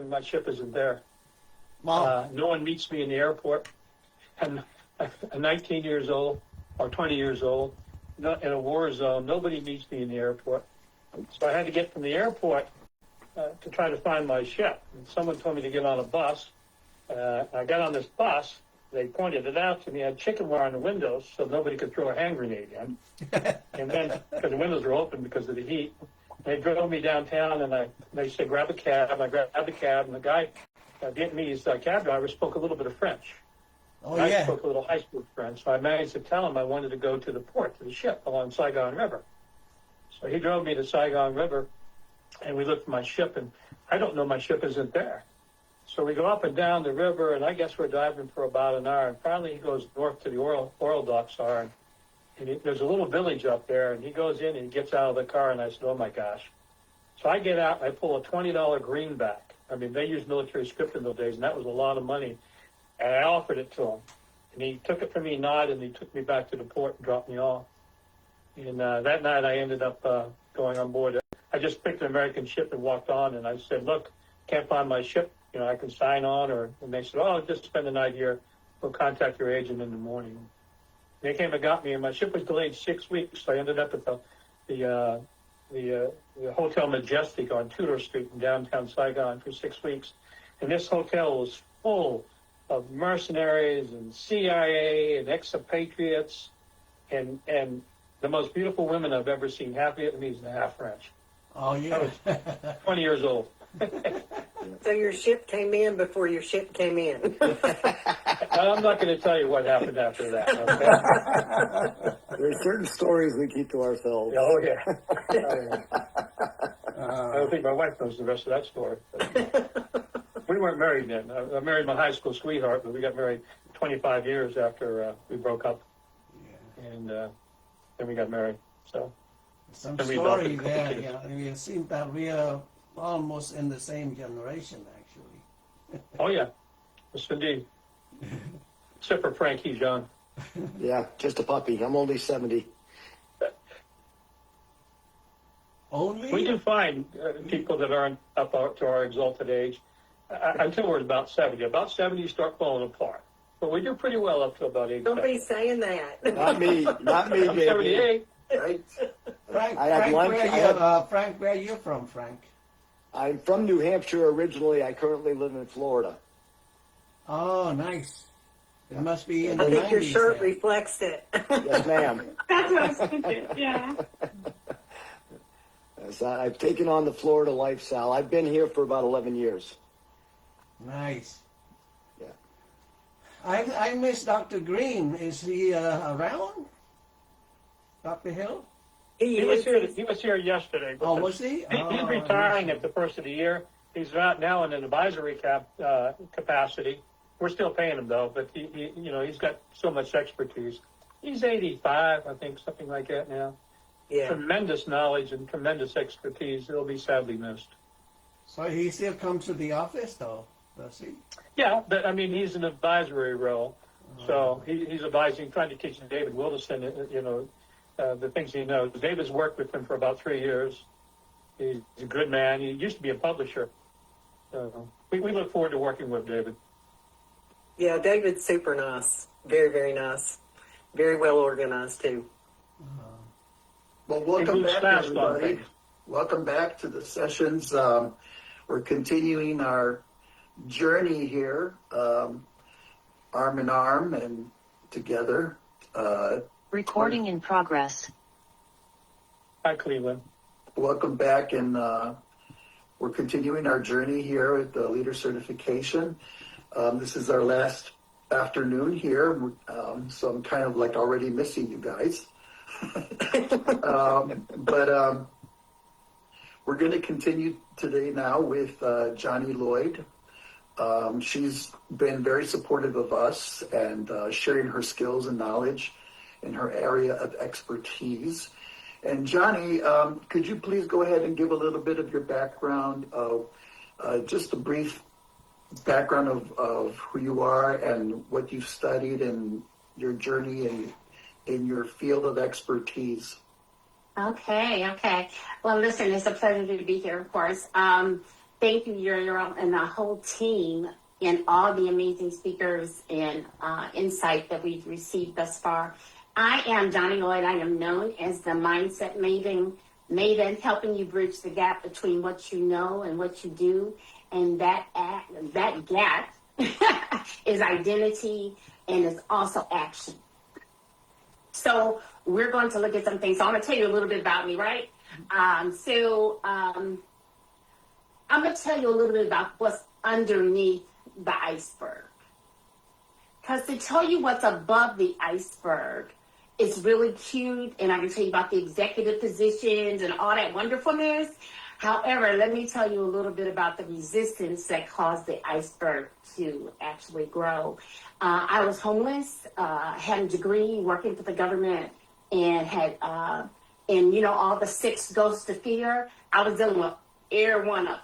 and my ship isn't there. Wow. No one meets me in the airport. And I'm 19 years old or 20 years old, not in a war zone. Nobody meets me in the airport. So I had to get from the airport to try to find my ship. And someone told me to get on a bus. I got on this bus. They pointed it out to me. I had chicken wire on the windows so nobody could throw a hand grenade in. And then, because the windows were open because of the heat, they drove me downtown, and they said, grab a cab. I grabbed the cab, and the guy, Vietnamese cab driver, spoke a little bit of French. Oh, I yeah. spoke a little high school French, so I managed to tell him I wanted to go to the port, to the ship along Saigon River. So he drove me to Saigon River, and we looked for my ship, and I don't know my ship isn't there. So we go up and down the river, and I guess we're diving for about an hour, and finally he goes north to the oil docks are, and there's a little village up there, and he goes in and he gets out of the car, and I said, oh my gosh. So I get out, and I pull a $20 greenback. I mean, they used military script in those days, and that was a lot of money. And I offered it to him. And he took it from me, nodded, and he took me back to the port and dropped me off. And that night I ended up going on board. I just picked an American ship and walked on, and I said, look, can't find my ship. You know, I can sign on. And they said, oh, just spend the night here. We'll contact your agent in the morning. They came and got me, and my ship was delayed 6 weeks. So I ended up at the Hotel Majestic on Tudor Street in downtown Saigon for 6 weeks. And this hotel was full of mercenaries and CIA and expatriates and the most beautiful women I've ever seen, half Vietnamese and half French. Oh, yeah. I was 20 years old. So your ship came in before your ship came in. I'm not going to tell you what happened after that. Okay? There's certain stories we keep to ourselves. Oh, yeah. I don't think my wife knows the rest of that story. But we weren't married then. I married my high school sweetheart, but we got married 25 years after we broke up. Yeah. And then we got married. So Some And we story both- there. Yeah, I mean, it seems that we are almost in the same generation, actually. oh yeah, yes indeed. Except for Frank, he's young. Yeah, just a puppy. I'm only 70. Only? We do find people that aren't up to our exalted age until we're about 70. About 70, you start falling apart. But we do pretty well up to about 80. Don't be saying that. Not me, I'm baby. 78. Right? Frank, I had Frank, lunch- where I you, had- Frank, where you from, Frank? I'm from New Hampshire originally. I currently live in Florida. Oh, nice. It must be in the I think your 90s shirt there. reflects it. Yes, ma'am. That's what I was thinking, yeah. So I've taken on the Florida lifestyle. I've been here for about 11 years. Nice. Yeah. I miss Dr. Green. Is he around? Dr. Hill? He was here yesterday. Oh, was he? He's retiring at the first of the year. He's out now in an advisory capacity. We're still paying him though, but he's got so much expertise. He's 85, I think, something like that now. Yeah. Tremendous knowledge and tremendous expertise. He'll be sadly missed. So he still comes to the office, though, does he? Yeah, but I mean, he's an advisory role, so he's advising, trying to teach David Wilderson, the things he knows. David's worked with him for about 3 years. He's a good man. He used to be a publisher. So we look forward to working with David. Yeah, David's super nice. Very, very nice. Very well organized, too. Well, welcome moves back, fast on everybody. things. Welcome back to the sessions. We're continuing our journey here, arm in arm and together. Recording in progress. Hi, Cleveland. Welcome back, and we're continuing our journey here with the leader certification. This is our last afternoon here, so I'm kind of like already missing you guys. But we're going to continue today now with Johnny Lloyd. She's been very supportive of us and sharing her skills and knowledge in her area of expertise. And Johnny, could you please go ahead and give a little bit of your background, of just a brief background of who you are and what you've studied and your journey in your field of expertise? Okay. Well, listen, it's a pleasure to be here, of course. thank you, Uriel, and the whole team, and all the amazing speakers and insight that we've received thus far. I am Johnny Lloyd. I am known as the Mindset Maven, helping you bridge the gap between what you know and what you do. And that gap is identity and is also action. So we're going to look at some things. So I'm going to tell you a little bit about me, right? I'm going to tell you a little bit about what's underneath the iceberg. Because to tell you what's above the iceberg is really cute, and I can tell you about the executive positions and all that wonderfulness. However, let me tell you a little bit about the resistance that caused the iceberg to actually grow. I was homeless, had a degree, working for the government, and had, all the 6 ghosts of fear. I was dealing with every one of them.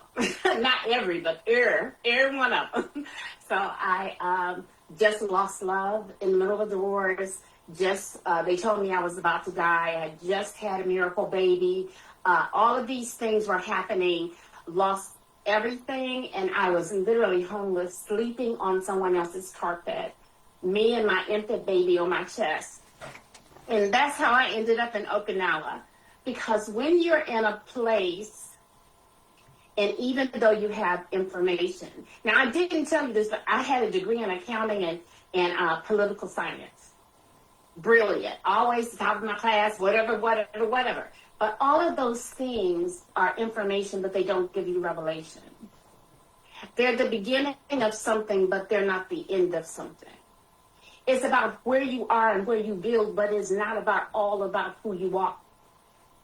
Not every, but every one of them. So I just lost love in the middle of a divorce. They told me I was about to die. I just had a miracle baby. All of these things were happening, lost everything, and I was literally homeless, sleeping on someone else's carpet, me and my infant baby on my chest. And that's how I ended up in Okinawa. Because when you're in a place, and even though you have information, now I didn't tell you this, but I had a degree in accounting and political science. Brilliant, always top of my class, whatever. But all of those things are information, but they don't give you revelation. They're the beginning of something, but they're not the end of something. It's about where you are and where you build, but it's not all about who you are.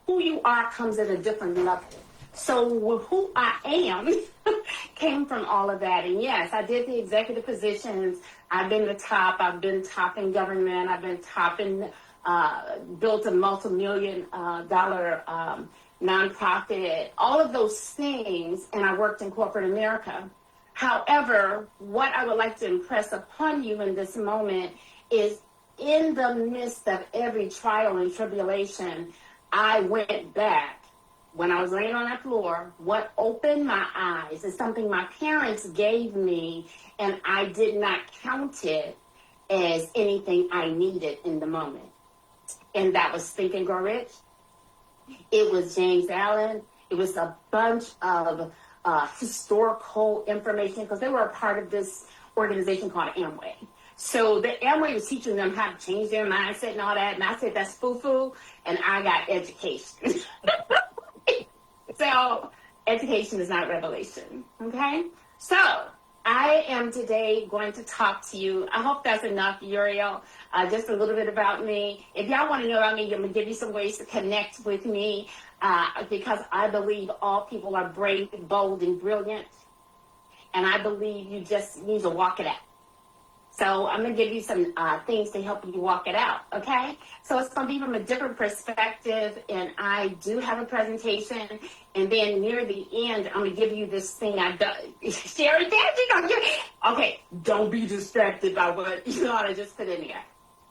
Who you are comes at a different level. So who I am came from all of that. And yes, I did the executive positions. I've been the top. I've been top in government. I've been top in, built a multi-million dollar nonprofit, all of those things. And I worked in corporate America. However, what I would like to impress upon you in this moment is in the midst of every trial and tribulation, I went back. When I was laying on that floor, what opened my eyes is something my parents gave me, and I did not count it as anything I needed in the moment. And that was Think and Grow Rich. It was James Allen. It was a bunch of historical information, because they were a part of this organization called Amway. So the Amway was teaching them how to change their mindset and all that, and I said, that's foo-foo, and I got education. So education is not revelation, okay? So I am today going to talk to you. I hope that's enough, Uriel, just a little bit about me. If y'all want to know about me, I'm going to give you some ways to connect with me, because I believe all people are brave, bold, and brilliant. And I believe you just need to walk it out. So I'm going to give you some things to help you walk it out, okay? So it's going to be from a different perspective, and I do have a presentation, and then near the end, I'm going to give you this thing I've done. Sherry, okay, don't be distracted by what I just put in there.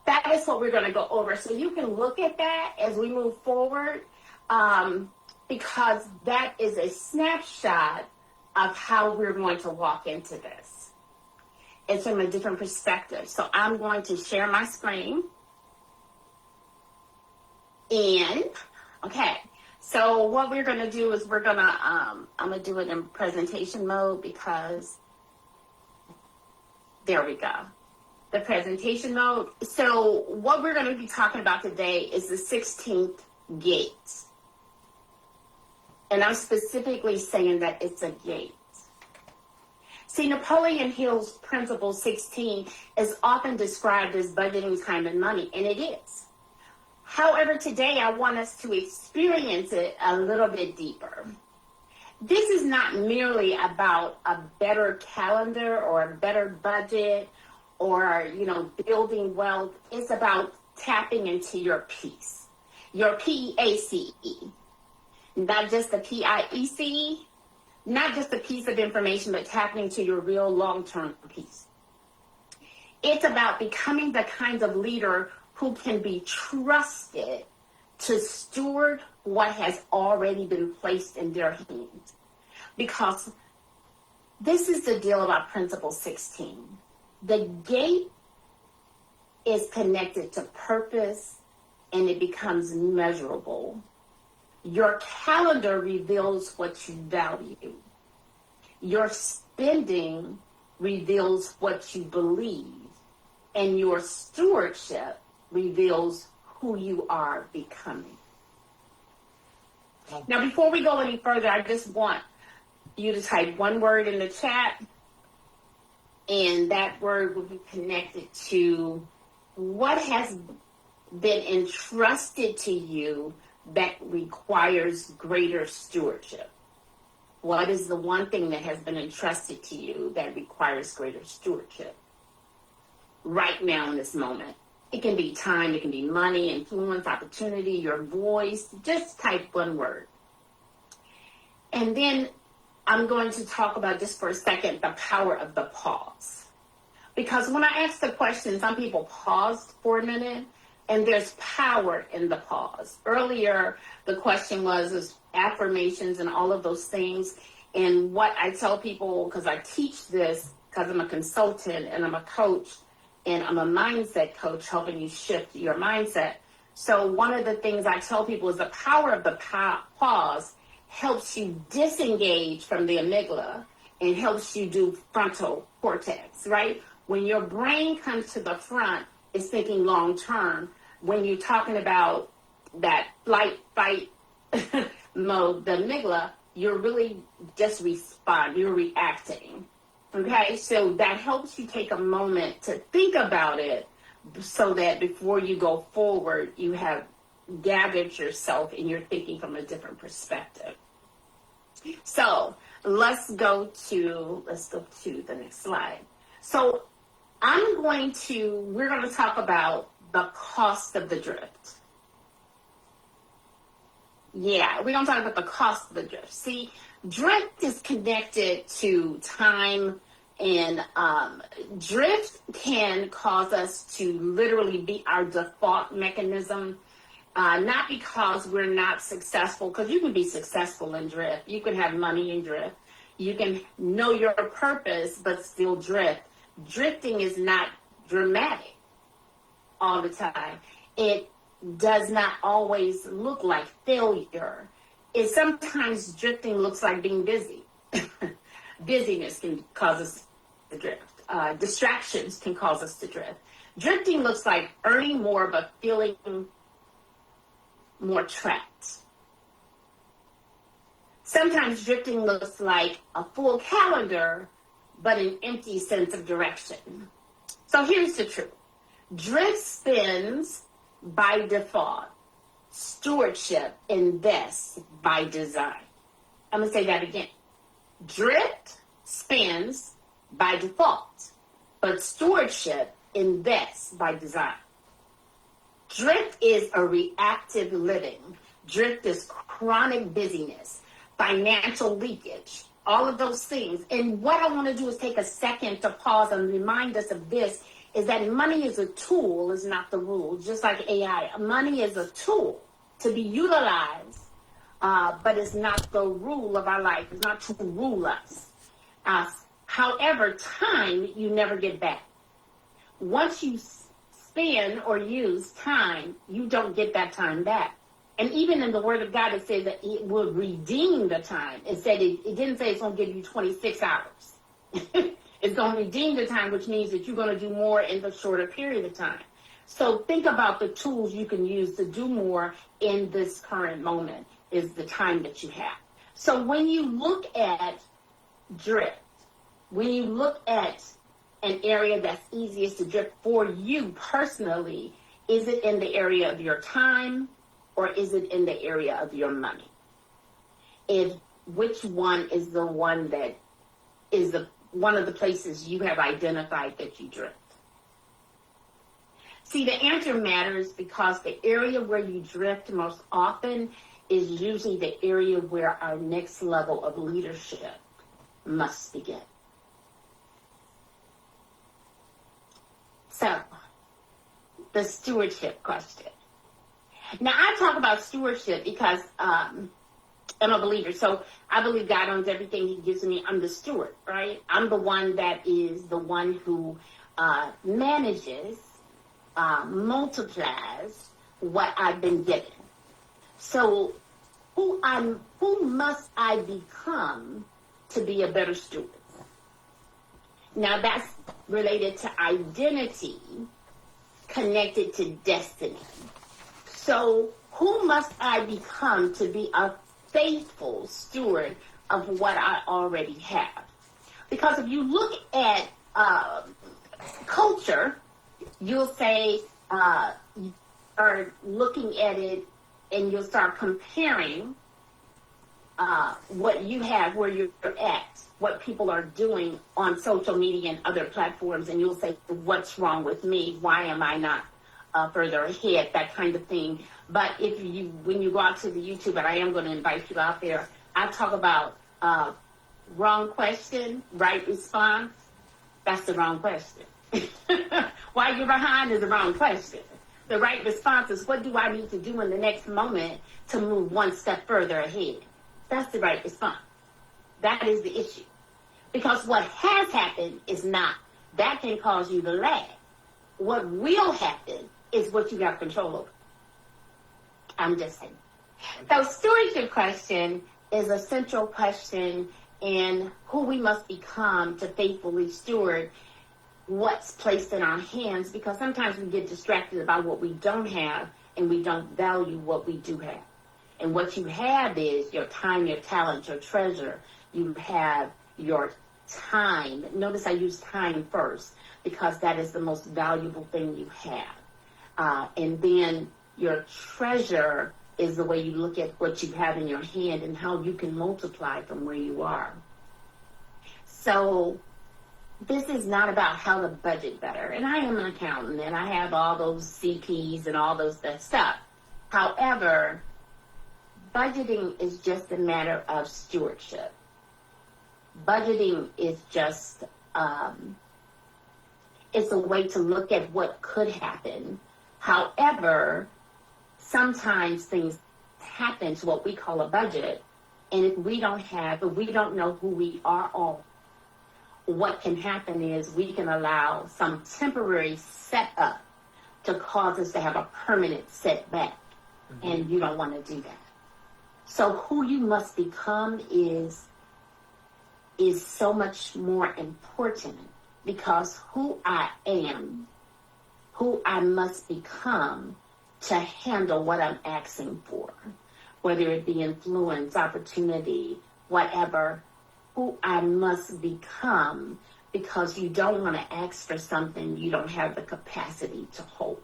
That is what we're going to go over. So you can look at that as we move forward, because that is a snapshot of how we're going to walk into this. It's from a different perspective. So I'm going to share my screen. And, okay, so what we're going to do is I'm going to do it in presentation mode, because there we go. The presentation mode. So what we're going to be talking about today is the 16th gate. And I'm specifically saying that it's a gate. See, Napoleon Hill's Principle 16 is often described as budgeting time and money, and it is. However, today I want us to experience it a little bit deeper. This is not merely about a better calendar or a better budget or, building wealth. It's about tapping into your peace, your P-A-C-E, not just the P-I-E-C-E. Not just a piece of information, but tapping into your real long-term peace. It's about becoming the kind of leader who can be trusted to steward what has already been placed in their hands. Because this is the deal about Principle 16. The gate is connected to purpose and it becomes measurable. Your calendar reveals what you value. Your spending reveals what you believe. And your stewardship reveals who you are becoming. Now, before we go any further, I just want you to type one word in the chat, and that word will be connected to what has been entrusted to you that requires greater stewardship. What is the one thing that has been entrusted to you that requires greater stewardship? Right now in this moment. It can be time, it can be money, influence, opportunity, your voice. Just type one word. And then I'm going to talk about just for a second the power of the pause. Because when I asked the question, some people paused for a minute, and there's power in the pause. Earlier, the question was affirmations and all of those things. And what I tell people, because I teach this, because I'm a consultant and I'm a coach, and I'm a mindset coach helping you shift your mindset. So one of the things I tell people is the power of the pause helps you disengage from the amygdala and helps you do frontal cortex, right? When your brain comes to the front, it's thinking long term. When you're talking about that flight, fight mode, the amygdala, you're really just you're reacting. Okay, so that helps you take a moment to think about it so that before you go forward, you have gathered yourself and you're thinking from a different perspective. So let's go to the next slide. So we're going to talk about the cost of the drift. Yeah, we're going to talk about the cost of the drift. See, drift is connected to time, and drift can cause us to literally be our default mechanism, not because we're not successful, because you can be successful in drift. You can have money in drift. You can know your purpose, but still drift. Drifting is not dramatic all the time. It does not always look like failure. It sometimes drifting looks like being busy. Busyness can cause us to drift. Distractions can cause us to drift. Drifting looks like earning more but feeling more trapped. Sometimes drifting looks like a full calendar but an empty sense of direction. So here's the truth. Drift spins by default. Stewardship invests by design. I'm going to say that again. Drift spins by default, but stewardship invests by design. Drift is a reactive living. Drift is chronic busyness, financial leakage, all of those things. And what I want to do is take a second to pause and remind us of this, is that money is a tool, is not the rule. Just like AI, money is a tool to be utilized, but it's not the rule of our life. It's not to rule us. However, time you never get back. Once you spend or use time, you don't get that time back. And even in the Word of God, it says that it will redeem the time. It said it didn't say it's going to give you 26 hours. It's going to redeem the time, which means that you're going to do more in the shorter period of time. So think about the tools you can use to do more in this current moment is the time that you have. So when you look at drift, when you look at an area that's easiest to drift for you personally, is it in the area of your time or is it in the area of your money? Which one is the one that is one of the places you have identified that you drift? See, the answer matters because the area where you drift most often is usually the area where our next level of leadership must begin. So, the stewardship question. Now, I talk about stewardship because I'm a believer. So I believe God owns everything he gives me. I'm the steward, right? I'm the one that is the one who manages, multiplies what I've been given. So who must I become to be a better steward? Now that's related to identity connected to destiny. So who must I become to be a faithful steward of what I already have? Because if you look at culture, you'll say, or looking at it, and you'll start comparing what you have, where you're at, what people are doing on social media and other platforms, and you'll say, what's wrong with me? Why am I not further ahead? That kind of thing. But when you go out to the YouTube, and I am going to invite you out there, I talk about wrong question, right response. That's the wrong question. Why you're behind is the wrong question. The right response is, what do I need to do in the next moment to move one step further ahead? That's the right response. That is the issue. Because what has happened is not. That can cause you to lag. What will happen is what you got control over. I'm just saying. So stewardship question is a central question in who we must become to faithfully steward what's placed in our hands, because sometimes we get distracted about what we don't have and we don't value what we do have. And what you have is your time, your talent, your treasure. You have your time. Notice I use time first because that is the most valuable thing you have. And then your treasure is the way you look at what you have in your hand and how you can multiply from where you are. So this is not about how to budget better. And I am an accountant and I have all those CPs and all that stuff. However, budgeting is just a matter of stewardship. Budgeting is just, it's a way to look at what could happen. However, sometimes things happen to what we call a budget. And if we don't know who we are on, what can happen is we can allow some temporary setup to cause us to have a permanent setback. Mm-hmm. And you don't want to do that. So who you must become is so much more important, because who I am, who I must become to handle what I'm asking for, whether it be influence, opportunity, whatever, who I must become, because you don't want to ask for something you don't have the capacity to hold.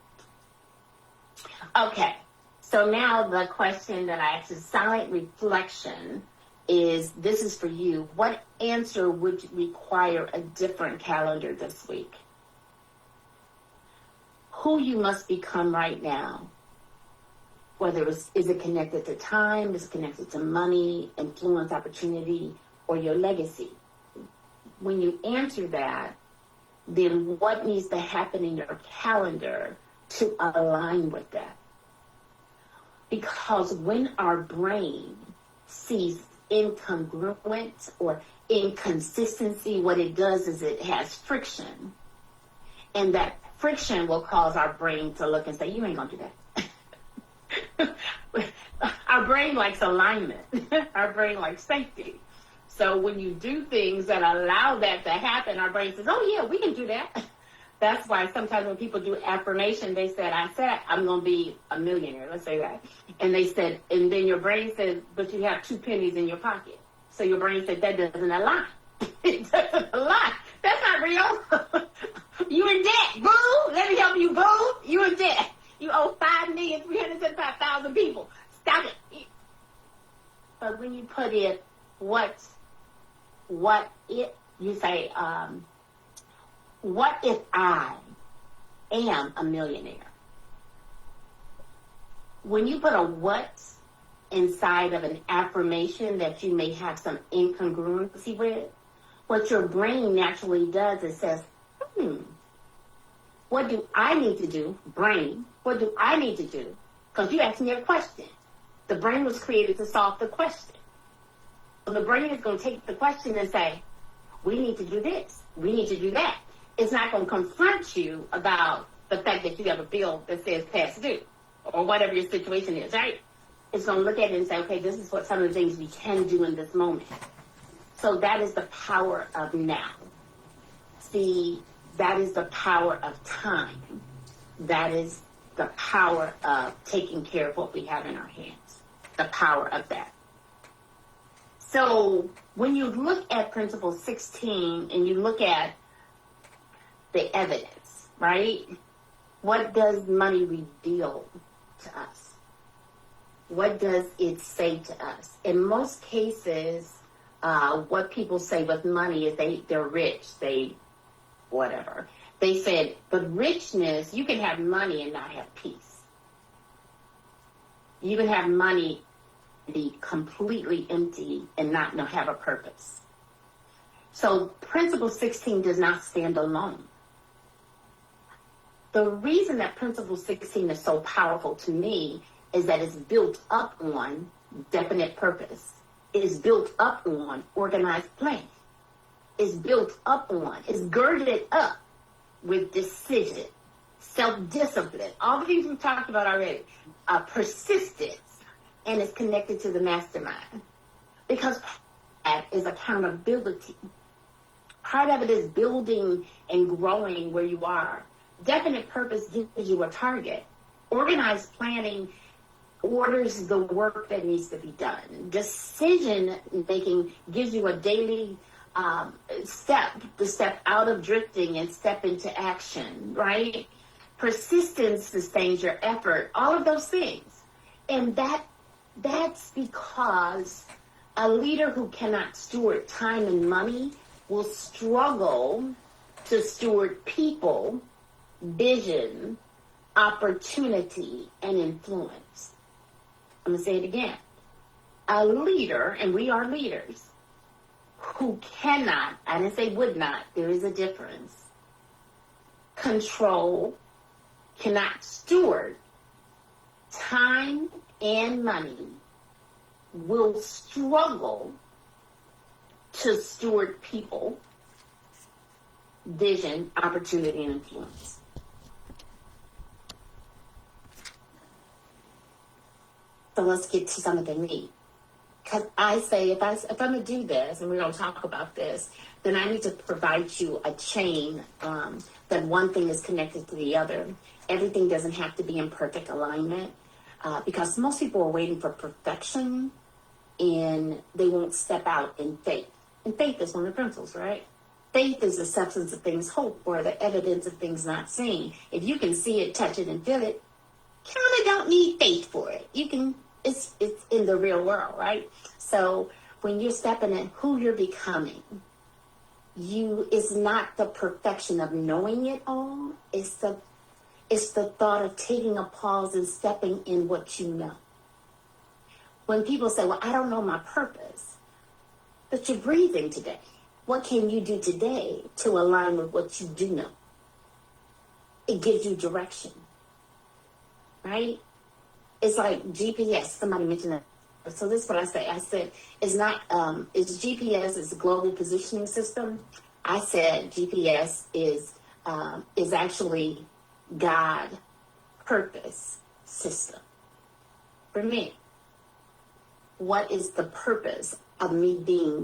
Okay, so now the question that I asked is silent reflection this is for you. What answer would require a different calendar this week? Who you must become right now, whether is it connected to time, is it connected to money, influence, opportunity, or your legacy? When you answer that, then what needs to happen in your calendar to align with that? Because when our brain sees incongruent or inconsistency, what it does is it has friction. And that friction will cause our brain to look and say, you ain't gonna do that. Our brain likes alignment. Our brain likes safety. So when you do things that allow that to happen, our brain says, oh yeah, we can do that. That's why sometimes when people do affirmation, they said, I'm going to be a millionaire. Let's say that. And they said, and then your brain says, but you have 2 pennies in your pocket. So your brain said, that doesn't align. It doesn't align. That's not real. You in debt, boo. Let me help you, boo. You in debt. You owe 5,375,000 people. Stop it. But when you put it, you say, what if I am a millionaire? When you put a what inside of an affirmation that you may have some incongruency with, what your brain naturally does is says, what do I need to do? Brain, what do I need to do? Because you asked me a question. The brain was created to solve the question. the brain is going to take the question and say, we need to do this. We need to do that. It's not going to confront you about the fact that you have a bill that says past due or whatever your situation is, right? It's going to look at it and say, okay, this is what some of the things we can do in this moment. So that is the power of now. See, that is the power of time. That is the power of taking care of what we have in our hands. The power of that. So when you look at Principle 16 and you look at the evidence, right? What does money reveal to us? What does it say to us? In most cases, what people say with money is they're rich, whatever. They said, but richness, you can have money and not have peace. You can have money be completely empty and not have a purpose. So Principle 16 does not stand alone. The reason that Principle 16 is so powerful to me is that it's built up on definite purpose. It is built up on organized plan. It's built up on, it's girded up with decision, self-discipline, all the things we talked about already, persistence, and it's connected to the mastermind. Because part of that is accountability. Part of it is building and growing where you are. Definite purpose gives you a target. Organized planning orders the work that needs to be done. Decision making gives you a daily step to step out of drifting and step into action, right? Persistence sustains your effort, all of those things. And that's because a leader who cannot steward time and money will struggle to steward people, vision, opportunity, and influence. I'm going to say it again. A leader, and we are leaders, who cannot, I didn't say would not, there is a difference, control, cannot steward time and money, will struggle to steward people, vision, opportunity, and influence. So let's get to some of the meat. Because I say, if I'm going to do this, and we're going to talk about this, then I need to provide you a chain that one thing is connected to the other. Everything doesn't have to be in perfect alignment because most people are waiting for perfection and they won't step out in faith. And faith is one of the principles, right? Faith is the substance of things hoped for, the evidence of things not seen. If you can see it, touch it, and feel it, kind of don't need faith for it. You can. It's in the real world, right? So when you're stepping in who you're becoming, it's not the perfection of knowing it all. It's the thought of taking a pause and stepping in what you know. When people say, well, I don't know my purpose, but you're breathing today. What can you do today to align with what you do know? It gives you direction, right? It's like GPS. Somebody mentioned that. So this is what I say. I said, it's not, it's GPS, it's a global positioning system. I said GPS is actually God purpose system. For me, what is the purpose of me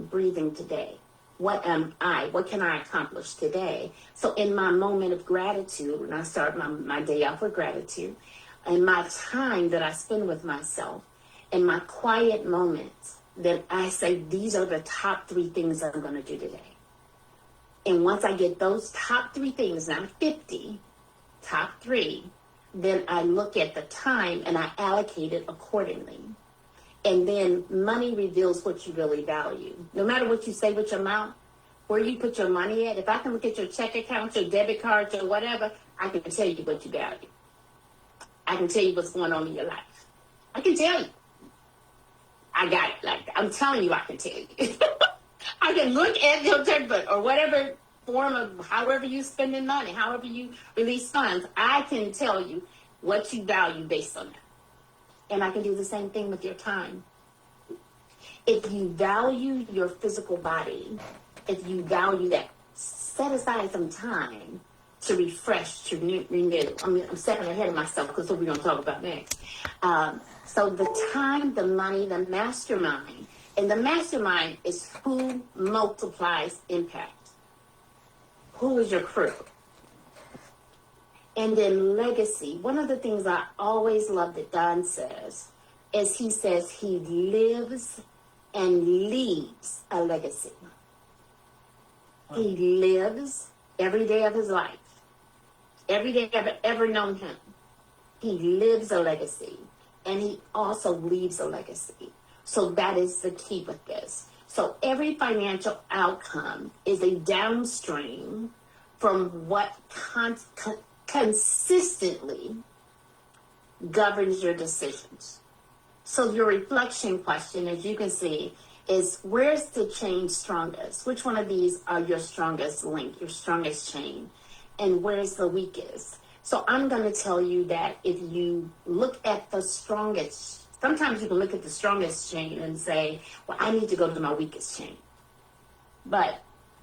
breathing today? What am I? What can I accomplish today? So in my moment of gratitude, when I start my day off with gratitude, and my time that I spend with myself, and my quiet moments, then I say, these are the top 3 things I'm going to do today. And once I get those top 3 things, not 50, top 3, then I look at the time and I allocate it accordingly. And then money reveals what you really value. No matter what you say with your mouth, where you put your money at, if I can look at your check account, your debit card, or whatever, I can tell you what you value. I can tell you what's going on in your life. I can tell you. I got it. Like, I'm telling you, I can tell you. I can look at your checkbook or whatever form of however you spending money, however you release funds. I can tell you what you value based on that. And I can do the same thing with your time. If you value your physical body, if you value that, set aside some time to refresh, to renew. I mean, I'm stepping ahead of myself because what we're going to talk about next. So the time, the money, the mastermind, and the mastermind is who multiplies impact. Who is your crew? And then legacy. One of the things I always love that Don says is he says he lives and leaves a legacy. He lives every day of his life. Every day I've ever known him. He lives a legacy. And he also leaves a legacy. So that is the key with this. So every financial outcome is a downstream from what consistently governs your decisions. So your reflection question, as you can see, is where's the chain strongest? Which one of these are your strongest link, your strongest chain? And where's the weakest? So I'm going to tell you that if you look at the strongest, sometimes you can look at the strongest chain and say, well, I need to go to my weakest chain. But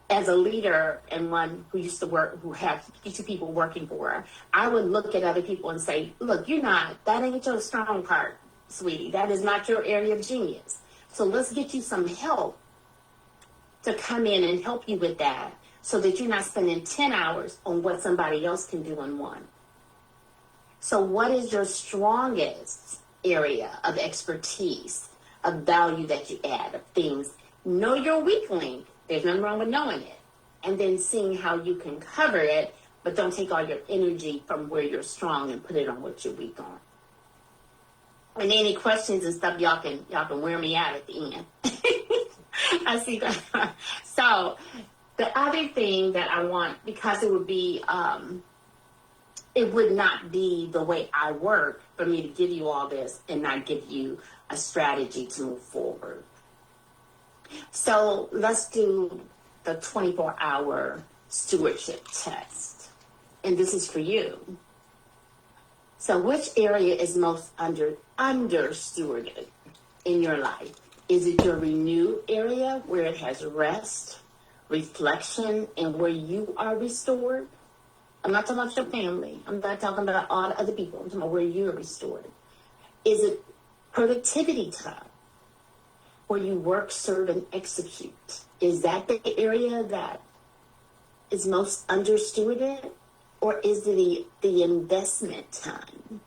as a leader and one who used to work, who have 52 people working for her, I would look at other people and say, look, that ain't your strong part, sweetie. That is not your area of genius. So let's get you some help to come in and help you with that so that you're not spending 10 hours on what somebody else can do in one. So what is your strongest area of expertise, of value that you add, of things? Know your weak link. There's nothing wrong with knowing it. And then seeing how you can cover it, but don't take all your energy from where you're strong and put it on what you're weak on. And any questions and stuff, y'all can wear me out at the end. I see. So the other thing that I want, because it would be, it would not be the way I work for me to give you all this and not give you a strategy to move forward. So let's do the 24-hour stewardship test. And this is for you. So which area is most under stewarded in your life? Is it your renew area where it has rest, reflection, and where you are restored? I'm not talking about your family. I'm not talking about all the other people. I'm talking about where you are restored. Is it productivity time where you work, serve, and execute? Is that the area that is most under stewarded? Or is it the investment time?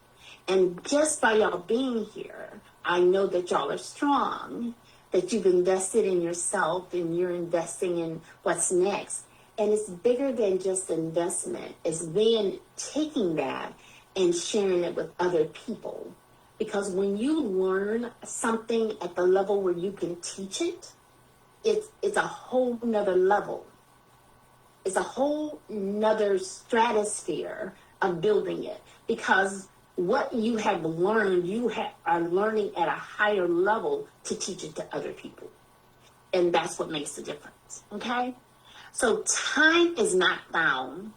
And just by y'all being here, I know that y'all are strong, that you've invested in yourself and you're investing in what's next. And it's bigger than just investment. It's then taking that and sharing it with other people. Because when you learn something at the level where you can teach it, it's a whole nother level. It's a whole nother stratosphere of building it. Because what you have learned, are learning at a higher level to teach it to other people. And that's what makes the difference, okay? So time is not found.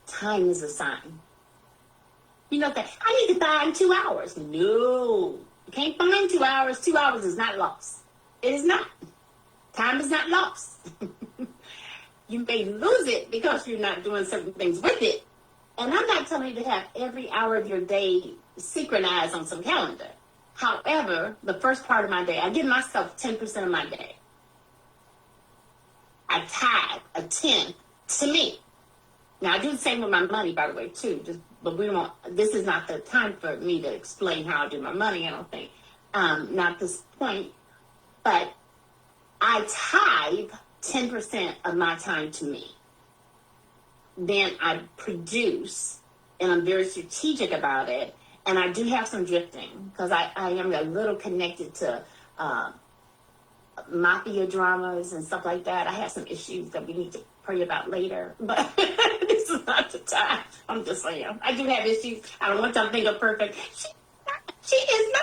Time is assigned. You know that I need to find 2 hours. No, you can't find 2 hours. 2 hours is not lost. It is not. Time is not lost. You may lose it because you're not doing certain things with it. And I'm not telling you to have every hour of your day synchronized on some calendar. However, the first part of my day, I give myself 10% of my day. I tithe a 10th to me. Now, I do the same with my money, by the way, too. But this is not the time for me to explain how I do my money, I don't think. Not this point. But I tithe 10% of my time to me. Then I produce, and I'm very strategic about it. And I do have some drifting, because I am a little connected to mafia dramas and stuff like that. I have some issues that we need to pray about later, but this is not the time. I'm just saying. I do have issues. I don't want y'all to think I'm perfect. She is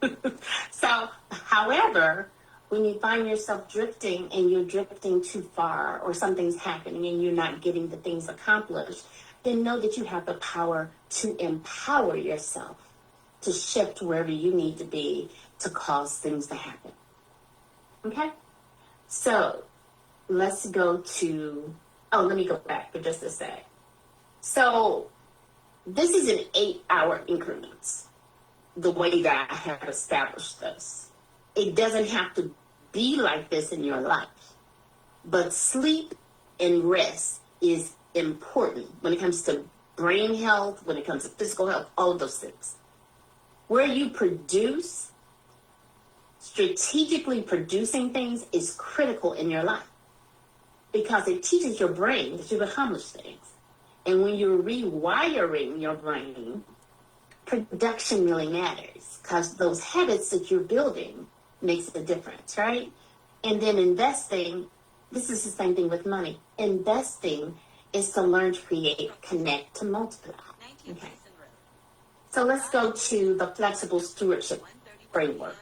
not. So, however, when you find yourself drifting and you're drifting too far, or something's happening and you're not getting the things accomplished, then know that you have the power to empower yourself to shift wherever you need to be to cause things to happen. Okay? So let's go to, let me go back for just a sec. So this is in 8-hour increments, the way that I have established this. It doesn't have to be like this in your life, but sleep and rest is important when it comes to brain health, when it comes to physical health, all of those things. Where you produce, strategically producing things is critical in your life because it teaches your brain that you can accomplish things. And when you're rewiring your brain, production really matters because those habits that you're building makes a difference, right? And then investing, this is the same thing with money. Investing is to learn to create, connect, to multiply. Okay. So let's go to the flexible stewardship framework.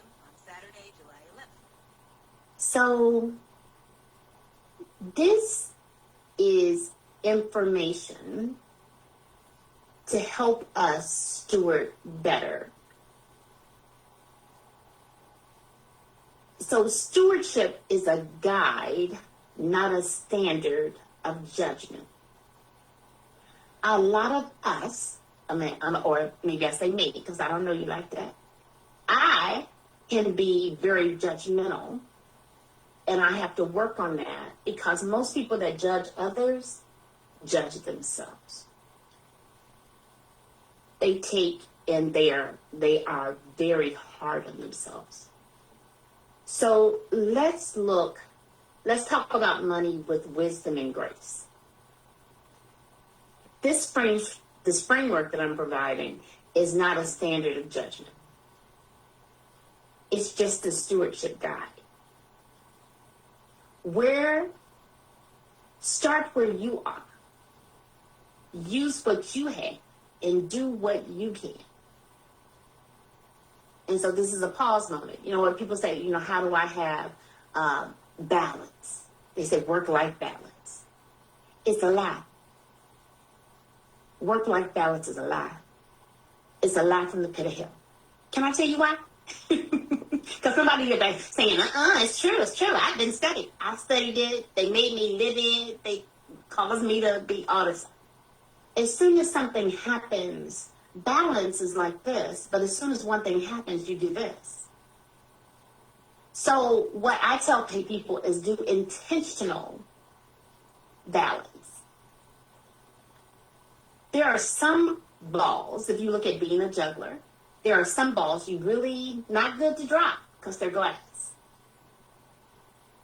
So this is information to help us steward better. So stewardship is a guide, not a standard of judgment. A lot of us, or maybe I say me because I don't know you like that, I can be very judgmental, and I have to work on that because most people that judge others judge themselves. They take and they are very hard on themselves. So let's talk about money with wisdom and grace. This framework that I'm providing is not a standard of judgment. It's just a stewardship guide. Start where you are. Use what you have and do what you can. And so this is a pause moment. You know, when people say, how do I have balance? They say work-life balance. It's a lie. Work-life balance is a lie. It's a lie from the pit of hell. Can I tell you why? Because somebody here back saying, it's true. I've been studying. I studied it. They made me live it. They caused me to be honest. As soon as something happens, balance is like this, but as soon as one thing happens, you do this. So what I tell people is do intentional balance. There are some balls, if you look at being a juggler, there are some balls you really not good to drop because they're glass.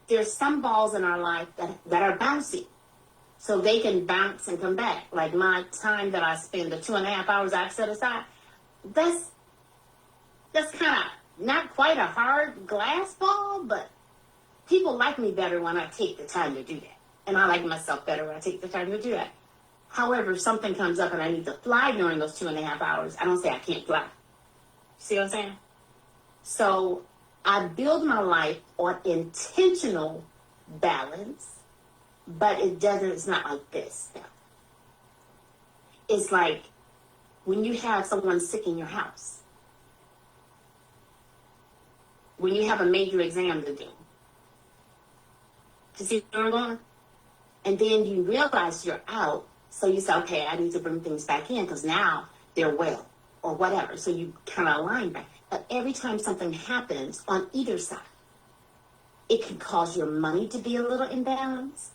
There's some balls in our life that are bouncy. So they can bounce and come back. Like my time that I spend, the 2.5 hours I've set aside, that's kind of not quite a hard glass ball, but people like me better when I take the time to do that. And I like myself better when I take the time to do that. However, if something comes up and I need to fly during those 2.5 hours, I don't say I can't fly. See what I'm saying? So I build my life on intentional balance, but it's not like this now. It's like when you have someone sick in your house, when you have a major exam to do. You see where I'm going? And then you realize you're out, so you say, okay, I need to bring things back in because now they're well, or whatever. So you kind of align back. But every time something happens on either side, it can cause your money to be a little imbalanced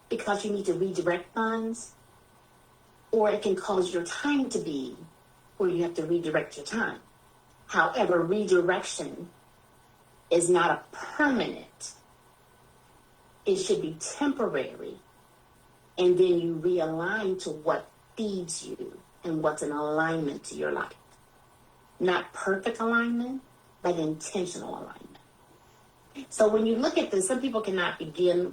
because you need to redirect funds, or it can cause your time to be where you have to redirect your time. However, redirection is not a permanent. It should be temporary, and then you realign to what feeds you and what's in alignment to your life. Not perfect alignment, but intentional alignment. So when you look at this, some people cannot deal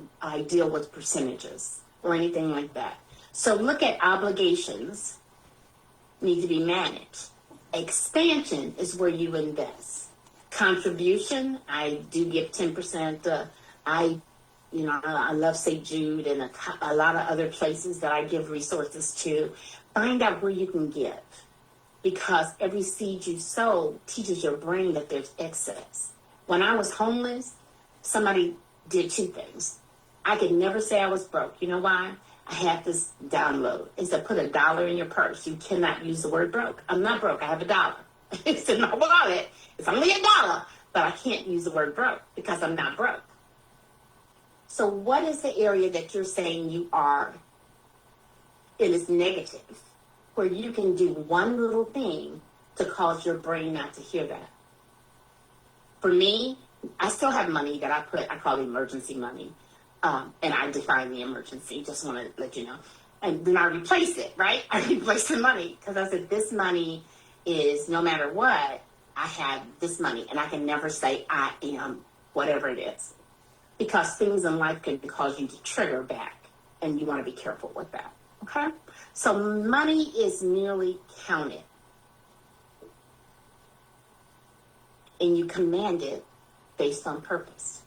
with percentages or anything like that. So look at obligations need to be managed. Expansion is where you invest. Contribution, I do give 10%. I love St. Jude and a lot of other places that I give resources to. Find out where you can give, because every seed you sow teaches your brain that there's excess. When I was homeless, somebody did two things. I could never say I was broke. You know why? I had this download. It said, put $1 in your purse. You cannot use the word broke. I'm not broke. I have $1. It's in my wallet. It's only $1, but I can't use the word broke because I'm not broke. So what is the area that you're saying you are in is negative, where you can do one little thing to cause your brain not to hear that? For me, I still have money that I call emergency money. And I define the emergency, just want to let you know. And then I replace it, right? I replace the money because I said this money is no matter what, I have this money and I can never say I am whatever it is. Because things in life can cause you to trigger back and you want to be careful with that, okay? So money is merely counted. And you command it based on purpose.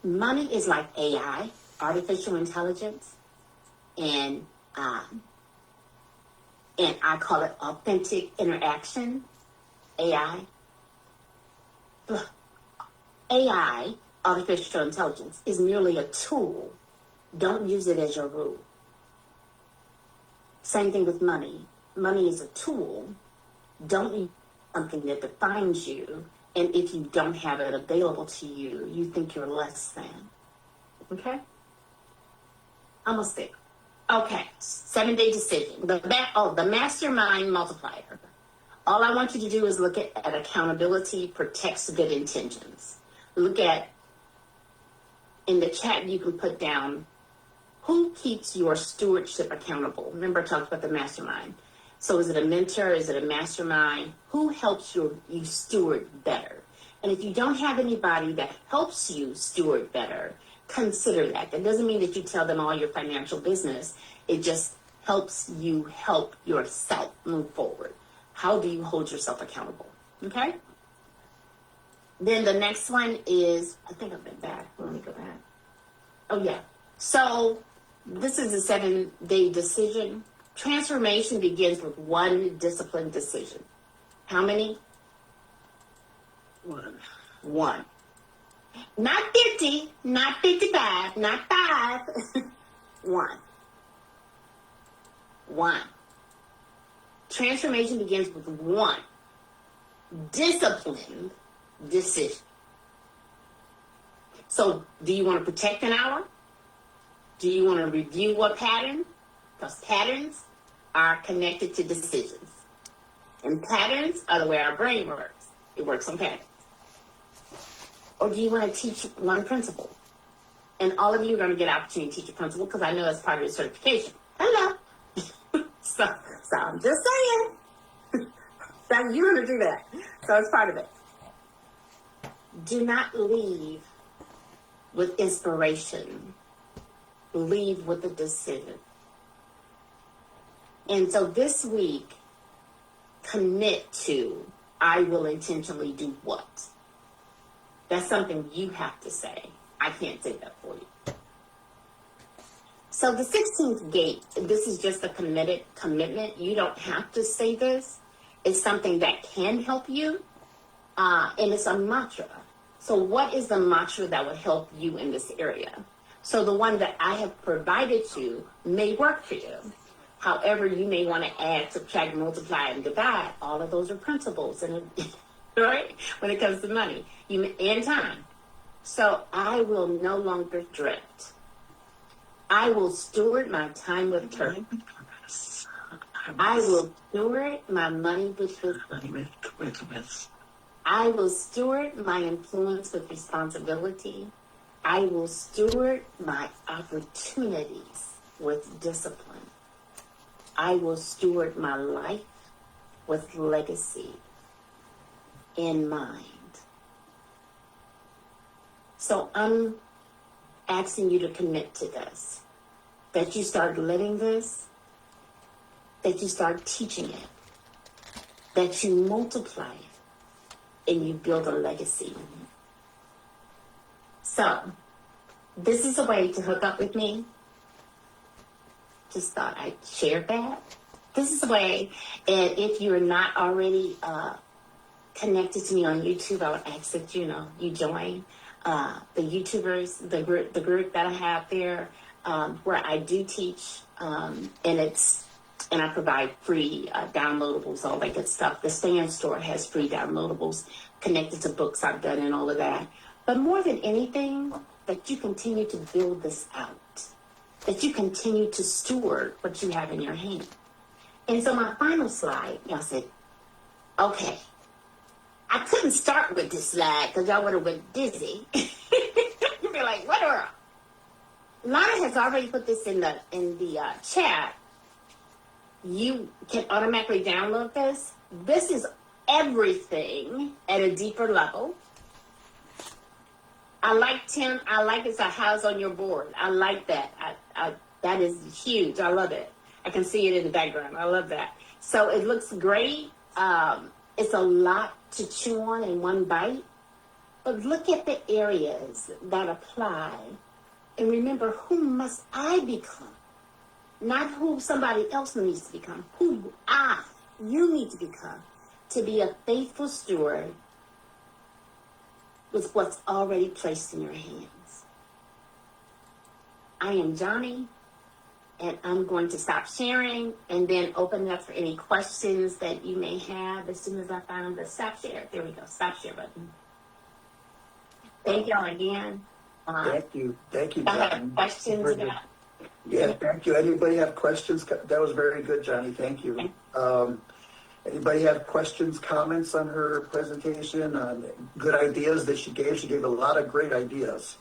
Money is like AI, artificial intelligence, and I call it authentic interaction, AI. AI, artificial intelligence, is merely a tool. Don't use it as your rule. Same thing with money. Money is a tool. Don't use something that defines you. And if you don't have it available to you, you think you're less than. Okay? Almost there. Okay, 7-day decision. The mastermind multiplier. All I want you to do is look at accountability protects good intentions. Look at, in the chat, you can put down who keeps your stewardship accountable. Remember I talked about the mastermind. So is it a mentor? Is it a mastermind? Who helps you steward better? And if you don't have anybody that helps you steward better, consider that. That doesn't mean that you tell them all your financial business. It just helps you help yourself move forward. How do you hold yourself accountable? Okay? Then the next one is, I think I've been back. Let me go back. Oh, yeah. So this is a 7-day decision. Transformation begins with one disciplined decision. How many? One. Not 50, not 55, not 5. One. Transformation begins with one disciplined decision. So, do you want to protect an hour? Do you want to review what pattern? Because patterns are connected to decisions. And patterns are the way our brain works. It works on patterns. Or do you want to teach one principle? And all of you are going to get an opportunity to teach a principle because I know that's part of your certification. Hello. so I'm just saying. that you're going to do that. So it's part of it. Do not leave with inspiration. Leave with a decision. And so this week, commit to, I will intentionally do what? That's something you have to say. I can't say that for you. So the 16th gate, this is just a commitment. You don't have to say this. It's something that can help you. And it's a mantra. So what is the mantra that would help you in this area? So the one that I have provided you may work for you. However, you may want to add, subtract, multiply, and divide. All of those are principles, and right? When it comes to money and time. So I will no longer drift. I will steward my time with purpose. I will steward my money with wisdom. I will steward my influence with responsibility. I will steward my opportunities with discipline. I will steward my life with legacy in mind. So I'm asking you to commit to this, that you start living this, that you start teaching it, that you multiply it, and you build a legacy. So this is a way to hook up with me. Just thought I'd share that. This is a way, and if you're not already connected to me on YouTube, I would ask that you join the YouTubers, the group that I have there, where I do teach, and I provide free downloadables, all that good stuff. The Stand Store has free downloadables connected to books I've done and all of that. But more than anything, that you continue to build this out, that you continue to steward what you have in your hand. And so my final slide, y'all said, okay, I couldn't start with this slide because y'all would have went dizzy. You'd be like, what are? Lana has already put this in the chat. You can automatically download this. This is everything at a deeper level. I like Tim. I like it's a house on your board. I like that. That is huge. I love it. I can see it in the background. I love that. So it looks great. It's a lot to chew on in one bite. But look at the areas that apply. And remember, who must I become? Not who somebody else needs to become. Who you need to become to be a faithful steward with what's already placed in your hands. I am Johnny, and I'm going to stop sharing and then open it up for any questions that you may have as soon as I find the stop share. There we go, stop share button. Thank y'all again. Thank you, I have Johnny. questions about. Yeah, thank you. Anybody have questions? That was very good, Johnny. Thank you. Anybody have questions, comments on her presentation, on good ideas that she gave? She gave a lot of great ideas.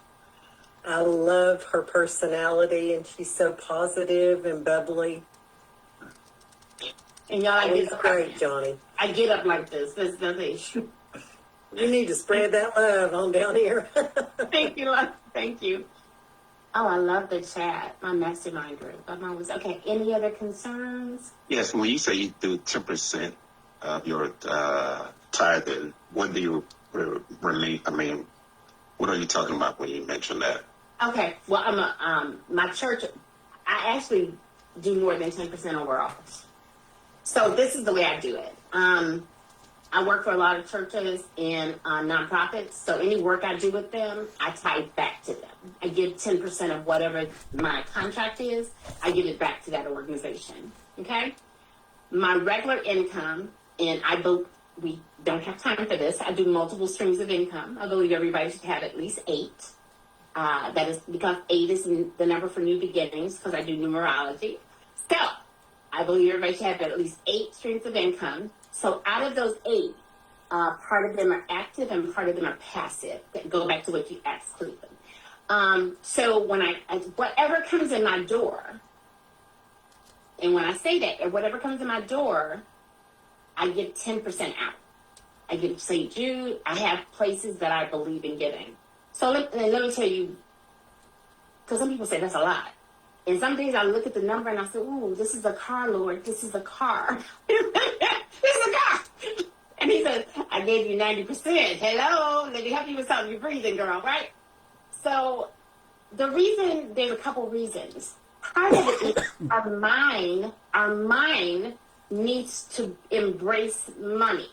I love her personality, and she's so positive and bubbly. And y'all, It's great, Johnny. I get up like this. There's nothing. You need to spread that love on down here. Thank you, love. Thank you. Oh, I love the chat. My mastermind group. I'm always okay. Any other concerns? Yes, when you say you do 10% of your tithing, when do you release? I mean, what are you talking about when you mention that? Okay. Well, my church. I actually do more than 10% overall. So this is the way I do it. I work for a lot of churches and nonprofits. So any work I do with them, I tithe back to them. I give 10% of whatever my contract is. I give it back to that organization. Okay. My regular income, and we don't have time for this. I do multiple streams of income. I believe everybody should have at least 8. That is because 8 is the number for new beginnings because I do numerology. So I believe everybody should have at least 8 streams of income. So out of those 8, part of them are active and part of them are passive. Go back to what you asked, Cleveland. So when whatever comes in my door, and when I say that, whatever comes in my door, I give 10% out. I give St. Jude. I have places that I believe in giving. So let me tell you, because some people say that's a lot. And some days I look at the number and I say, ooh, this is a car, Lord. This is a car. This is a car. And he says, I gave you 90%. Hello, let me help you with something. You're breathing, girl, right? So there's a couple reasons. Part of it is our mind needs to embrace money.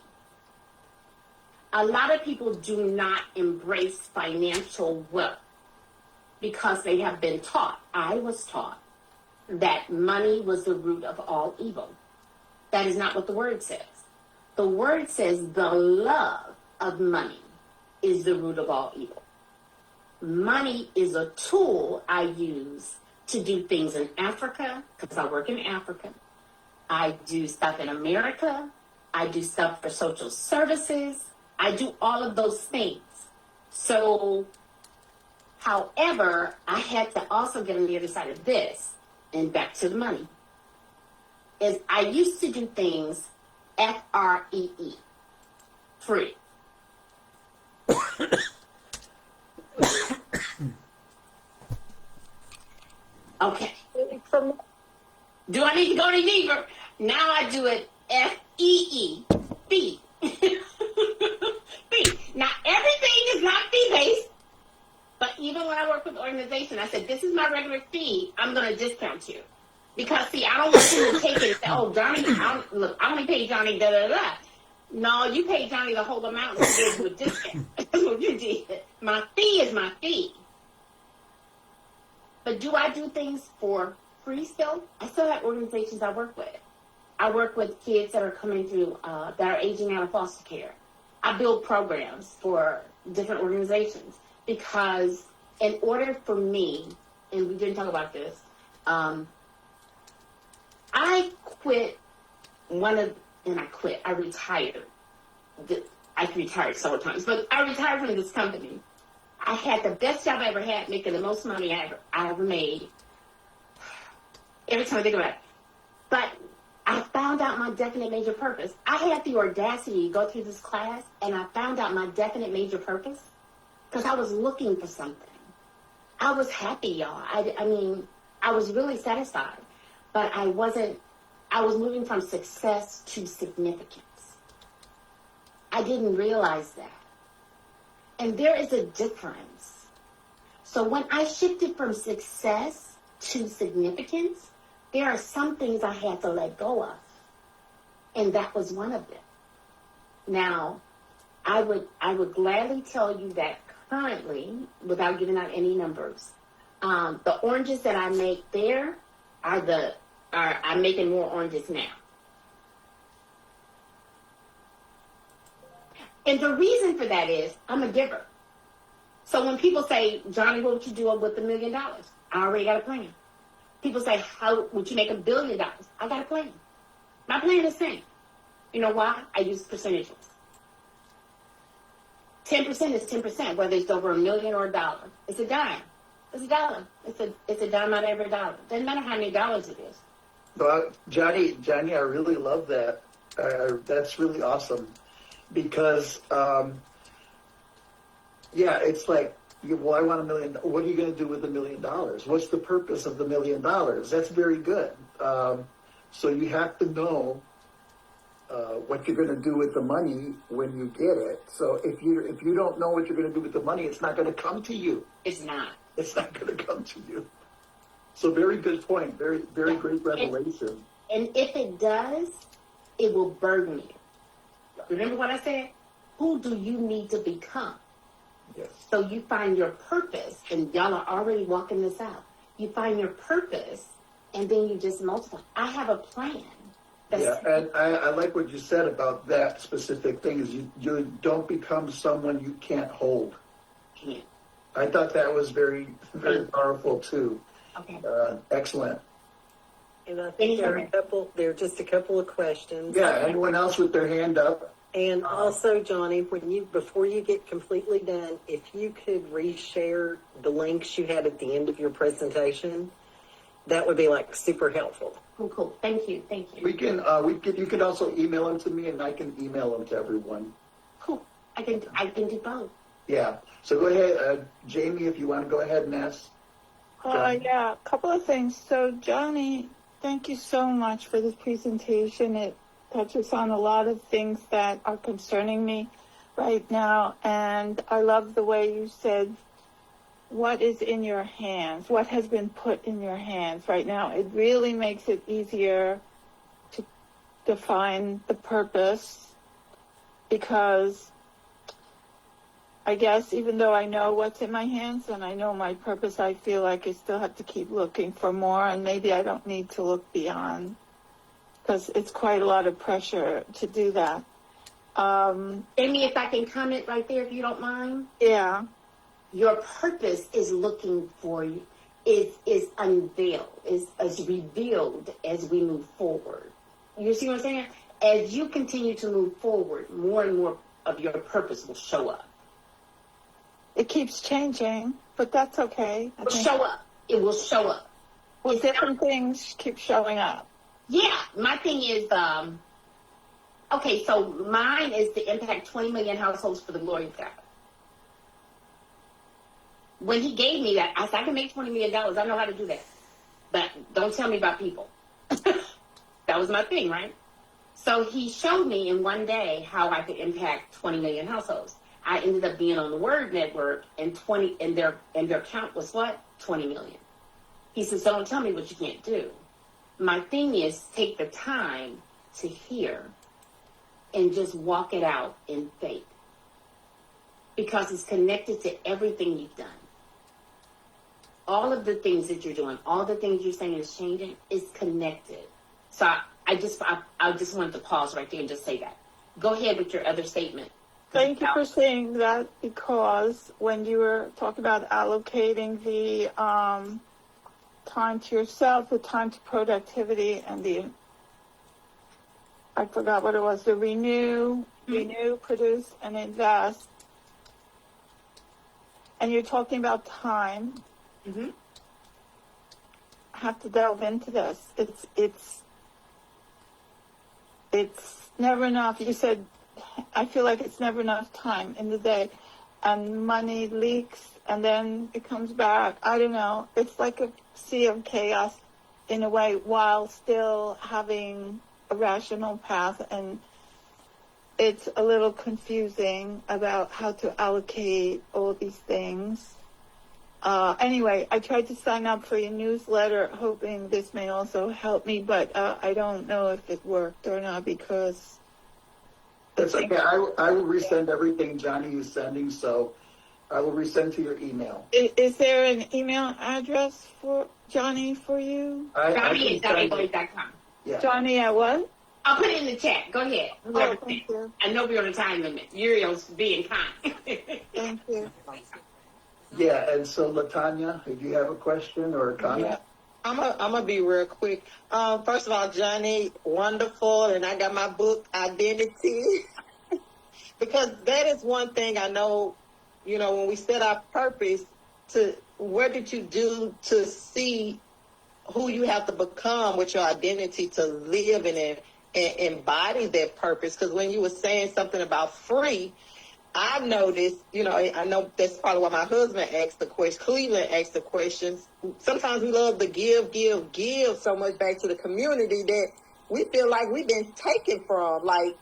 A lot of people do not embrace financial wealth because they have been taught, I was taught, that money was the root of all evil. That is not what the word says. The word says the love of money is the root of all evil. Money is a tool I use to do things in Africa, because I work in Africa. I do stuff in America. I do stuff for social services. I do all of those things. So, however, I had to also get on the other side of this, and back to the money, is I used to do things F-R-E-E, free. Okay. Do I need to go any deeper? Now I do it F-E-E, fee. Fee. Now, everything is not fee-based, but even when I work with the organization, I said, this is my regular fee. I'm going to discount you. Because, see, I don't want you to take it and say, oh, Johnny, I only pay Johnny, da-da-da. No, you paid Johnny the whole amount and he gave you a discount. That's what you did. My fee is my fee. But do I do things for free still? I still have organizations I work with. I work with kids that are coming through, that are aging out of foster care. I build programs for different organizations because in order for me, and we didn't talk about this, I retired. I retired several times, but I retired from this company. I had the best job I ever had, making the most money I ever made. Every time I think about it. But I found out my definite major purpose. I had the audacity to go through this class, and I found out my definite major purpose because I was looking for something. I was happy, y'all. I mean, I was really satisfied, but I was moving from success to significance. I didn't realize that. And there is a difference. So when I shifted from success to significance, there are some things I had to let go of. And that was one of them. Now, I would gladly tell you that currently, without giving out any numbers, the oranges that I make there I'm making more oranges now. And the reason for that is I'm a giver. So when people say, Johnny, what would you do with $1 million? I already got a plan. People say, how would you make $1 billion? I got a plan. My plan is the same. You know why? I use percentages. 10% is 10%, whether it's over $1 million or $1. It's a dime. It's a dollar. It's a dime out of every dollar. Doesn't matter how many dollars it is. Well, Johnny, I really love that. That's really awesome because, it's like, well, I want $1 million. What are you going to do with $1 million? What's the purpose of the $1 million? That's very good. So you have to know what you're going to do with the money when you get it. So if you don't know what you're going to do with the money, it's not going to come to you. It's not. It's not going to come to you. So very good point. Very, very great revelation. And if it does, it will burden you. Remember what I said? Who do you need to become? Yes. So you find your purpose, and y'all are already walking this out. You find your purpose, and then you just multiply. I have a plan. And I like what you said about that specific thing is you don't become someone you can't hold. Can't. I thought that was very, very powerful too. Okay. Excellent. And I think there are just a couple of questions. Yeah, anyone else with their hand up? And also, Johnny, before you get completely done, if you could reshare the links you had at the end of your presentation, that would be like super helpful. Cool. Thank you. You can also email them to me and I can email them to everyone. Cool. I can do both. Yeah. So go ahead, Jamie, if you want to go ahead and ask. A couple of things. So, Johnny, thank you so much for this presentation. It touches on a lot of things that are concerning me right now. And I love the way you said, what is in your hands? What has been put in your hands right now? It really makes it easier to define the purpose because I guess even though I know what's in my hands and I know my purpose, I feel like I still have to keep looking for more, and maybe I don't need to look beyond because it's quite a lot of pressure to do that. Amy, if I can comment right there, if you don't mind. Yeah. Your purpose is looking for you, is unveiled, is revealed as we move forward. You see what I'm saying? As you continue to move forward, more and more of your purpose will show up. It keeps changing, but that's okay. It will show up. It will show up. Well, different things keep showing up. Yeah, my thing is, okay, so mine is to impact 20 million households for the glory of God. When he gave me that, I said, I can make $20 million. I know how to do that. But don't tell me about people. That was my thing, right? So he showed me in one day how I could impact 20 million households. I ended up being on the Word Network, and their count was what? 20 million. He said, so don't tell me what you can't do. My thing is take the time to hear and just walk it out in faith. Because it's connected to everything you've done. All of the things that you're doing, all the things you're saying is changing, is connected. So I just wanted to pause right there and just say that. Go ahead with your other statement. Thank you for saying that, because when you were talking about allocating the time to yourself, the time to productivity, and I forgot what it was, the renew, produce, and invest. And you're talking about time. Mm-hmm. I have to delve into this. It's never enough. You said, I feel like it's never enough time in the day, and money leaks, and then it comes back. I don't know. It's like a sea of chaos in a way, while still having a rational path, and it's a little confusing about how to allocate all these things. Anyway, I tried to sign up for your newsletter, hoping this may also help me, but I don't know if it worked or not, because... That's okay. I will resend everything Johnny is sending, so I will resend to your email. Is there an email address for Johnny for you? Johnny at JohnnyLoyd.com. Yeah. Johnny at what? I'll put it in the chat. Go ahead. Oh, thank you. I know we're on a time limit. Uriel's being kind. Thank you. Yeah, and so LaTanya, if you have a question or a comment. Yeah. I'm gonna be real quick. First of all, Johnny, wonderful, and I got my book Identity because that is one thing I know. You know, when we set our purpose, to what did you do to see who you have to become with your identity to live in it and embody that purpose? Because when you were saying something about free, I noticed, you know, I know that's probably why my husband asked the question, Cleveland asked the questions. Sometimes we love to give so much back to the community that we feel like we've been taken from. Like,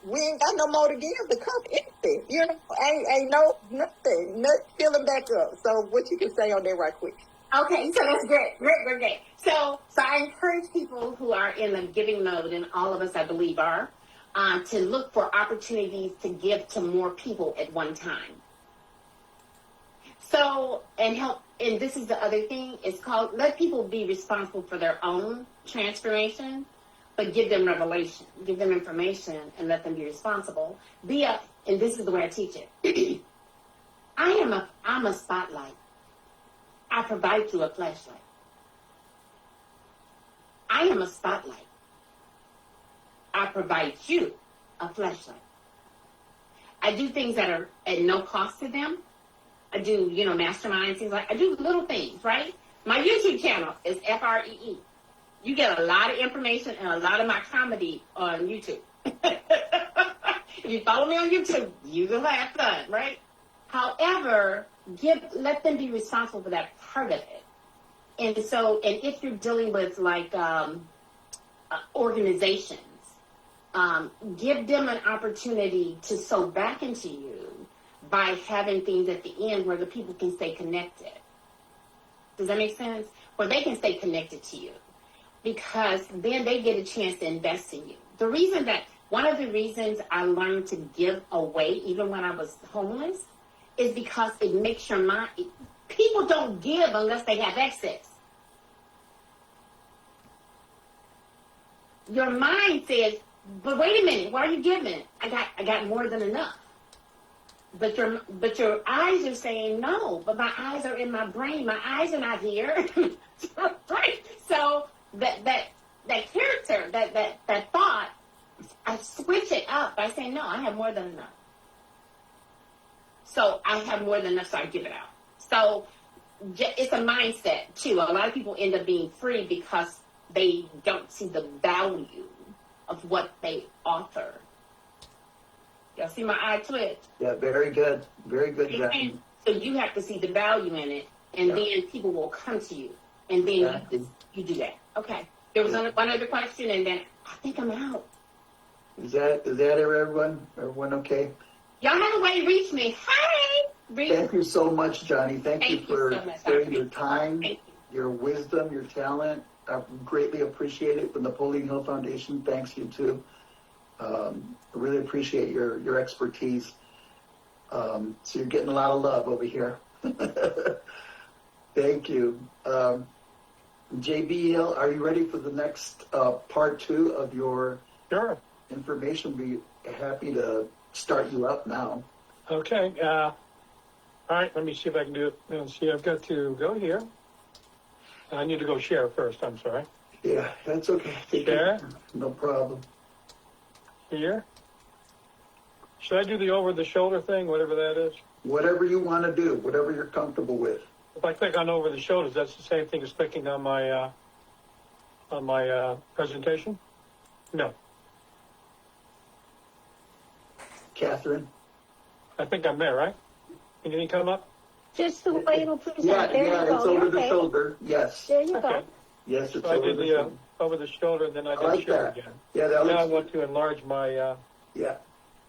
we ain't got no more to give. The cup empty. You know, ain't nothing filling back up. So what you can say on that right quick? Okay, so that's great. So I encourage people who are in the giving mode, and all of us, I believe, are, to look for opportunities to give to more people at one time. So, and this is the other thing, it's called, let people be responsible for their own transformation, but give them revelation, give them information, and let them be responsible. And this is the way I teach it. I'm a spotlight. I provide you a flashlight. I am a spotlight. I provide you a flashlight. I do things that are at no cost to them. I do, masterminds, things like, I do little things, right? My YouTube channel is FREE. You get a lot of information and a lot of my comedy on YouTube. If you follow me on YouTube, you will have fun, right? However, let them be responsible for that part of it. And if you're dealing with organizations, give them an opportunity to sow back into you by having things at the end where the people can stay connected. Does that make sense? Where they can stay connected to you, because then they get a chance to invest in you. One of the reasons I learned to give away even when I was homeless is because it makes your mind, people don't give unless they have excess. Your mind says, but wait a minute, why are you giving? I got more than enough. But your eyes are saying no, but my eyes are in my brain. My eyes are not here. Right? So that character, that thought, I switch it up by saying, no, I have more than enough. So I have more than enough, so I give it out. So it's a mindset, too. A lot of people end up being free because they don't see the value of what they offer. Y'all see my eye twitch? Yeah, very good. Very good, Johnny. So you have to see the value in it, and then people will come to you. And then you do that. Okay. There was one other question, and then I think I'm out. Is that everyone? Everyone okay? Y'all have a way to reach me. Hi! Thank you so much, Johnny. Thank you for so much. sharing your time, your wisdom, your talent. I greatly appreciate it. The Napoleon Hill Foundation thanks you too. I really appreciate your expertise. So you're getting a lot of love over here. Thank you. JBL, are you ready for the next part 2 of your Sure. information? Be happy to start you up now. Okay. All right. Let me see if I can do it. Let's see. I've got to go here. I need to go share first. I'm sorry. Yeah, that's okay. Share. No problem. Here. Should I do the over-the-shoulder thing, whatever that is? Whatever you want to do, whatever you're comfortable with. If I click on over the shoulders, that's the same thing as clicking on my presentation? No. Catherine? I think I'm there, right? Anything come up? Just the way it'll present. Yeah, There you yeah, go. it's over the Okay. shoulder. Yes. There you Okay. go. Yes, it's So I over did the the shoulder. over the shoulder, and then I I did like share that. again. Yeah, that Now I looks, want to enlarge my. yeah,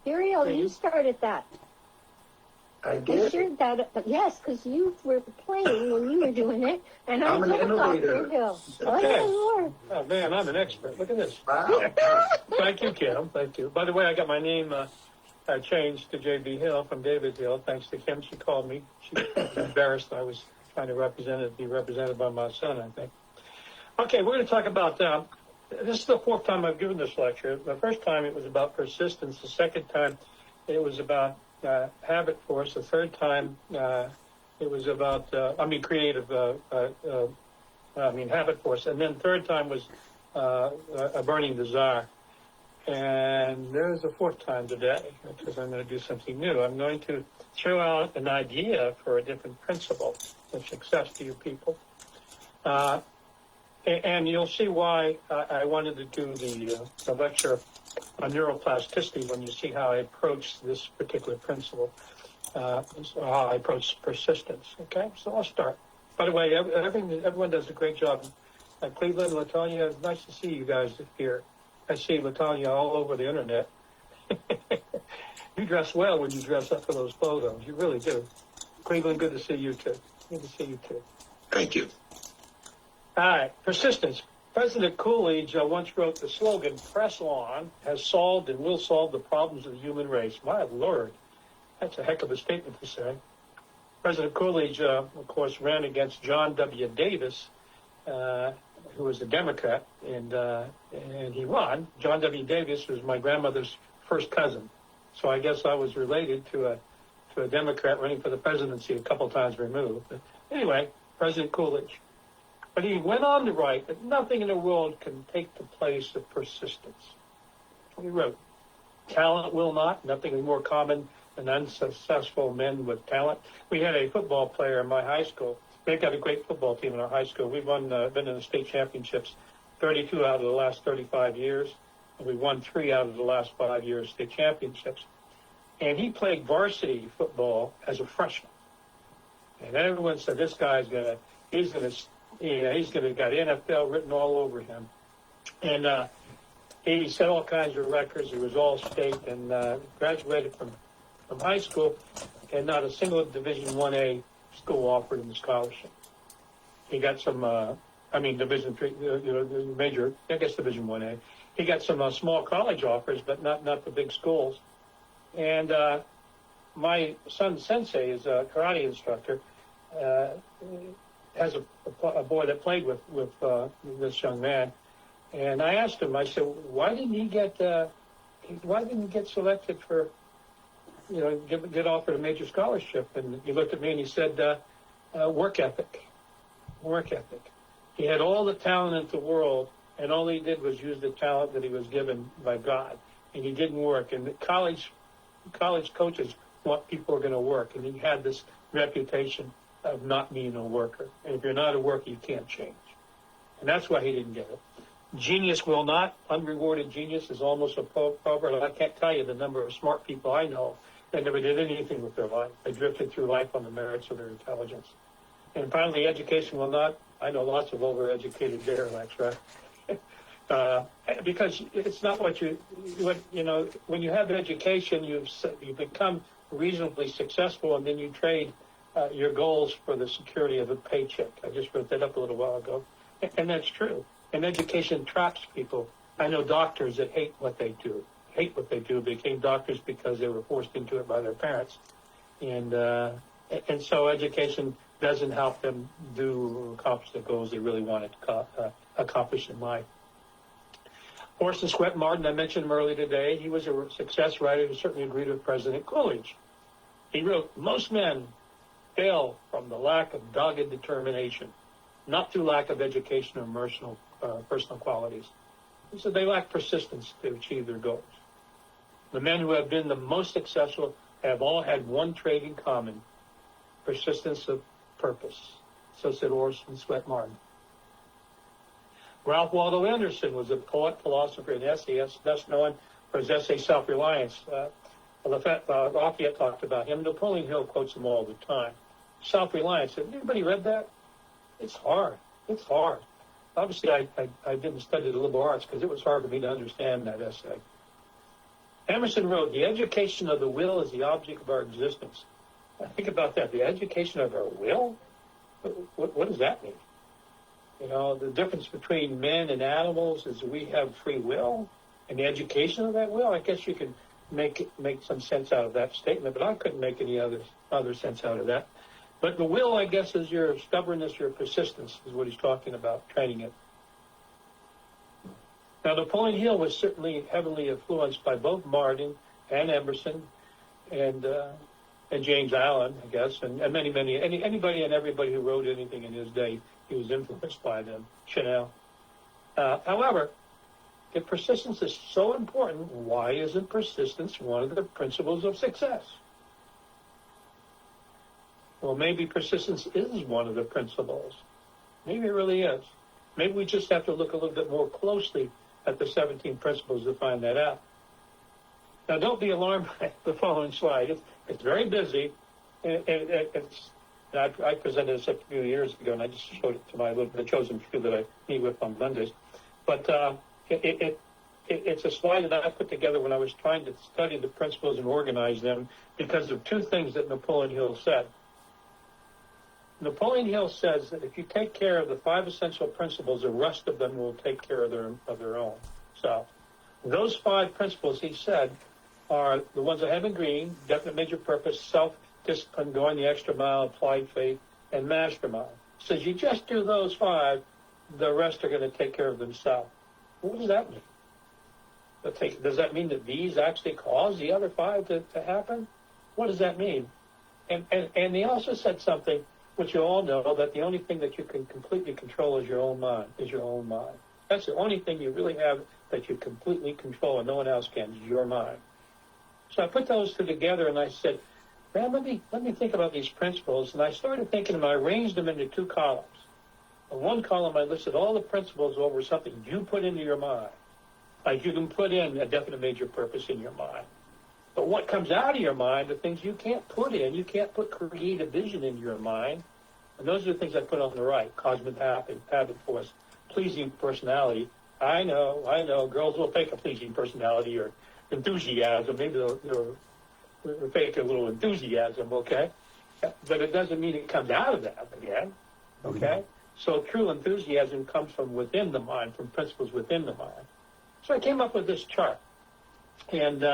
Uriel, Okay, you you- started that. I I did. shared that. Yes, because you were playing when you were doing it, and I I'm an took it off innovator. your hill. Oh, Okay. yeah, Lord. Oh man, I'm an expert. Look at this. Wow. Thank you, Kim. Thank you. By the way, I got my name changed to JB Hill from David Hill. Thanks to Kim. She called me. She was embarrassed. I was trying to be represented by my son, I think. Okay, we're going to talk about. This is the 4th time I've given this lecture. The first time it was about persistence. The second time it was about habit force. The third time it was about creative. Habit force. And then third time was a burning desire. And there's a 4th time today because I'm going to do something new. I'm going to throw out an idea for a different principle of success to you people. And you'll see why I wanted to do the lecture on neuroplasticity when you see how I approach this particular principle, so how I approach persistence. Okay, so I'll start. By the way, everyone does a great job. Cleveland, LaTanya, it's nice to see you guys here. I see LaTanya all over the internet. You dress well when you dress up for those photos. You really do. Cleveland, good to see you too. Good to see you too. Thank you. All right, persistence. President Coolidge once wrote the slogan, "Press on," has solved and will solve the problems of the human race. My Lord, that's a heck of a statement to say. President Coolidge, of course, ran against John W. Davis, who was a Democrat, and he won. John W. Davis was my grandmother's first cousin, so I guess I was related to a Democrat running for the presidency a couple times removed. But anyway, President Coolidge. But he went on to write that nothing in the world can take the place of persistence. He wrote, "Talent will not. Nothing is more common than unsuccessful men with talent." We had a football player in my high school. They've got a great football team in our high school. We've been in the state championships 32 out of the last 35 years. And we won 3 out of the last 5 years state championships. And he played varsity football as a freshman. And everyone said, this guy's he's going to got NFL written all over him. And he set all kinds of records. He was all state and graduated from high school, and not a single Division 1A school offered him a scholarship. He got some, Division 3, the major, I guess Division 1A. He got some small college offers, but not the big schools. And my son Sensei is a karate instructor. Has a boy that played with this young man, and I asked him. I said, "Why didn't he get selected for, get offered a major scholarship?" And he looked at me and he said, "Work ethic. Work ethic. He had all the talent in the world, and all he did was use the talent that he was given by God, and he didn't work. And the college coaches want people who are going to work, and he had this reputation of not being a worker. And if you're not a worker, you can't change. And that's why he didn't get it. Genius will not. Unrewarded genius is almost a proverb. I can't tell you the number of smart people I know that never did anything with their life. They drifted through life on the merits of their intelligence. And finally, education will not. I know lots of overeducated derelicts, right? Because it's not when you have education, you become reasonably successful, and then you trade your goals for the security of a paycheck. I just wrote that up a little while ago. And that's true. And education traps people. I know doctors that hate what they do, hate what they do, became doctors because they were forced into it by their parents. And so education doesn't help them accomplish the goals they really wanted to accomplish in life. Orson Swett Martin, I mentioned him earlier today. He was a success writer who certainly agreed with President Coolidge. He wrote, "Most men fail from the lack of dogged determination, not through lack of education or personal qualities." He said they lack persistence to achieve their goals. The men who have been the most successful have all had one trait in common: persistence of purpose. So said Orson Swett Martin. Ralph Waldo Emerson was a poet, philosopher, and essayist, best known for his essay Self-Reliance. Lafayette talked about him. Napoleon Hill quotes him all the time. Self-Reliance. Have anybody read that? It's hard. It's hard. Obviously, I didn't study the liberal arts because it was hard for me to understand that essay. Emerson wrote, "The education of the will is the object of our existence." Think about that. The education of our will? What does that mean? You know, the difference between men and animals is we have free will, and the education of that will. I guess you can make some sense out of that statement, but I couldn't make any other sense out of that. But the will, I guess, is your stubbornness, your persistence, is what he's talking about, training it. Now, Napoleon Hill was certainly heavily influenced by both Martin and Emerson and James Allen, I guess, and anybody and everybody who wrote anything in his day. He was influenced by them. Chanel. However, if persistence is so important, why isn't persistence one of the principles of success? Well, maybe persistence is one of the principles. Maybe it really is. Maybe we just have to look a little bit more closely at the 17 principles to find that out. Now, don't be alarmed by the following slide. It's very busy, and I presented this a few years ago, and I just showed it to the chosen few that I meet with on Mondays. But it's a slide that I put together when I was trying to study the principles and organize them because of two things that Napoleon Hill said. Napoleon Hill says that if you take care of the 5 essential principles, the rest of them will take care of their own. So those 5 principles, he said, are the ones I have in green: definite major purpose, self-discipline, going the extra mile, applied faith, and mastermind. Says you just do those 5, the rest are going to take care of themselves. What does that mean? Does that mean that these actually cause the other 5 to happen? What does that mean? And he also said something which you all know, that the only thing that you can completely control is your own mind. That's the only thing you really have that you completely control, and no one else can, is your mind. So I put those two together, and I said, man, let me think about these principles. And I started thinking, and I arranged them into 2 columns. In one column, I listed all the principles over something you put into your mind. Like you can put in a definite major purpose in your mind. But what comes out of your mind are things you can't put in. You can't put creative vision in your mind. And those are the things I put on the right: cosmic habit force, pleasing personality. I know, girls will fake a pleasing personality or enthusiasm. Maybe they'll fake a little enthusiasm, okay? But it doesn't mean it comes out of that again, okay? Mm-hmm. So true enthusiasm comes from within the mind, from principles within the mind. So I came up with this chart. And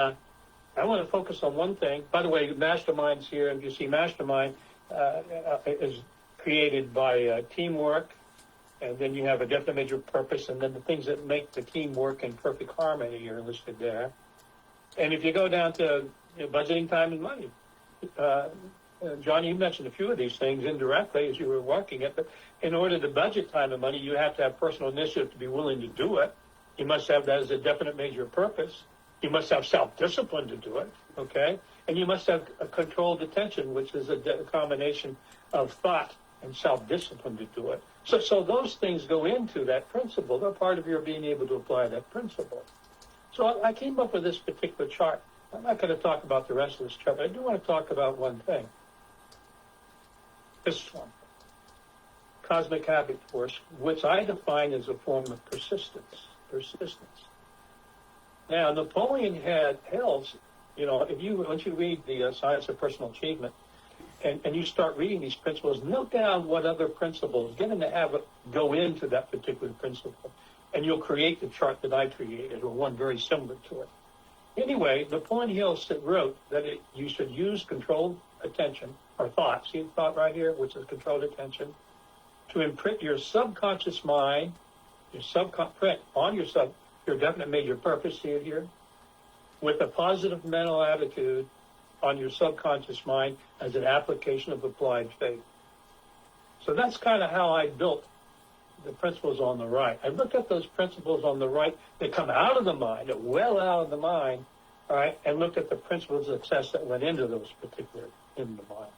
I want to focus on one thing. By the way, mastermind's here, and you see mastermind is created by teamwork, and then you have a definite major purpose, and then the things that make the team work in perfect harmony are listed there. And if you go down to budgeting time and money, John, you mentioned a few of these things indirectly as you were working it, but in order to budget time and money, you have to have personal initiative to be willing to do it. You must have that as a definite major purpose. You must have self-discipline to do it, okay? And you must have a controlled attention, which is a combination of thought and self-discipline to do it. So those things go into that principle. They're part of your being able to apply that principle. So I came up with this particular chart. I'm not going to talk about the rest of this chart, but I do want to talk about one thing. This one. Cosmic habit force, which I define as a form of persistence. Now, Napoleon had Hill's, once you read the Science of Personal Achievement, and you start reading these principles, note down what other principles, get them to have it go into that particular principle, and you'll create the chart that I created, or one very similar to it. Anyway, Napoleon Hill wrote that you should use controlled attention or thought. See the thought right here, which is controlled attention, to imprint your subconscious mind, print on your definite major purpose. See it here, with a positive mental attitude on your subconscious mind as an application of applied faith. So that's kind of how I built the principles on the right. I looked at those principles on the right that come out of the mind, well out of the mind, all right, and looked at the principles of success that went into those particular, in the mind.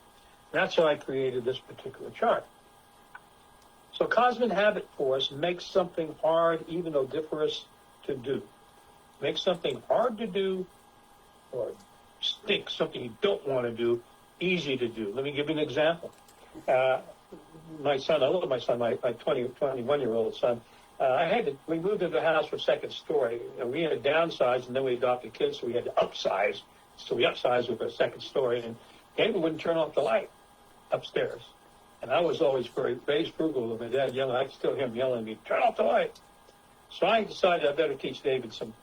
That's how I created this particular chart. So cosmic habit force makes something hard, even odoriferous, to do. Makes something hard to do, or stinks, something you don't want to do, easy to do. Let me give you an example. My son, I love my son, my 21-year-old son. We moved into the house for second story, and we had to downsize, and then we adopted kids, so we had to upsize. So we upsized with a second story, and David wouldn't turn off the light upstairs. And I was always very frugal with my dad yelling. I could still hear him yelling at me, turn off the light. So I decided I better teach David some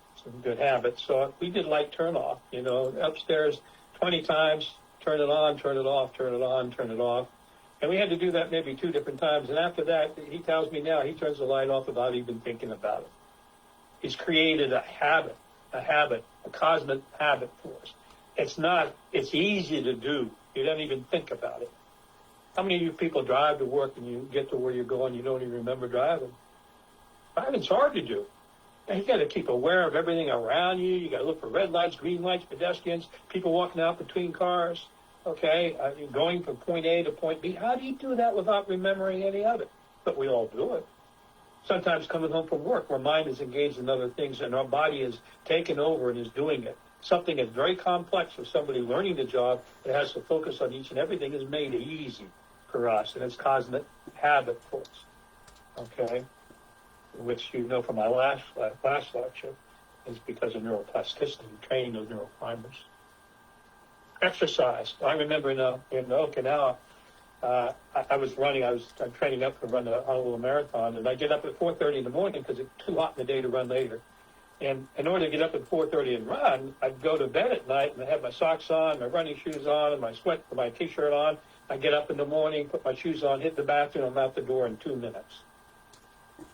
good habits. So we did light turn off, upstairs 20 times, turn it on, turn it off, turn it on, turn it off. And we had to do that maybe 2 different times. And after that, he tells me now he turns the light off without even thinking about it. He's created a cosmic habit for us. It's easy to do. You don't even think about it. How many of you people drive to work and you get to where you're going, you don't even remember driving? Driving's hard to do. And you got to keep aware of everything around you. You got to look for red lights, green lights, pedestrians, people walking out between cars. Okay, going from point A to point B. How do you do that without remembering any of it? But we all do it. Sometimes coming home from work, our mind is engaged in other things and our body is taken over and is doing it. Something that's very complex for somebody learning the job that has to focus on each and everything is made easy for us, and it's cosmic habit force. Okay, which you know from my last lecture is because of neuroplasticity, training those neural fibers. Exercise. I remember in Okinawa, I was training up to run a Honolulu Marathon, and I get up at 4:30 in the morning because it's too hot in the day to run later. And in order to get up at 4:30 and run, I'd go to bed at night and I have my socks on, my running shoes on, and my T-shirt on. I get up in the morning, put my shoes on, hit the bathroom, I'm out the door in 2 minutes.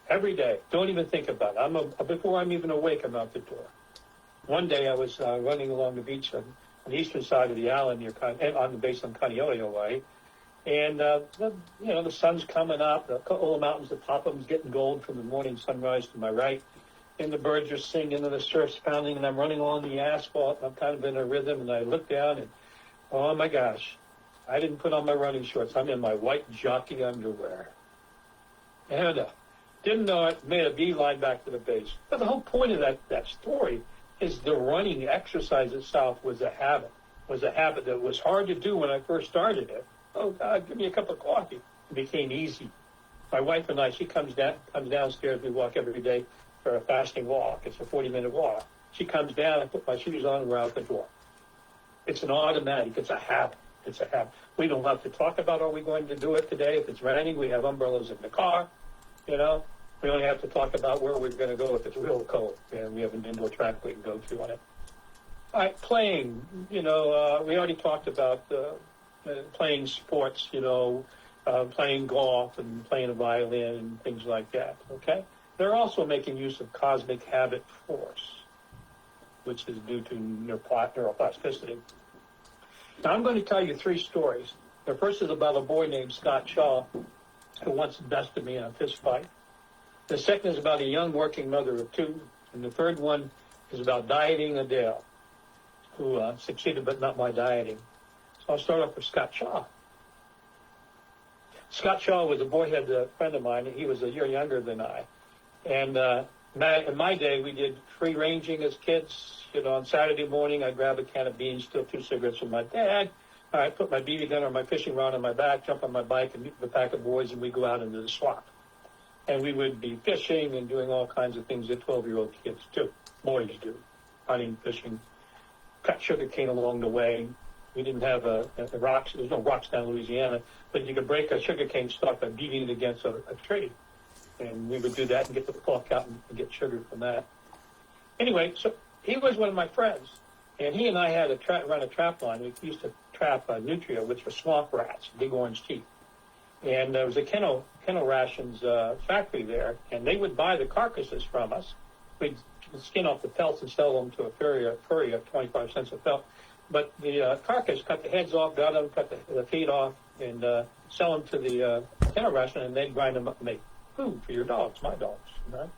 Every day. Don't even think about it. Before I'm even awake, I'm out the door. One day I was running along the beach on the eastern side of the island on the base on Kaneohe Way, and the sun's coming up, all the mountains, the top of them is getting gold from the morning sunrise to my right, and the birds are singing and the surf's pounding, and I'm running along the asphalt, and I'm kind of in a rhythm, and I look down, and oh my gosh, I didn't put on my running shorts. I'm in my white jockey underwear. And didn't know it, made a beeline back to the base. But the whole point of that story is the running exercise itself was a habit that was hard to do when I first started it. Oh, God, give me a cup of coffee. It became easy. My wife and I, she comes downstairs. We walk every day for a fasting walk. It's a 40-minute walk. She comes down, I put my shoes on, and we're out the door. It's an automatic. It's a habit. We don't have to talk about, are we going to do it today? If it's raining, we have umbrellas in the car. We only have to talk about where we're going to go if it's real cold, and we have an indoor track we can go to on it. All right, playing. We already talked about playing sports. Playing golf and playing a violin and things like that. Okay, they're also making use of cosmic habit force, which is due to neuroplasticity. Now, I'm going to tell you 3 stories. The first is about a boy named Scott Shaw, who once bested me in a fist fight. The second is about a young working mother of 2. And the third one is about dieting Adele, who succeeded but not by dieting. So I'll start off with Scott Shaw. Scott Shaw was a boyhood friend of mine. He was a year younger than I. And in my day, we did free ranging as kids. On Saturday morning, I'd grab a can of beans, steal 2 cigarettes from my dad. I'd put my BB gun or my fishing rod on my back, jump on my bike, and meet with a pack of boys, and we'd go out into the swamp. And we would be fishing and doing all kinds of things that 12-year-old kids do. Boys do. Hunting, fishing, cut sugar cane along the way. We didn't have rocks. There's no rocks down in Louisiana, but you could break a sugar cane stalk by beating it against a tree. And we would do that and get the pluck out and get sugar from that. Anyway, so he was one of my friends, and he and I had run a trap line. We used to trap nutria, which were swamp rats, big orange teeth. And there was a kennel rations factory there, and they would buy the carcasses from us. We'd skin off the pelts and sell them to a furrier at 25 cents a pelt. But the carcass, cut the heads off, got them, cut the feet off, and sell them to the kennel ration, and they'd grind them up and make food for your dogs, my dogs, right?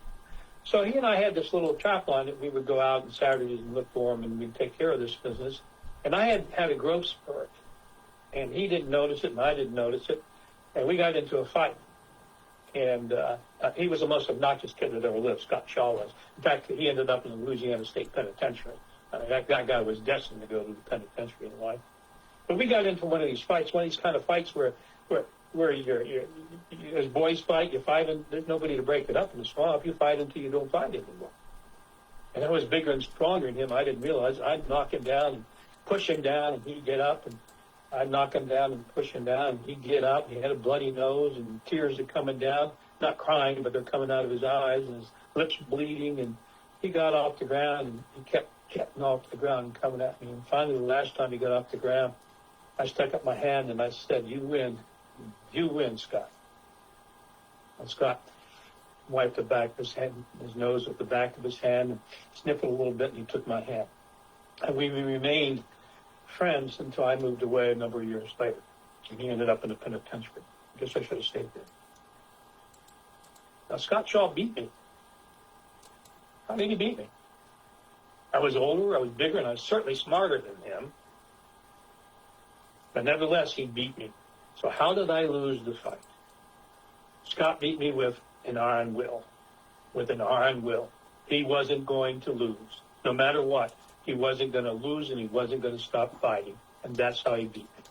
So he and I had this little trap line that we would go out on Saturdays and look for them, and we'd take care of this business. And I had a growth spurt, and he didn't notice it, and I didn't notice it, and we got into a fight. And he was the most obnoxious kid that ever lived, Scott Shaw was. In fact, he ended up in the Louisiana State Penitentiary. That guy was destined to go to the penitentiary in life. But we got into one of these kind of fights where you're as boys fight, you fight, and there's nobody to break it up in the swamp. You fight until you don't fight anymore. And I was bigger and stronger than him. I didn't realize. I'd knock him down and push him down, and he'd get up, and I'd knock him down and push him down, and he'd get up. He had a bloody nose, and tears are coming down, not crying, but they're coming out of his eyes, and his lips bleeding, and he got off the ground, and he kept getting off the ground and coming at me. And finally, the last time he got off the ground, I stuck up my hand, and I said, "You win. You win, Scott." And Scott wiped the back of his hand, his nose with the back of his hand, and sniffled a little bit, and he took my hand. And we remained friends until I moved away a number of years later. And he ended up in the penitentiary. I guess I should have stayed there. Now, Scott Shaw beat me. How did he beat me? I was older, I was bigger, and I was certainly smarter than him. But nevertheless, he beat me. So how did I lose the fight? Scott beat me with an iron will. With an iron will. He wasn't going to lose. No matter what, he wasn't going to lose, and he wasn't going to stop fighting. And that's how he beat me.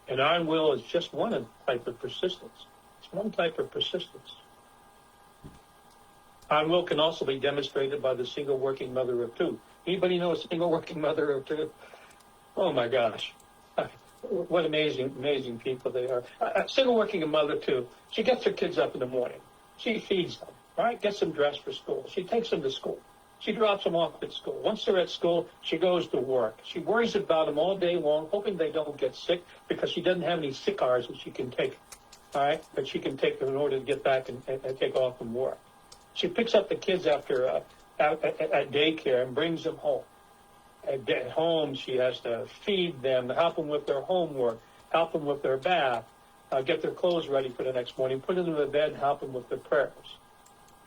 An iron will is just one type of persistence. It's one type of persistence. Iron will can also be demonstrated by the single working mother of two. Anybody know a single working mother of two? Oh my gosh. What amazing people they are. A single working mother too. She gets her kids up in the morning. She feeds them, right? Gets them dressed for school. She takes them to school. She drops them off at school. Once they're at school, she goes to work. She worries about them all day long, hoping they don't get sick, because she doesn't have any sick hours that she can take, all right? But she can take them in order to get back and take off from work. She picks up the kids after at daycare and brings them home. At home, she has to feed them, help them with their homework, help them with their bath, get their clothes ready for the next morning, put them in the bed, and help them with their prayers.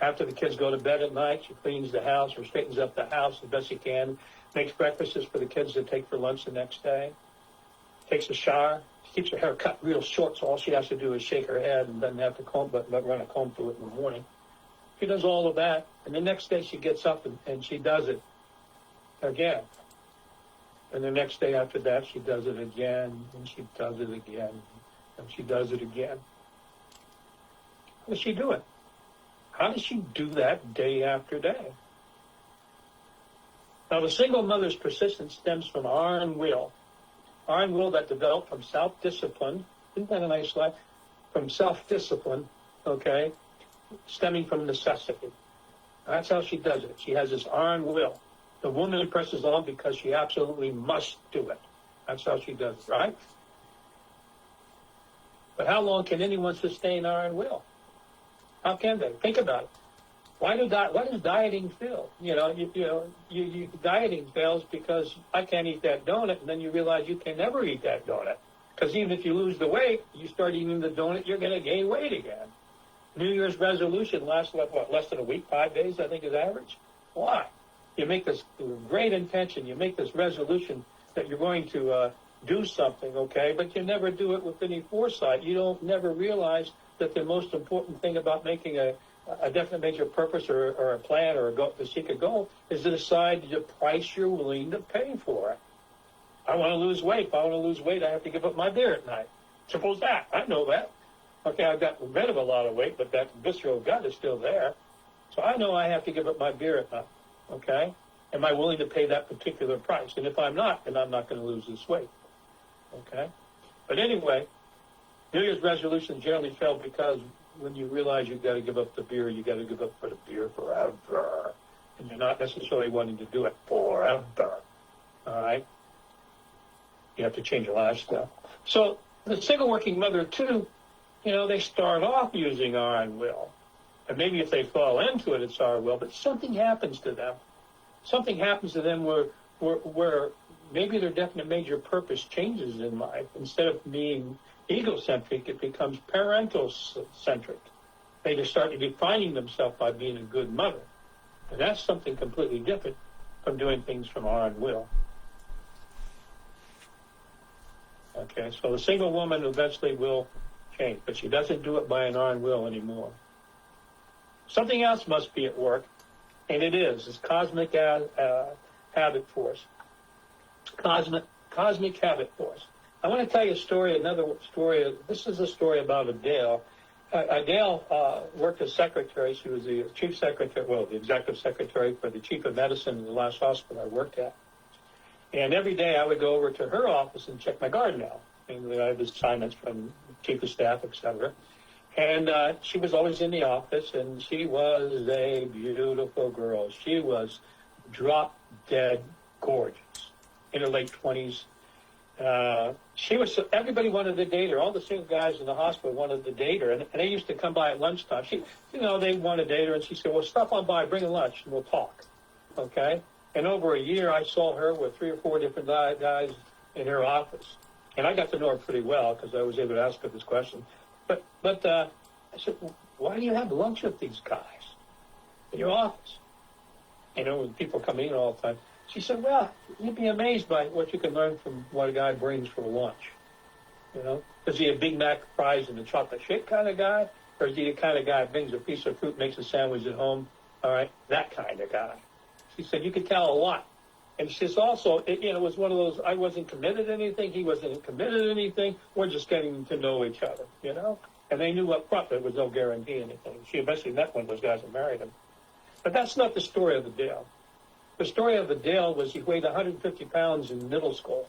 After the kids go to bed at night, she cleans the house or straightens up the house as best she can, makes breakfasts for the kids to take for lunch the next day, takes a shower. She keeps her hair cut real short, so all she has to do is shake her head and doesn't have to comb, but run a comb through it in the morning. She does all of that, and the next day she gets up and she does it again. And the next day after that, she does it again, and she does it again, and she does it again. How does she do it? How does she do that day after day? Now, the single mother's persistence stems from iron will that developed from self-discipline. Isn't that a nice life? From self-discipline, okay, stemming from necessity. That's how she does it. She has this iron will. The woman presses on because she absolutely must do it. That's how she does it, right? But how long can anyone sustain iron will? How can they? Think about it. Why does dieting fail? Dieting fails because I can't eat that donut, and then you realize you can never eat that donut. Because even if you lose the weight, you start eating the donut, you're going to gain weight again. New Year's resolution lasts, less than a week, 5 days, I think is average. Why? You make this great intention, you make this resolution that you're going to do something, okay, but you never do it with any foresight. You don't never realize that the most important thing about making a definite major purpose or a plan or a goal, to seek a goal, is to decide the price you're willing to pay for it. I want to lose weight. If I want to lose weight, I have to give up my beer at night. Suppose that. I know that. Okay, I've gotten rid of a lot of weight, but that visceral gut is still there. So I know I have to give up my beer at night. Okay? Am I willing to pay that particular price? And if I'm not, then I'm not going to lose this weight. Okay? But anyway, New Year's resolutions generally fail because when you realize you've got to give up the beer, you got to give up for the beer forever. and you're not necessarily wanting to do it forever. All right? You have to change your lifestyle. So the single working mother, too, they start off using iron will. And maybe if they fall into it, it's iron will, but something happens to them. Something happens to them where maybe their definite major purpose changes in life. Instead of being egocentric, it becomes parental-centric. They just start defining themselves by being a good mother. And that's something completely different from doing things from iron will. Okay, so the single woman eventually will change, but she doesn't do it by an iron will anymore. Something else must be at work, and it is. It's cosmic habit force. Cosmic habit force. I want to tell you a story, another story. This is a story about Adele. Adele worked as secretary. She was the chief secretary, the executive secretary for the chief of medicine in the last hospital I worked at. And every day I would go over to her office and check my garden out. And I had assignments from chief of staff, etc. And she was always in the office, and she was a beautiful girl. She was drop-dead gorgeous in her late 20s. Everybody wanted to date her. All the single guys in the hospital wanted to date her, and they used to come by at lunchtime. They wanted to date her, and she said, well, stop on by, bring a lunch, and we'll talk. Okay? And over a year, I saw her with 3 or 4 different guys in her office. And I got to know her pretty well because I was able to ask her this question. But I said, why do you have lunch with these guys in your office? When people come in all the time. She said, well, you'd be amazed by what you can learn from what a guy brings for lunch. Is he a Big Mac, fries, and a chocolate shake kind of guy? Or is he the kind of guy that brings a piece of fruit, makes a sandwich at home? All right, that kind of guy. She said, you could tell a lot. And she says also, it was one of those, I wasn't committed to anything, he wasn't committed to anything, we're just getting to know each other, And they knew up front there was no guarantee anything. She eventually met one of those guys and married him. But that's not the story of Adele. The story of Adele was he weighed 150 pounds in middle school.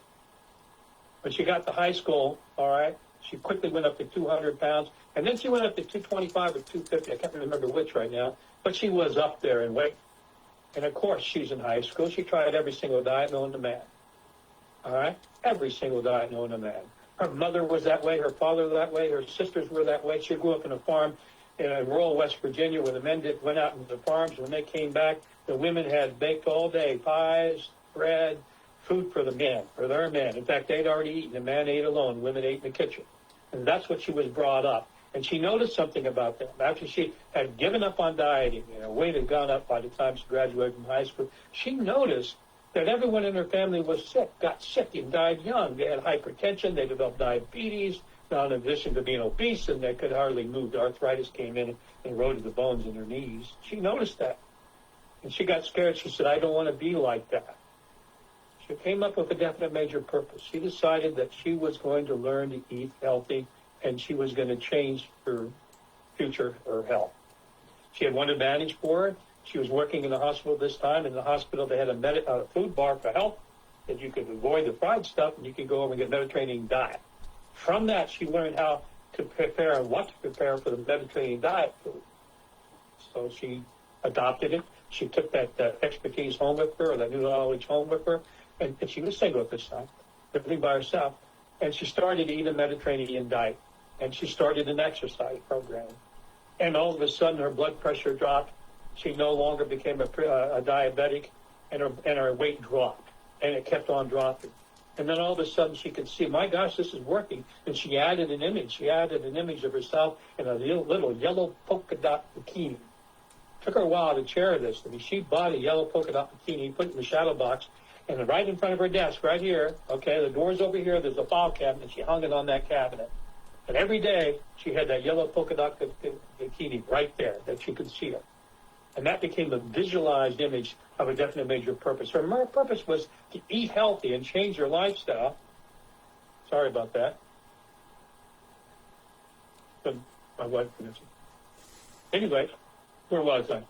When she got to high school, all right, she quickly went up to 200 pounds, and then she went up to 225 or 250. I can't remember which right now, but she was up there in weight. And, of course, she's in high school. She tried every single diet known to man. All right? Every single diet known to man. Her mother was that way. Her father was that way. Her sisters were that way. She grew up in a farm in rural West Virginia where the men went out into the farms. When they came back, the women had baked all day pies, bread, food for the men, for their men. In fact, they'd already eaten. The man ate alone. Women ate in the kitchen. And that's what she was brought up. And she noticed something about them. After she had given up on dieting, weight had gone up by the time she graduated from high school, she noticed that everyone in her family was sick, got sick, and died young. They had hypertension, they developed diabetes, now in addition to being obese, and they could hardly move. The arthritis came in and eroded the bones in her knees. She noticed that. And she got scared. She said, I don't want to be like that. She came up with a definite major purpose. She decided that she was going to learn to eat healthy, and she was going to change her future, her health. She had one advantage for her. She was working in the hospital this time. In the hospital, they had a food bar for health that you could avoid the fried stuff, and you could go over and get Mediterranean diet. From that, she learned how to prepare and what to prepare for the Mediterranean diet food. So she adopted it. She took that expertise home with her, or that new knowledge home with her, and she was single at this time, living by herself. And she started to eat a Mediterranean diet. And she started an exercise program. And all of a sudden, her blood pressure dropped. She no longer became a diabetic, and her weight dropped. And it kept on dropping. And then all of a sudden, she could see, my gosh, this is working. And she added an image. She added an image of herself in a little yellow polka dot bikini. Took her a while to chair this. I mean, she bought a yellow polka dot bikini, put it in the shadow box, and right in front of her desk, right here, okay, the door's over here, there's a file cabinet, and she hung it on that cabinet. And every day, she had that yellow polka dot bikini right there, that she could see it. And that became the visualized image of a definite major purpose. Her purpose was to eat healthy and change her lifestyle. Sorry about that. But my wife finished. Anyway, where was I?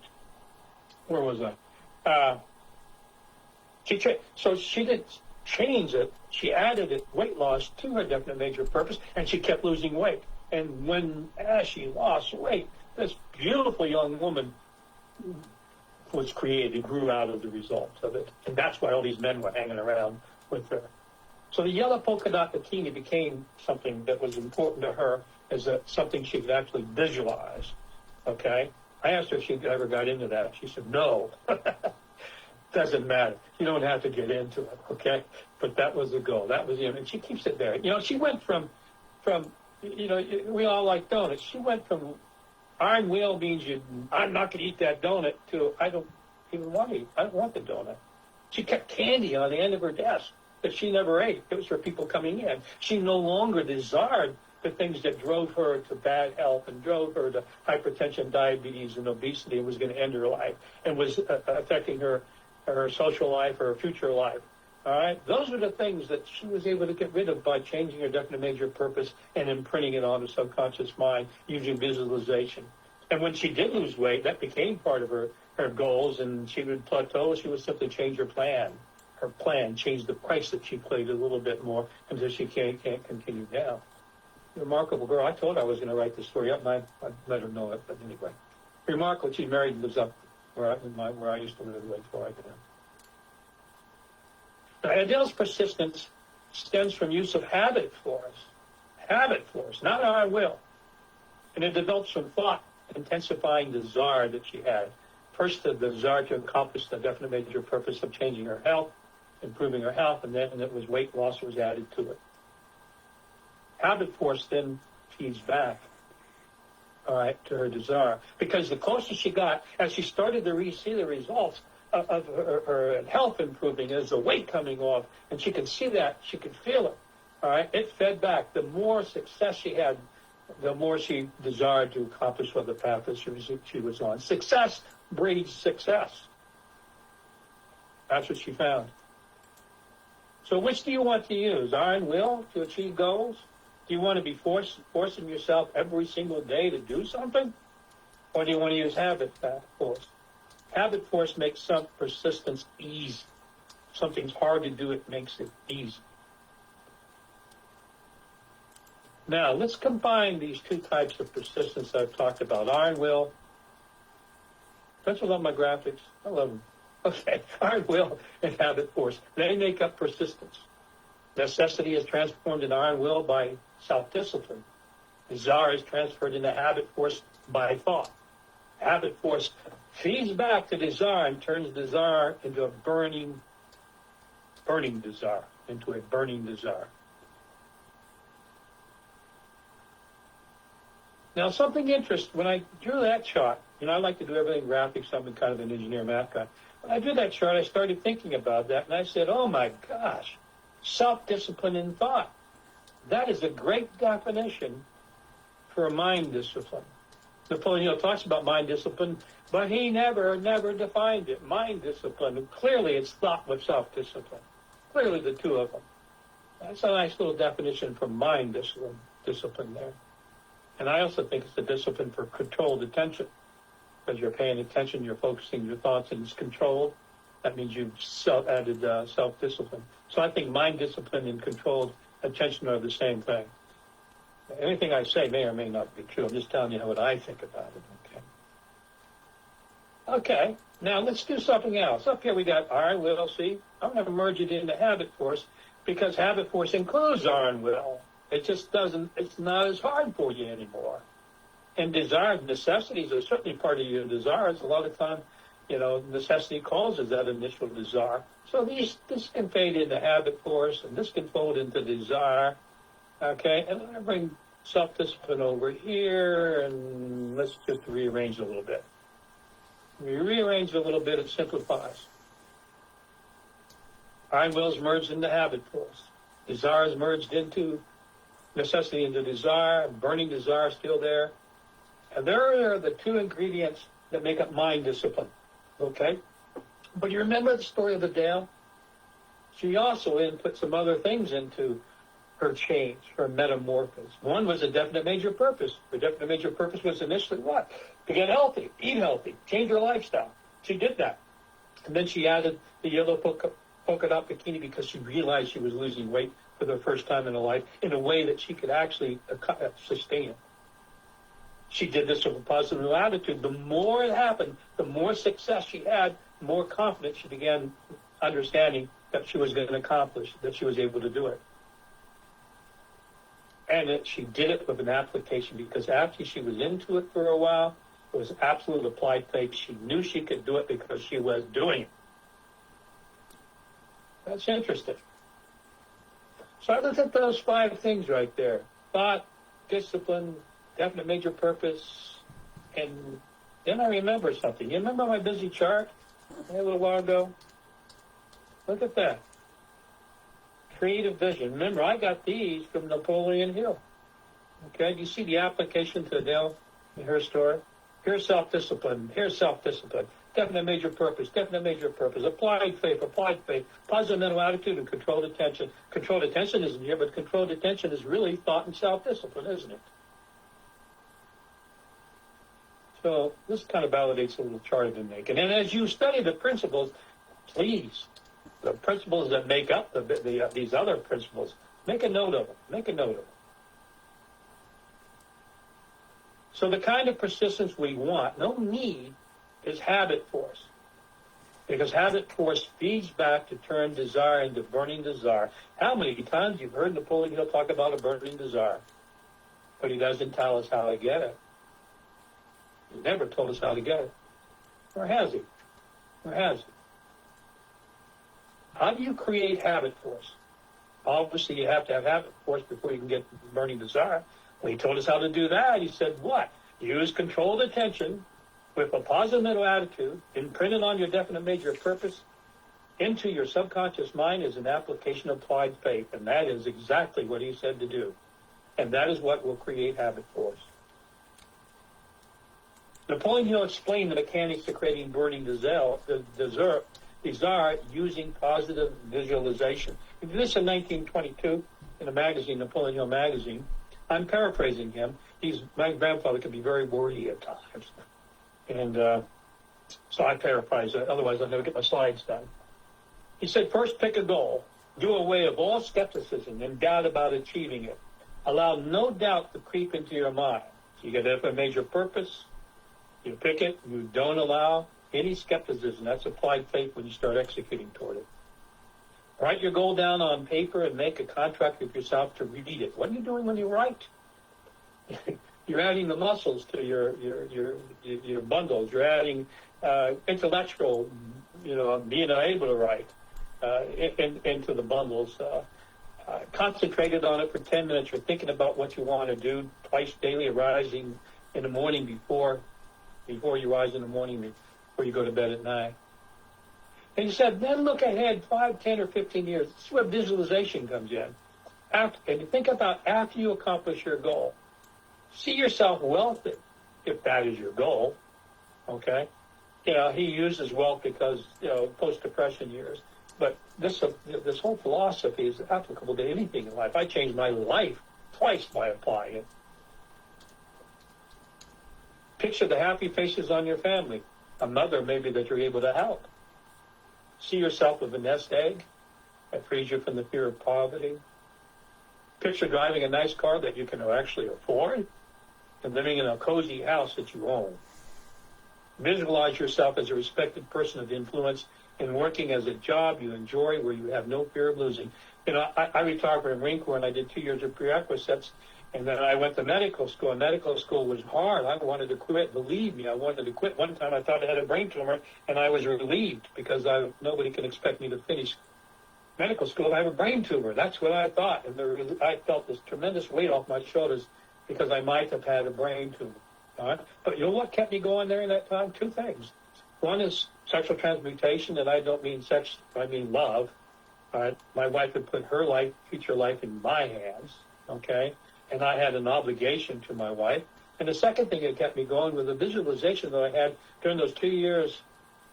So she didn't change it. She added it, weight loss, to her definite major purpose, and she kept losing weight. And as she lost weight, this beautiful young woman was created, grew out of the results of it. And that's why all these men were hanging around with her. So the yellow polka dot bikini became something that was important to her as something she could actually visualize. Okay? I asked her if she ever got into that. She said, no. Doesn't matter. You don't have to get into it, okay? But that was the goal. That was, and she keeps it there. She went from, we all like donuts. She went from iron will means I'm not going to eat that donut to I don't even want to eat. I don't want the donut. She kept candy on the end of her desk that she never ate. It was for people coming in. She no longer desired the things that drove her to bad health and drove her to hypertension, diabetes, and obesity and was going to end her life and was affecting her social life, her future life. All right? Those are the things that she was able to get rid of by changing her definite major purpose and imprinting it on the subconscious mind using visualization. And when she did lose weight, that became part of her goals, and she would plateau. She would simply change her plan. Her plan, change the price that she paid a little bit more until she can't continue down. Remarkable girl. I told her I was going to write this story up, and I let her know it. But anyway, remarkable. She's married and lives up where I used to live before I did. Now, Adele's persistence stems from use of habit force, not our will. And it develops from thought, intensifying desire that she had. First, the desire to accomplish the definite major purpose of changing her health, improving her health, and then it was weight loss was added to it. Habit force then feeds back, all right, to her desire. Because the closer she got, as she started to see the results of her health improving, as the weight coming off, and she could see that, she could feel it, all right, it fed back. The more success she had, the more she desired to accomplish what the path that she was on. Success breeds success. That's what she found. So which do you want to use? Iron will to achieve goals? Do you want to be forcing yourself every single day to do something? Or do you want to use habit force? Habit force makes some persistence easy. Something's hard to do, it makes it easy. Now, let's combine these two types of persistence I've talked about. Iron will. Don't you love my graphics? I love them. Okay, iron will and habit force. They make up persistence. Necessity is transformed into iron will by self-discipline. Desire is transferred into habit force by thought. Habit force feeds back to desire and turns desire into a burning desire, Now, something interesting, when I drew that chart, I like to do everything graphics. I'm kind of an engineer math guy. When I drew that chart, I started thinking about that, and I said, oh, my gosh, self-discipline in thought. That is a great definition for mind discipline. Napoleon talks about mind discipline, but he never defined it. Mind discipline, clearly it's thought with self-discipline. Clearly the two of them. That's a nice little definition for mind discipline there. And I also think it's a discipline for controlled attention. Because you're paying attention, you're focusing your thoughts, and it's controlled. That means you've added self-discipline. So I think mind discipline and controlled attention are the same thing. Anything I say may or may not be true. I'm just telling you what I think about it, Okay, now let's do something else. Up here we got iron will, see? I'm going to merge it into habit force because habit force includes iron will. It just doesn't, it's not as hard for you anymore. And desires, necessities are certainly part of your desires. A lot of time, necessity causes that initial desire. So this can fade into habit force, and this can fold into desire. Okay, and I bring self-discipline over here, and let's just rearrange a little bit. We rearrange a little bit, it simplifies. Iron will is merged into habit force. Desire is merged into necessity into desire, burning desire still there. And there are the two ingredients that make up mind discipline, okay? But you remember the story of Adele? She also put some other things into her change, her metamorphosis. One was a definite major purpose. Her definite major purpose was initially what? To get healthy, eat healthy, change her lifestyle. She did that. And then she added the yellow polka dot bikini because she realized she was losing weight for the first time in her life in a way that she could actually sustain it. She did this with a positive attitude. The more it happened, the more success she had, the more confident she began understanding that she was going to accomplish, that she was able to do it. And she did it with an application, because after she was into it for a while, it was absolute applied faith. She knew she could do it because she was doing it. That's interesting. So I looked at those 5 things right there: thought, discipline, definite major purpose, and then I remember something. You remember my busy chart a little while ago? Look at that. Creative vision. Remember, I got these from Napoleon Hill. Okay, do you see the application to Adele in her story? Here's self-discipline. Here's self-discipline. Definite major purpose. Definite major purpose. Applied faith. Applied faith. Positive mental attitude and controlled attention. Controlled attention isn't here, but controlled attention is really thought and self-discipline, isn't it? So this kind of validates a little chart I've been making. And as you study the principles, please, the principles that make up these other principles, make a note of them. Make a note of them. So the kind of persistence we want, no need, is habit force. Because habit force feeds back to turn desire into burning desire. How many times you've heard Napoleon Hill talk about a burning desire? But he doesn't tell us how to get it. He never told us how to get it. Or has he? Or has he? How do you create habit force? Obviously, you have to have habit force before you can get burning desire. When he told us how to do that, he said, what? Use controlled attention with a positive mental attitude, imprinted on your definite major purpose, into your subconscious mind is an application of applied faith. And that is exactly what he said to do. And that is what will create habit force. Napoleon Hill explained the mechanics of creating burning desire using positive visualization. He did this in 1922 in a magazine, Napoleon Hill magazine. I'm paraphrasing him. My grandfather can be very wordy at times. And so I paraphrase it. Otherwise, I'll never get my slides done. He said, first pick a goal. Do away with all skepticism and doubt about achieving it. Allow no doubt to creep into your mind. So you get a major purpose. You pick it. You don't allow any skepticism. That's applied faith when you start executing toward it. Write your goal down on paper and make a contract with yourself to read it. What are you doing when you write? You're adding the muscles to your bundles. You're adding intellectual, being able to write into the bundles. Concentrated on it for 10 minutes. You're thinking about what you want to do twice daily, rising in the morning before you rise in the morning, before you go to bed at night. And he said, then look ahead 5, 10, or 15 years. This is where visualization comes in. And you think about after you accomplish your goal. See yourself wealthy, if that is your goal. Okay? He uses wealth because, post-depression years. But this whole philosophy is applicable to anything in life. I changed my life twice by applying it. Picture the happy faces on your family. A mother, maybe, that you're able to help. See yourself with a nest egg that frees you from the fear of poverty. Picture driving a nice car that you can actually afford and living in a cozy house that you own. Visualize yourself as a respected person of influence and working as a job you enjoy where you have no fear of losing. I retired from the Marine Corps and I did 2 years of prerequisites, and then I went to medical school, and medical school was hard. I wanted to quit. Believe me, I wanted to quit. One time I thought I had a brain tumor, and I was relieved because nobody can expect me to finish medical school if I have a brain tumor. That's what I thought. And I felt this tremendous weight off my shoulders because I might have had a brain tumor. All right? But you know what kept me going during that time? 2 things. One is sexual transmutation, and I don't mean sex, I mean love. All right? My wife had put her life, future life in my hands, okay? And I had an obligation to my wife. And the second thing that kept me going was the visualization that I had during those 2 years,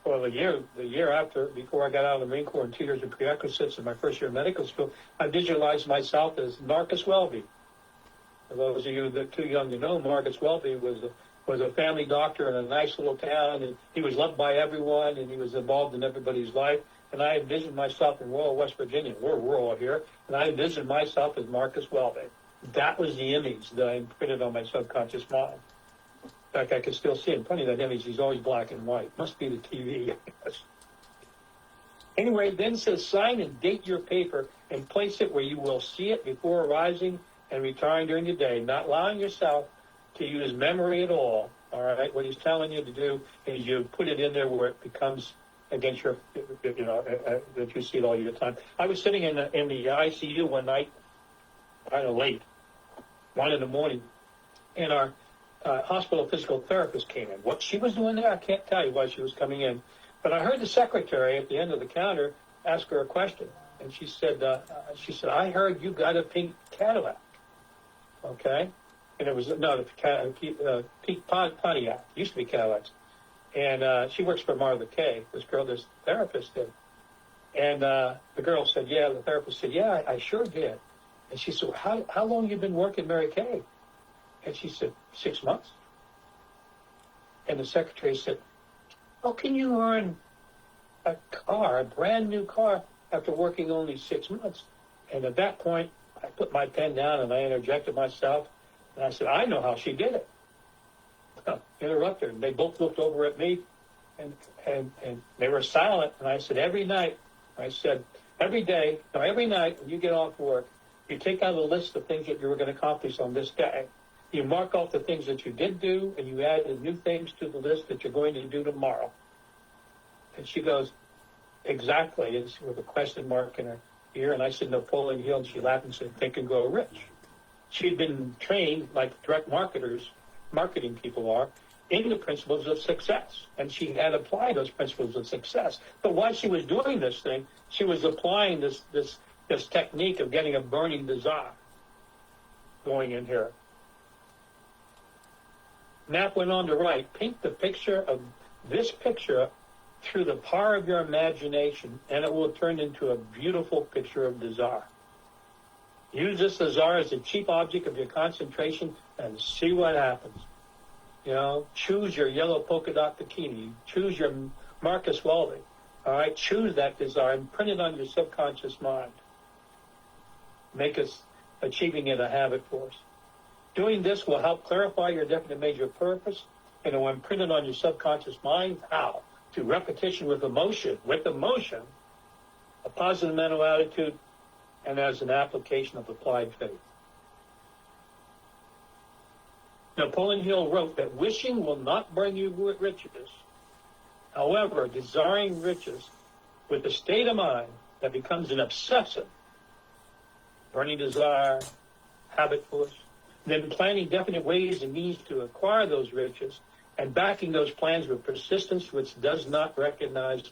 or the year after, before I got out of the Marine Corps, and 2 years of prerequisites in my first year of medical school. I visualized myself as Marcus Welby. For those of you that are too young to know, Marcus Welby was a family doctor in a nice little town, and he was loved by everyone, and he was involved in everybody's life. And I envisioned myself in Royal, West Virginia. We're rural here. And I envisioned myself as Marcus Welby. That was the image that I imprinted on my subconscious mind. In fact, I can still see him. Funny, that image, he's always black and white. Must be the TV, I guess. Anyway, then says, sign and date your paper and place it where you will see it before arising and retiring during the day, not allowing yourself to use memory at all. All right, what he's telling you to do is you put it in there where it becomes against your, that you see it all your time. I was sitting in the ICU one night, kind of late, 1 a.m, and our hospital physical therapist came in. What she was doing there, I can't tell you why she was coming in. But I heard the secretary at the end of the counter ask her a question. And she said, I heard you got a pink Cadillac. Okay? And it was, no, the pink Pontiac. It used to be Cadillacs. And she works for Martha Kay, this therapist did. And the girl said, yeah, the therapist said, yeah, I sure did. And she said, how long you been working Mary Kay? And she said, 6 months. And the secretary said, how can you earn a brand new car, after working only 6 months? And at that point, I put my pen down and I interjected myself. And I said, I know how she did it. Interrupt her. And they both looked over at me and they were silent. And I said, every night when you get off work, you take out a list of things that you were going to accomplish on this day. You mark off the things that you did do, and you add the new things to the list that you're going to do tomorrow. And she goes, exactly, and with a question mark in her ear. And I said, Napoleon Hill, and she laughed and said, Think and Grow Rich. She'd been trained, like direct marketing people are, in the principles of success. And she had applied those principles of success. But while she was doing this thing, she was applying this technique of getting a burning desire going in here. Knapp went on to write, paint the picture of this picture through the power of your imagination, and it will turn into a beautiful picture of desire. Use this desire as a chief object of your concentration and see what happens. Choose your yellow polka dot bikini. Choose your Marcus Walden. All right, choose that desire and print it on your subconscious mind. Make us achieving it a habit for us. Doing this will help clarify your definite major purpose, and it will imprint it on your subconscious mind. How? Through repetition with emotion, a positive mental attitude, and as an application of applied faith. Napoleon Hill wrote that wishing will not bring you riches. However, desiring riches with a state of mind that becomes an obsessive, burning desire, habit force, then planning definite ways and means to acquire those riches, and backing those plans with persistence which does not recognize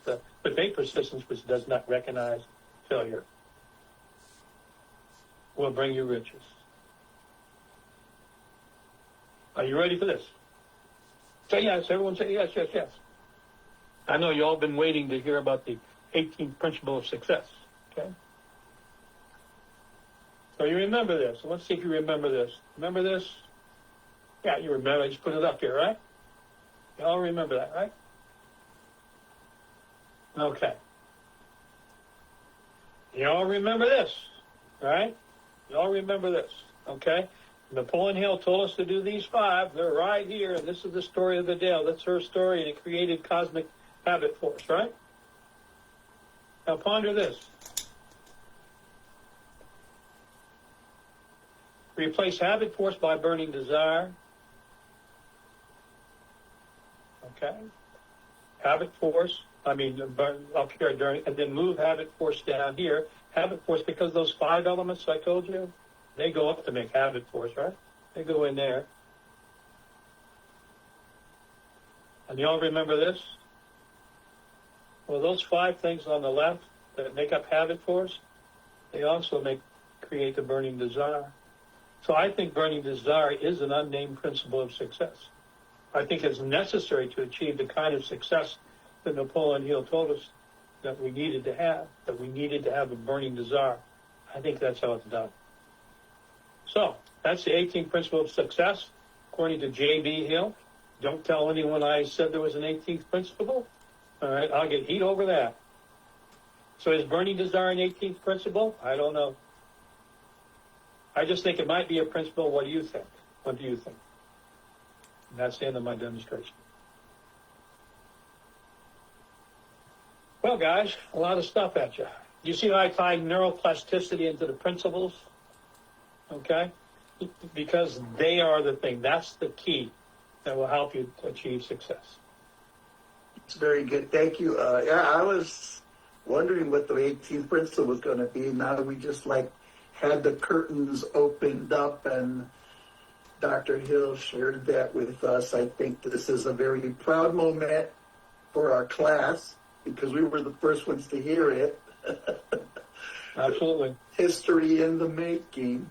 failure, will bring you riches. Are you ready for this? Say yes. Everyone say yes, yes, yes. I know you all been waiting to hear about the 18th principle of success. Okay? So you remember this. Let's see if you remember this. Remember this? Yeah, you remember. I just put it up here, right? You all remember that, right? Okay. You all remember this, right? You all remember this, okay? Napoleon Hill told us to do these 5. They're right here, and this is the story of the Dale. That's her story, and it created cosmic habit force, right? Now ponder this. Replace habit force by burning desire. Okay? Habit force, up here during, and then move habit force down here. Habit force, because those 5 elements I told you, they go up to make habit force, right? They go in there. And you all remember this? Well, those 5 things on the left that make up habit force, they also create the burning desire. So I think burning desire is an unnamed principle of success. I think it's necessary to achieve the kind of success that Napoleon Hill told us that we needed to have a burning desire. I think that's how it's done. So that's the 18th principle of success, according to J.B. Hill. Don't tell anyone I said there was an 18th principle. All right, I'll get heat over that. So is burning desire an 18th principle? I don't know. I just think it might be a principle. What do you think? What do you think? And that's the end of my demonstration. Well, guys, a lot of stuff at you. You see how I tied neuroplasticity into the principles? Okay? Because they are the thing. That's the key that will help you achieve success. It's very good. Thank you. Yeah, I was wondering what the 18th principle was going to be. Now we just had the curtains opened up and Dr. Hill shared that with us. I think this is a very proud moment for our class because we were the first ones to hear it. Absolutely. History in the making.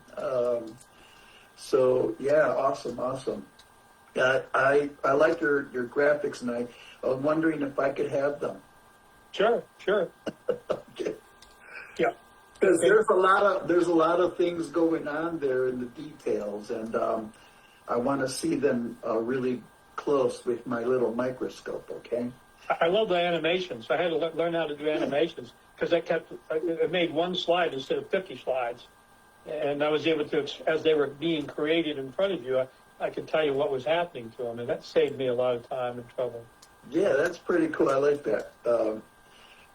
So yeah, awesome. I like your graphics, and I'm wondering if I could have them. Sure. Okay. Yeah. Because there's a lot of things going on there in the details, and I want to see them really close with my little microscope. Okay. I love the animations. I had to learn how to do animations because I made one slide instead of 50 slides. And I was able to, as they were being created in front of you, I could tell you what was happening to them. And that saved me a lot of time and trouble. Yeah, that's pretty cool. I like that.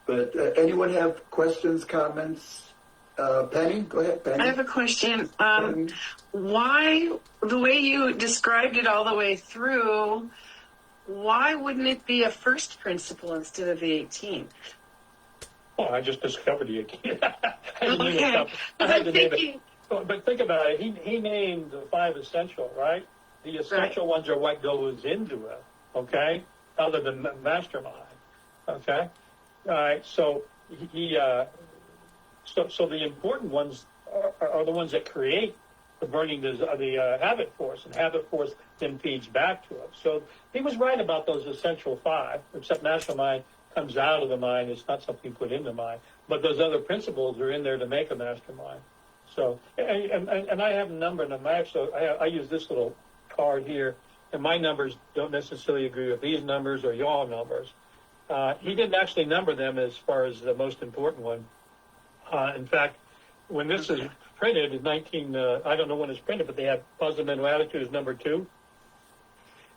But anyone have questions, comments? Penny, go ahead, Penny. I have a question. Why, the way you described it all the way through, why wouldn't it be a first principle instead of the 18th? Well, I just discovered the again. Okay. But think about it. He named the 5 essential, right? The essential ones are what goes into it, okay? Other than mastermind, okay? All right. So so the important ones are the ones that create the burning the habit force, and habit force then feeds back to it. So he was right about those essential 5, except mastermind comes out of the mind. It's not something you put in the mind. But those other principles are in there to make a mastermind. So, and I have numbered them. I use this little card here, and my numbers don't necessarily agree with these numbers or y'all numbers. He didn't actually number them as far as the most important one. In fact, when this is printed in I don't know when it's printed, but they have positive mental attitude as number 2.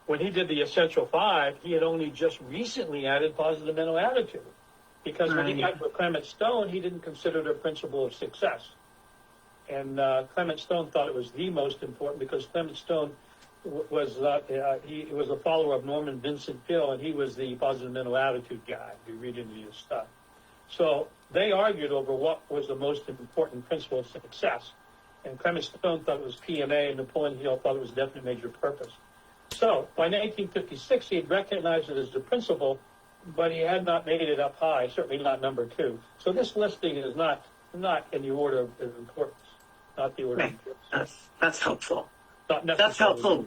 When he did the essential 5, he had only just recently added positive mental attitude. Because when he got with Clement Stone, he didn't consider it a principle of success. And Clement Stone thought it was the most important because Clement Stone was he was a follower of Norman Vincent Peale, and he was the positive mental attitude guy. You read into his stuff. So they argued over what was the most important principle of success. And Clement Stone thought it was PMA, and Napoleon Hill thought it was definite major purpose. So by 1956, he had recognized it as the principle, but he had not made it up high, certainly not number 2. So this listing is not in the order of importance, not the order of importance. That's helpful. That's helpful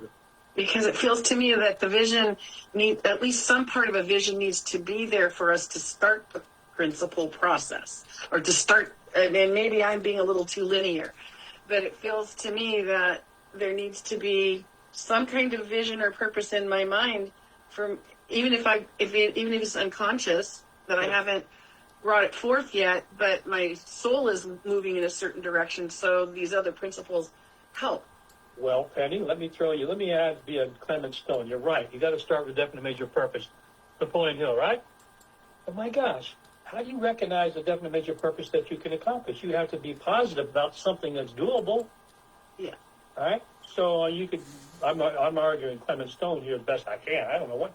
because it feels to me that the vision at least some part of a vision needs to be there for us to start the principle process or to start. And maybe I'm being a little too linear, but it feels to me that there needs to be some kind of vision or purpose in my mind from even if it's unconscious that I haven't brought it forth yet, but my soul is moving in a certain direction. So these other principles help. Well, Penny, let me add via Clement Stone. You're right. You got to start with definite major purpose. Napoleon Hill, right? Oh my gosh. How do you recognize a definite major purpose that you can accomplish? You have to be positive about something that's doable. Yeah. All right? So I'm arguing Clement Stone here as best I can. I don't know what.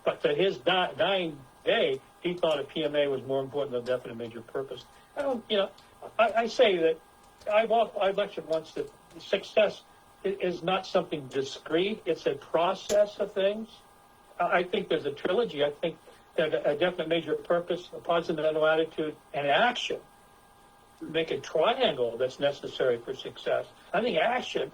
But to his dying day, he thought a PMA was more important than definite major purpose. I say that I've lectured once that success is not something discrete. It's a process of things. I think there's a trilogy. I think that a definite major purpose, a positive mental attitude, and action make a triangle that's necessary for success. I think action,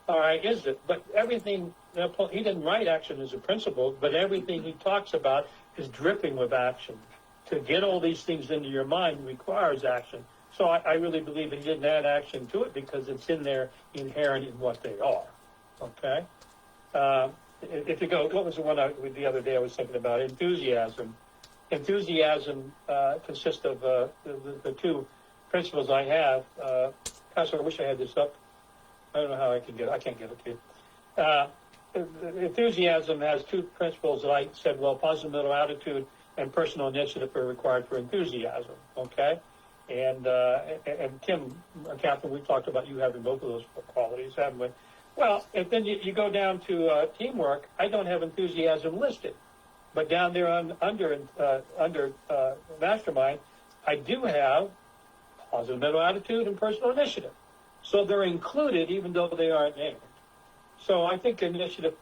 all right, is it? But everything, he didn't write action as a principle, but everything he talks about is dripping with action. To get all these things into your mind requires action. So I really believe he didn't add action to it because it's in there inherent in what they are. Okay? If you go, what was the one the other day I was thinking about? Enthusiasm. Enthusiasm consists of the 2 principles I have. Pastor, I wish I had this up. I don't know how I can't get it to you. enthusiasm has two principles that I said, well, positive mental attitude and personal initiative are required for enthusiasm, okay? And Kim, Catherine, we talked about you having both of those qualities, haven't we? Well, and then you go down to teamwork. I don't have enthusiasm listed, but down there under mastermind, I do have positive mental attitude and personal initiative. So they're included even though they aren't named. So I think initiative,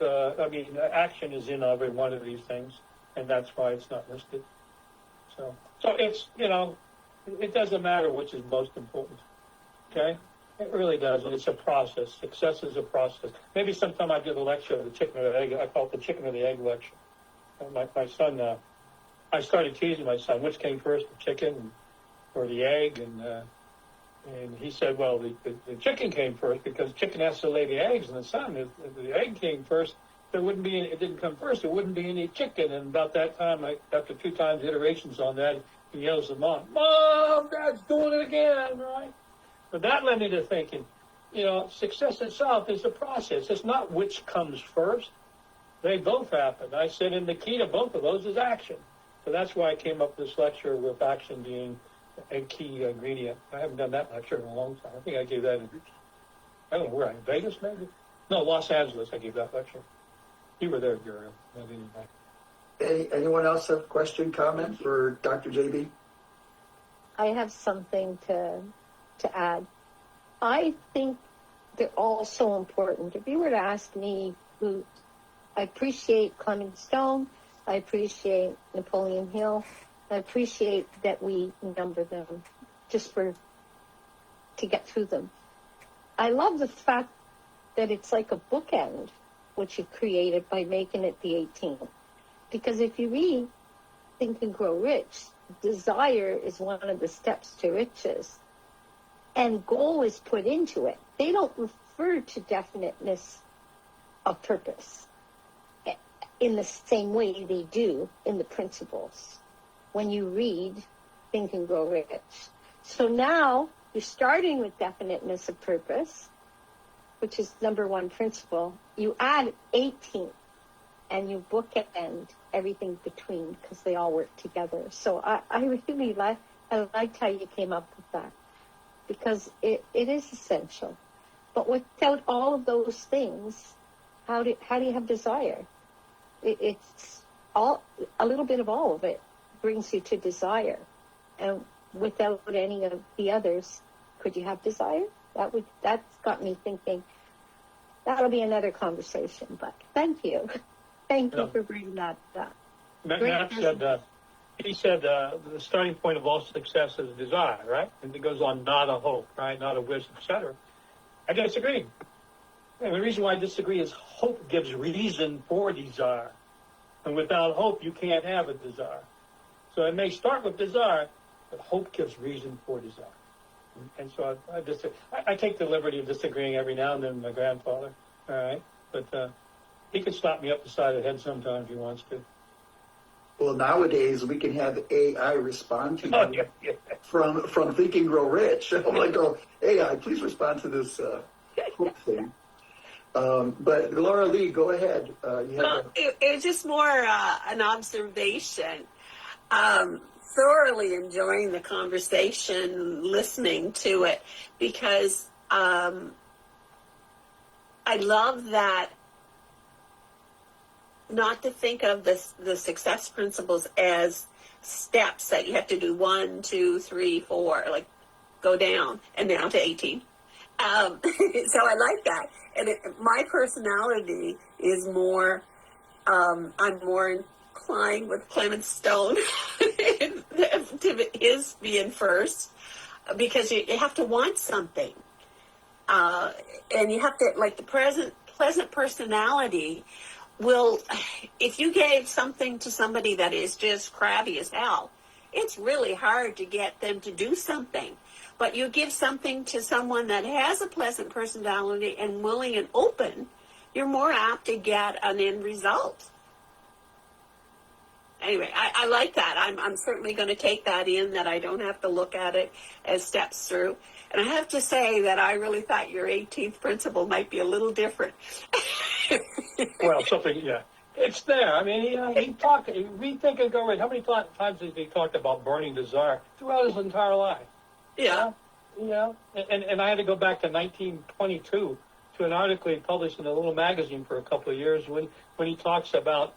action is in every one of these things, and that's why it's not listed. So it's, it doesn't matter which is most important, okay? It really doesn't. It's a process. Success is a process. Maybe sometime I give a lecture, the chicken or the egg. I call it the chicken or the egg lecture. And my son, I started teasing my son, which came first, the chicken or the egg? And he said, well, the chicken came first because chicken has to lay the eggs, and the son, if the egg came first, it didn't come first, there wouldn't be any chicken. And about that time, after 2 times iterations on that, he yells at Mom, Dad's doing it again, right? But that led me to thinking, success itself is a process. It's not which comes first. They both happen. I said, and the key to both of those is action. So that's why I came up with this lecture with action being a key ingredient. I haven't done that lecture in a long time. I think I gave that I don't know where, in Vegas maybe? No, Los Angeles I gave that lecture. You were there, Gary. Anyone else have a question, comment for Dr. JB? I have something to add. I think they're all so important. If you were to ask me I appreciate Clement Stone, I appreciate Napoleon Hill, I appreciate that we number them just to get through them. I love the fact that it's like a bookend, which you created by making it the 18th. Because if you read Think and Grow Rich, desire is one of the steps to riches. And goal is put into it. They don't refer to definiteness of purpose in the same way they do in the principles when you read Think and Grow Rich. So now you're starting with definiteness of purpose, which is number 1 principle. You add 18 and you bookend everything between because they all work together. So I really liked how you came up with that because it is essential. But without all of those things, how do you have desire? It's all a little bit of all of it brings you to desire, and without any of the others, could you have desire? That's got me thinking. That'll be another conversation. But thank you for bringing that up. Matt said he said the starting point of all success is desire, right? And it goes on, not a hope, right? Not a wish, etc. I disagree. And the reason why I disagree is hope gives reason for desire. And without hope, you can't have a desire. So it may start with desire, but hope gives reason for desire. And so I take the liberty of disagreeing every now and then with my grandfather, all right? But he can slap me up the side of the head sometimes if he wants to. Well, nowadays we can have AI respond to you from Think and Grow Rich. I'm like, AI, please respond to this hope thing. But Laura Lee, go ahead. It was just more an observation. Thoroughly enjoying the conversation, listening to it, because I love that. Not to think of the success principles as steps that you have to do 1, 2, 3, 4, like go down and down to 18. So I like that. And my personality is more, I'm more inclined with Clement Stone to his being first, because you have to want something. And you have to, like the pleasant personality will, if you gave something to somebody that is just crabby as hell, it's really hard to get them to do something. But you give something to someone that has a pleasant personality and willing and open, you're more apt to get an end result. Anyway, I like that. I'm certainly going to take that in, that I don't have to look at it as steps through. And I have to say that I really thought your 18th principle might be a little different. Well, something, yeah. It's there. I mean, he talked, rethink and go right. How many times has he talked about burning desire throughout his entire life? Yeah. And I had to go back to 1922 to an article he published in a little magazine for a couple of years when he talks about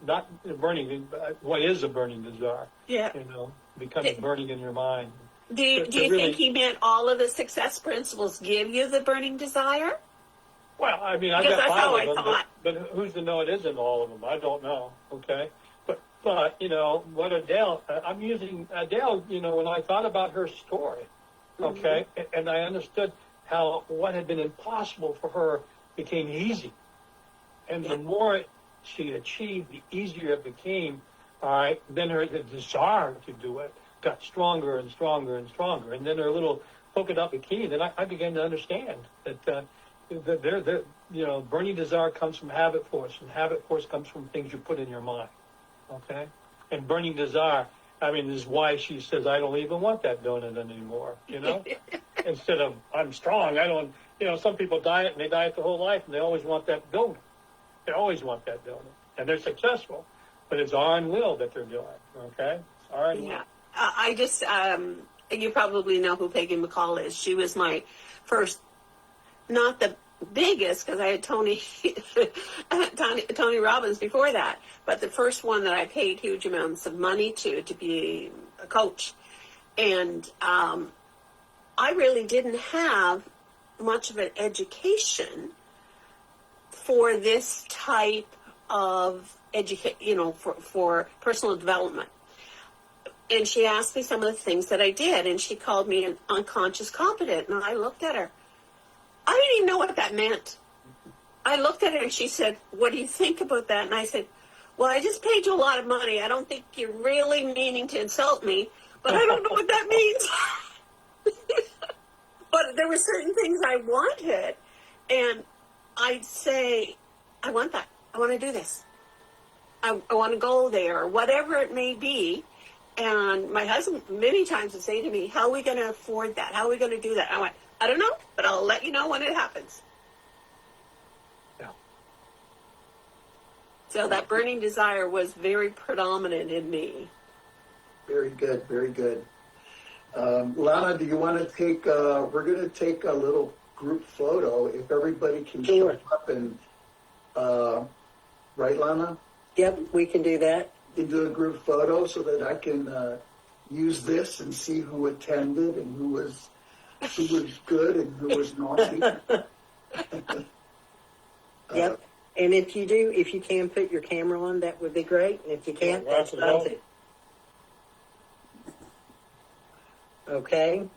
not burning, what is a burning desire? Yeah. Becoming burning in your mind. Do you think he meant all of the success principles give you the burning desire? Well, I mean, I've Because got that's how 5 I of them, thought. but who's to know it isn't all of them? I don't know. Okay, but what Adele? I'm using Adele. When I thought about her story, okay, and I understood how what had been impossible for her became easy, and the more she achieved, the easier it became. All right, then the desire to do it got stronger and stronger and stronger, and then her little polka dot bikini. Then I began to understand that. Burning desire comes from habit force, and habit force comes from things you put in your mind, okay? And burning desire, is why she says, I don't even want that donut anymore, Instead of, I'm strong, I don't, some people diet, and they diet the whole life, and they always want that donut. They always want that donut. And they're successful, but it's iron will that they're doing, okay? It's iron will. Yeah. I just, you probably know who Peggy McCall is. She was my first, not the biggest, because I had Tony Robbins before that, but the first one that I paid huge amounts of money to be a coach. And I really didn't have much of an education for this type of for personal development. And she asked me some of the things that I did, and she called me an unconscious competent. And I looked at her. I didn't even know what that meant. I looked at her and she said, what do you think about that? And I said, well, I just paid you a lot of money. I don't think you're really meaning to insult me, but I don't know what that means. But there were certain things I wanted, and I'd say, I want that. I want to do this. I want to go there, or whatever it may be. And my husband many times would say to me, how are we going to afford that? How are we going to do that? I went, I don't know, but I'll let you know when it happens. Yeah. So that burning desire was very predominant in me. Very good, very good. Lana, do you want to take, we're going to take a little group photo. If everybody can show up and, right, Lana? Yep, we can do that. You do a group photo so that I can use this and see who attended and who was good and who was naughty. Yep. And if you can put your camera on, that would be great. And if you can't, that's fine too. Okay.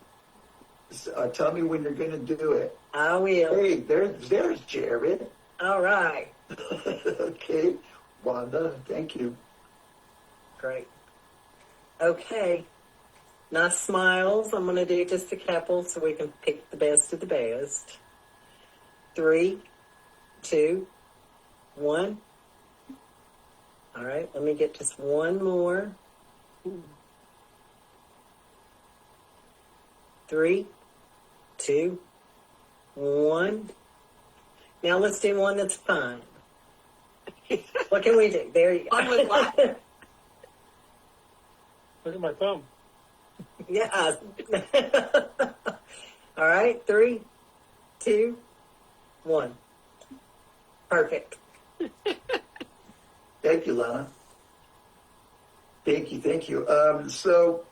Tell me when you're going to do it. I will. Hey, there's Jared. All right. Okay. Wanda, thank you. Great. Okay. Nice smiles. I'm going to do just a couple so we can pick the best of the best. 3, 2, 1. All right. Let me get just one more. 3, 2, 1. Now let's do one that's fun. What can we do? There you go. One with what? Look at my thumb. Yeah. All right. 3, 2, 1. Perfect. Thank you, Lana. Thank you. So,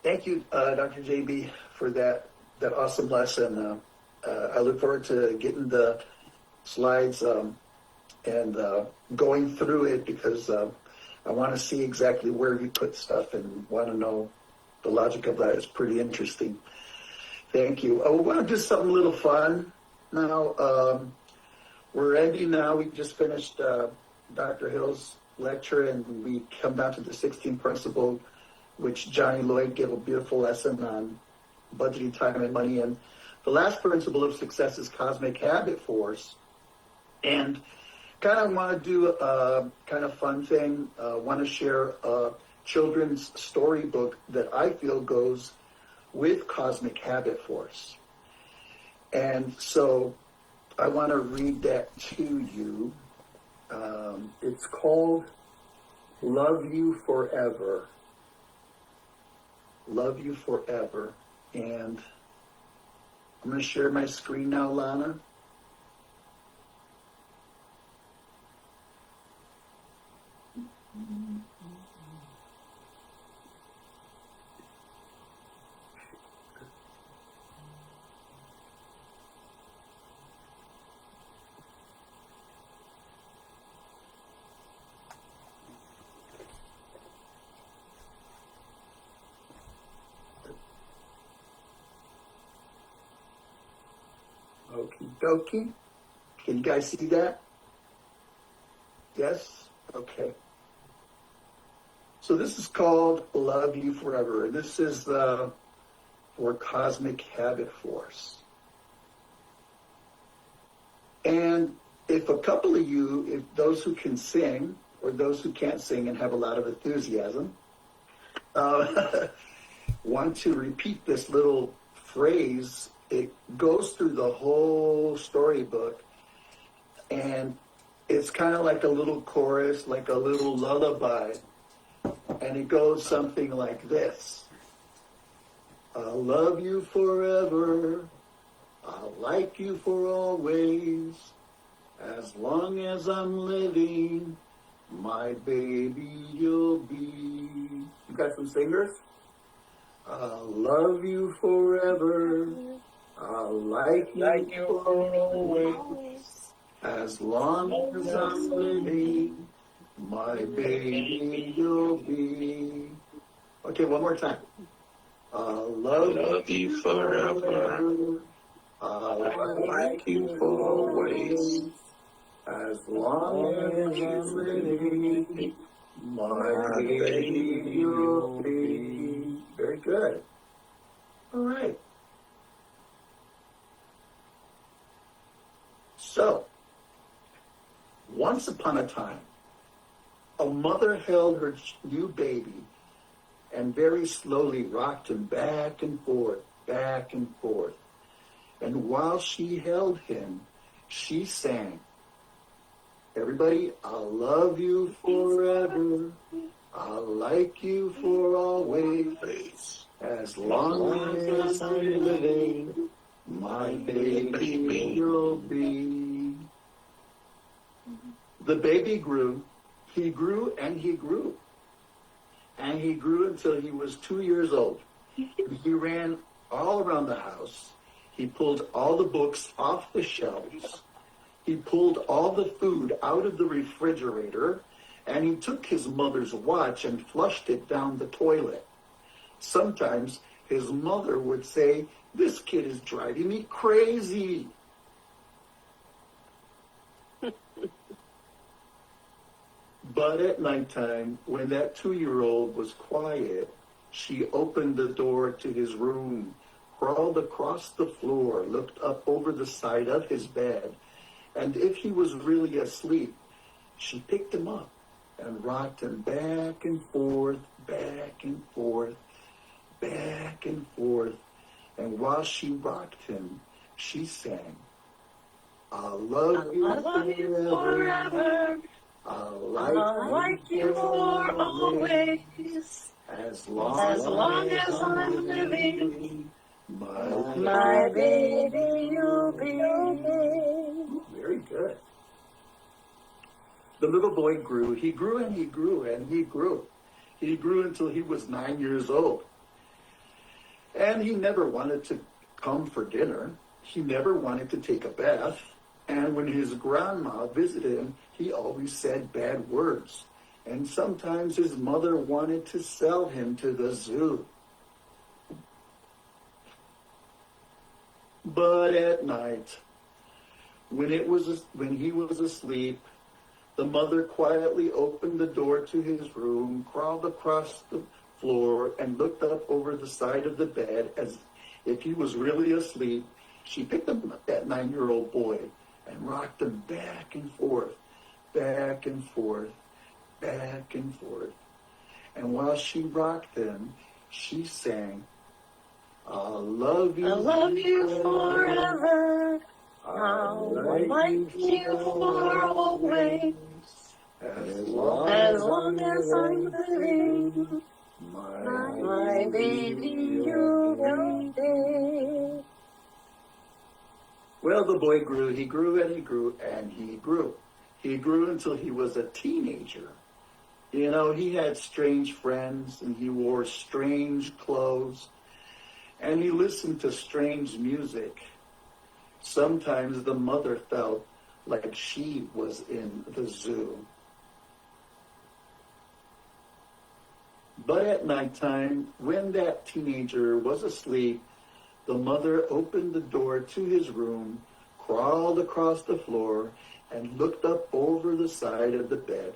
thank you, Dr. JB, for that awesome lesson. I look forward to getting the slides and going through it because I want to see exactly where you put stuff and want to know the logic of that. It's pretty interesting. Thank you. We want to do something a little fun now. We're ending now. We just finished Dr. Hill's lecture, and we come down to the 16th principle, which Johnny Lloyd gave a beautiful lesson on budgeting time and money. And the last principle of success is cosmic habit force. And kind of want to do a kind of fun thing. Want to share a children's storybook that I feel goes with cosmic habit force. And so I want to read that to you. It's called Love You Forever. Love You Forever. And I'm going to share my screen now, Lana. Okie dokie. Can you guys see that? Yes? Okay. So this is called Love You Forever. This is for Cosmic Habit Force. And if a couple of you, if those who can sing or those who can't sing and have a lot of enthusiasm, want to repeat this little phrase, it goes through the whole storybook, and it's kind of like a little chorus, like a little lullaby, and it goes something like this. I'll love you forever, I'll like you for always, as long as I'm living, my baby you'll be. You got some singers? I'll love you forever, I'll like you for always, as long as I'm living, my baby you'll be. Okay, one more time. I'll love you forever, I'll like you for always, as long as I'm living, my baby you'll be. Very good. All right. So, once upon a time, a mother held her new baby and very slowly rocked him back and forth, back and forth. And while she held him, she sang, everybody, I'll love you forever, I'll like you for always, as long as I'm living, my baby you'll be. The baby grew, he grew and he grew. And he grew until he was 2 years old. He ran all around the house. He pulled all the books off the shelves. He pulled all the food out of the refrigerator, and he took his mother's watch and flushed it down the toilet. Sometimes his mother would say, "This kid is driving me crazy." But at nighttime, when that 2-year-old was quiet, she opened the door to his room, crawled across the floor, looked up over the side of his bed, and if he was really asleep, she picked him up and rocked him back and forth, back and forth, back and forth. And while she rocked him, she sang, I'll love you forever. I'll like you for always. As long as I'm living, my baby you'll be. Very good. The little boy grew. He grew and he grew and he grew. He grew until he was 9 years old. And he never wanted to come for dinner. He never wanted to take a bath. And when his grandma visited him, he always said bad words. And sometimes his mother wanted to sell him to the zoo. But at night, when he was asleep, the mother quietly opened the door to his room, crawled across the floor, and looked up over the side of the bed as if he was really asleep. She picked up that 9-year-old boy and rocked him back and forth, back and forth, back and forth. And while she rocked him, she sang, I'll love you forever. I'll like you for always, as long as I'm living. My baby, you'll be. Well, the boy grew, he grew, and he grew, and he grew. He grew until he was a teenager. You know, he had strange friends, and he wore strange clothes, and he listened to strange music. Sometimes the mother felt like she was in the zoo. But at nighttime, when that teenager was asleep, the mother opened the door to his room, crawled across the floor, and looked up over the side of the bed.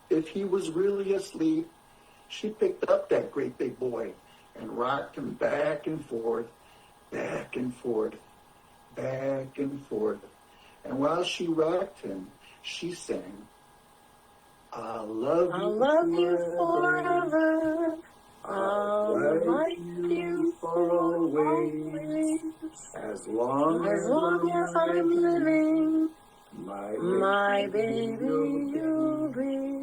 If he was really asleep, she picked up that great big boy and rocked him back and forth, back and forth, back and forth. And while she rocked him, she sang, I'll love you forever. I'll like you for always. As long as I'm living, my baby, you'll be.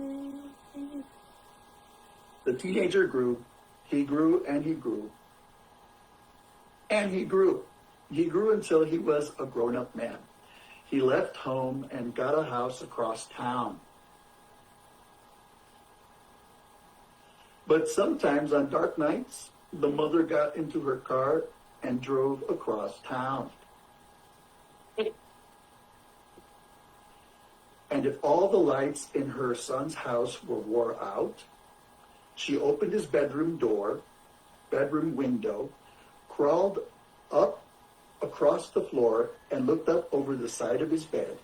The teenager grew. He grew and he grew. And he grew. He grew until he was a grown-up man. He left home and got a house across town. But sometimes on dark nights, the mother got into her car and drove across town. And if all the lights in her son's house were wore out, she opened his bedroom window, crawled up across the floor, and looked up over the side of his bed.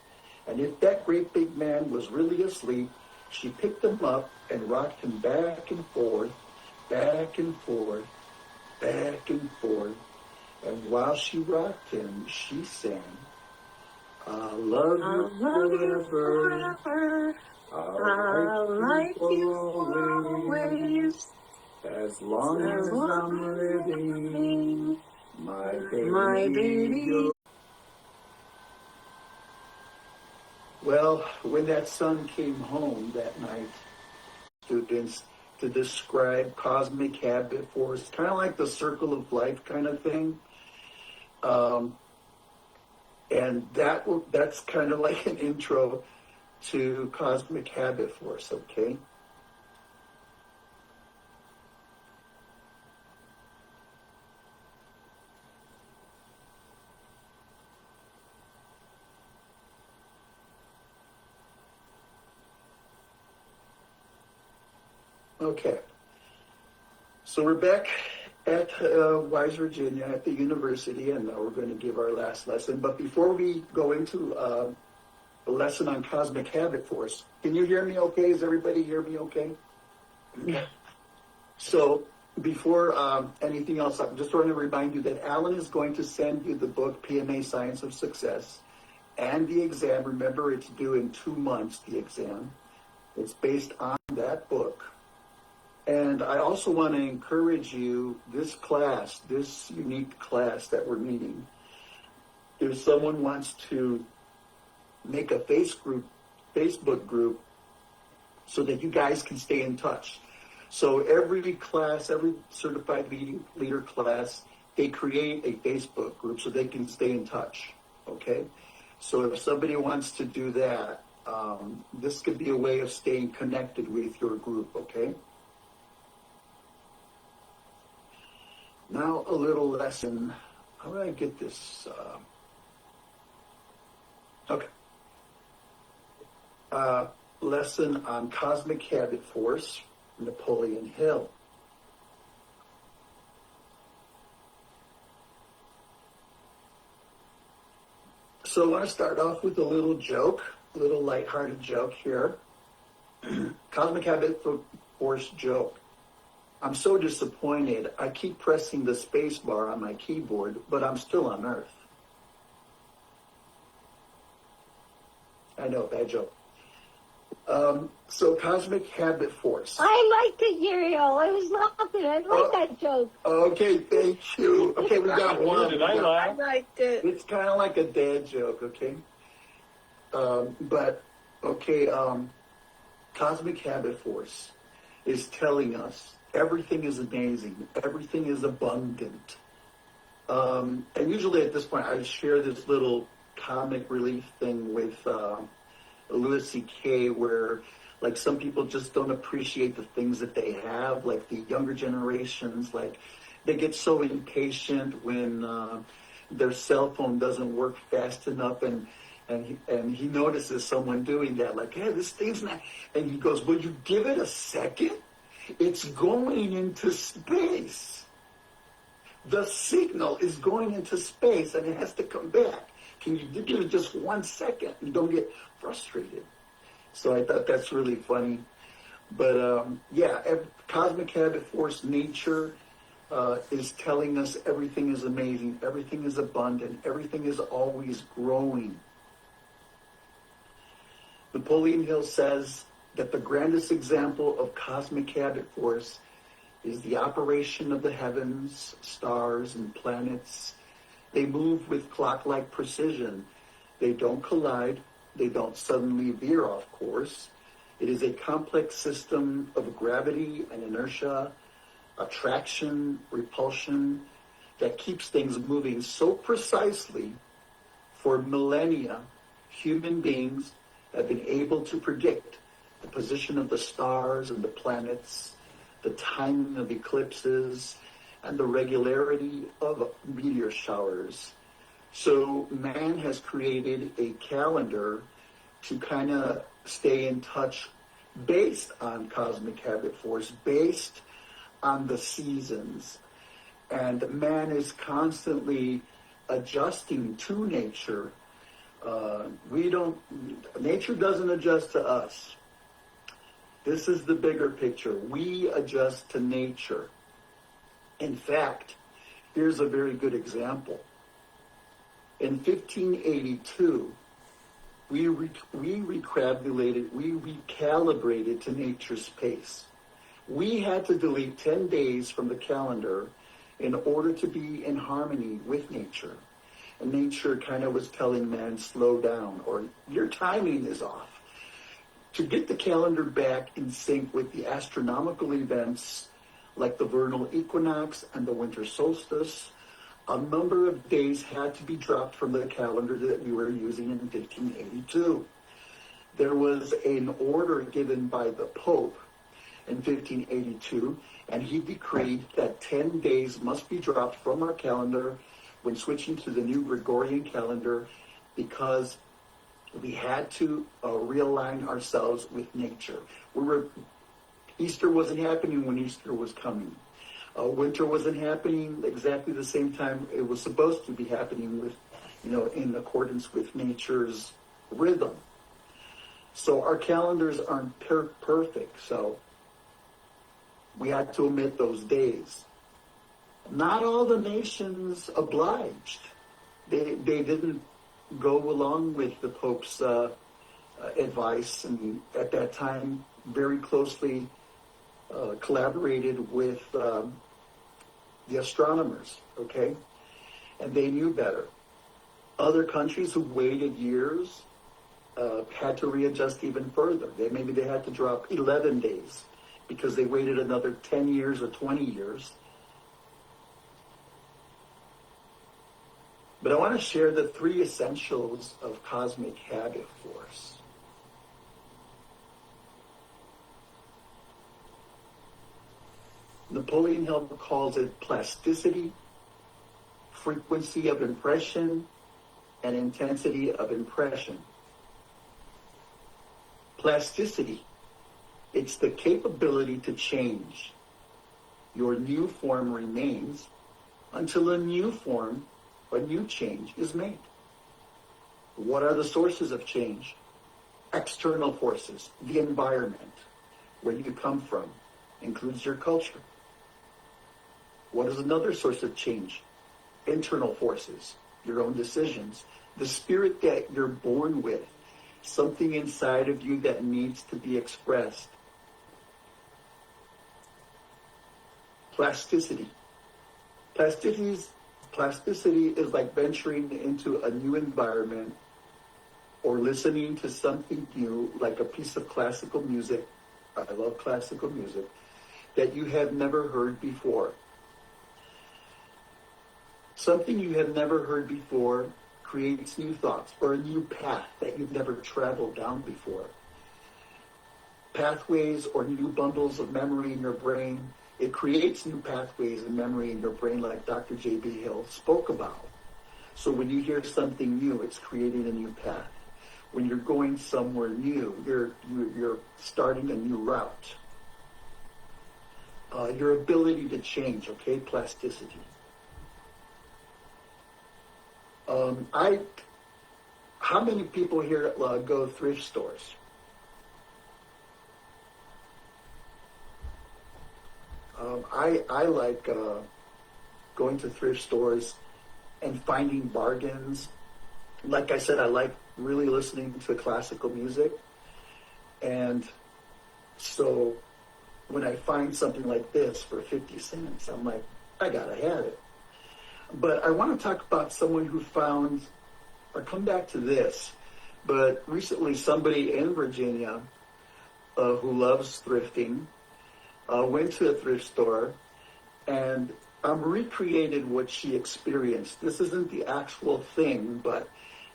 And if that great big man was really asleep, she picked him up and rocked him back and forth, back and forth, back and forth. And while she rocked him, she sang, I'll love you forever. I'll like you always. As long as I'm living, my baby. Well, when that son came home that night, students, to describe cosmic habit force, kind of like the circle of life kind of thing. And that's kind of like an intro to cosmic habit force, okay? Okay, so we're back at Wise, Virginia, at the university, and now we're going to give our last lesson. But before we go into the lesson on cosmic habit force, can you hear me okay? Does everybody hear me okay? Yeah. So before anything else, I'm just want to remind you that Alan is going to send you the book, PMA Science of Success, and the exam. Remember, it's due in 2 months, the exam. It's based on that book. And I also want to encourage you, this class, this unique class that we're meeting, if someone wants to make a Facebook group so that you guys can stay in touch. So every class, every certified leader class, they create a Facebook group so they can stay in touch, okay? So if somebody wants to do that, this could be a way of staying connected with your group, okay? Now a little lesson. How do I get this? Okay. Lesson on cosmic habit force, Napoleon Hill. So I want to start off with a little joke, a little lighthearted joke here. Cosmic habit force joke. I'm so disappointed. I keep pressing the space bar on my keyboard, but I'm still on Earth. I know, bad joke. So cosmic habit force. I liked it, Uriel. I was laughing. I like that joke. Okay, thank you. Okay, we got one. Did I We got- lie? I liked it. It's kind of like a dad joke, okay? Cosmic habit force is telling us everything is amazing, everything is abundant. And usually at this point, I share this little comic relief thing with Louis C.K. where, like, some people just don't appreciate the things that they have, like the younger generations, like, they get so impatient when their cell phone doesn't work fast enough, and he notices someone doing that, like, hey, this thing's not, and he goes, would you give it a second? It's going into space. The signal is going into space, and it has to come back. Can you give it just 1 second and don't get frustrated? So I thought that's really funny. But cosmic habit force, nature, is telling us everything is amazing, everything is abundant, everything is always growing. Napoleon Hill says that the grandest example of cosmic habit force is the operation of the heavens, stars, and planets. They move with clock-like precision. They don't collide. They don't suddenly veer off course. It is a complex system of gravity and inertia, attraction, repulsion, that keeps things moving so precisely. For millennia, human beings have been able to predict the position of the stars and the planets, the timing of eclipses, and the regularity of meteor showers. So man has created a calendar to kind of stay in touch based on cosmic habit force, based on the seasons. And man is constantly adjusting to nature. Nature doesn't adjust to us. This is the bigger picture. We adjust to nature. In fact, here's a very good example. In 1582, we recalibrated to nature's pace. We had to delete 10 days from the calendar in order to be in harmony with nature. And nature kind of was telling man, slow down, or your timing is off. To get the calendar back in sync with the astronomical events like the vernal equinox and the winter solstice, a number of days had to be dropped from the calendar that we were using in 1582. There was an order given by the Pope in 1582, and he decreed that 10 days must be dropped from our calendar when switching to the new Gregorian calendar, because we had to realign ourselves with nature. Easter wasn't happening when Easter was coming. Winter wasn't happening exactly the same time it was supposed to be happening, with, in accordance with nature's rhythm. So our calendars aren't perfect, so we had to omit those days. Not all the nations obliged. They didn't go along with the Pope's advice, and at that time very closely collaborated with the astronomers, okay? And they knew better. Other countries who waited years had to readjust even further. Maybe they had to drop 11 days because they waited another 10 years or 20 years. But I want to share the 3 essentials of cosmic habit force. Napoleon Hill calls it plasticity, frequency of impression, and intensity of impression. Plasticity, it's the capability to change. Your new form remains until a new change is made. What are the sources of change? External forces, the environment, where you come from, includes your culture. What is another source of change? Internal forces, your own decisions, the spirit that you're born with. something inside of you that needs to be expressed. Plasticity. Plasticity is like venturing into a new environment or listening to something new, like a piece of classical music. I love classical music that you have never heard before. Something you have never heard before creates new thoughts or a new path that you've never traveled down before. Pathways or new bundles of memory in your brain. It creates new pathways and memory in your brain like Dr. J.B. Hill spoke about. So when you hear something new, it's creating a new path. When you're going somewhere new, you're starting a new route. Your ability to change, okay? Plasticity. How many people here go thrift stores? I like going to thrift stores and finding bargains. Like I said, I like really listening to classical music. And so when I find something like this for 50 cents, I'm like, I gotta have it. But I want to talk about someone who found, or come back to this, but recently somebody in Virginia who loves thrifting went to a thrift store and recreated what she experienced. This isn't the actual thing, but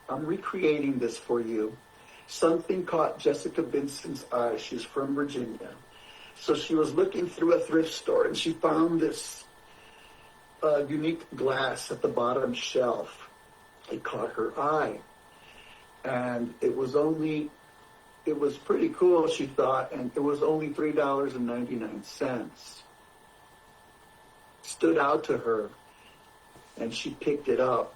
I'm recreating this for you. Something caught Jessica Vincent's eye. She's from Virginia. So she was looking through a thrift store and she found this unique glass at the bottom shelf. It caught her eye. And it was pretty cool, she thought, and it was only $3.99. Stood out to her, and she picked it up.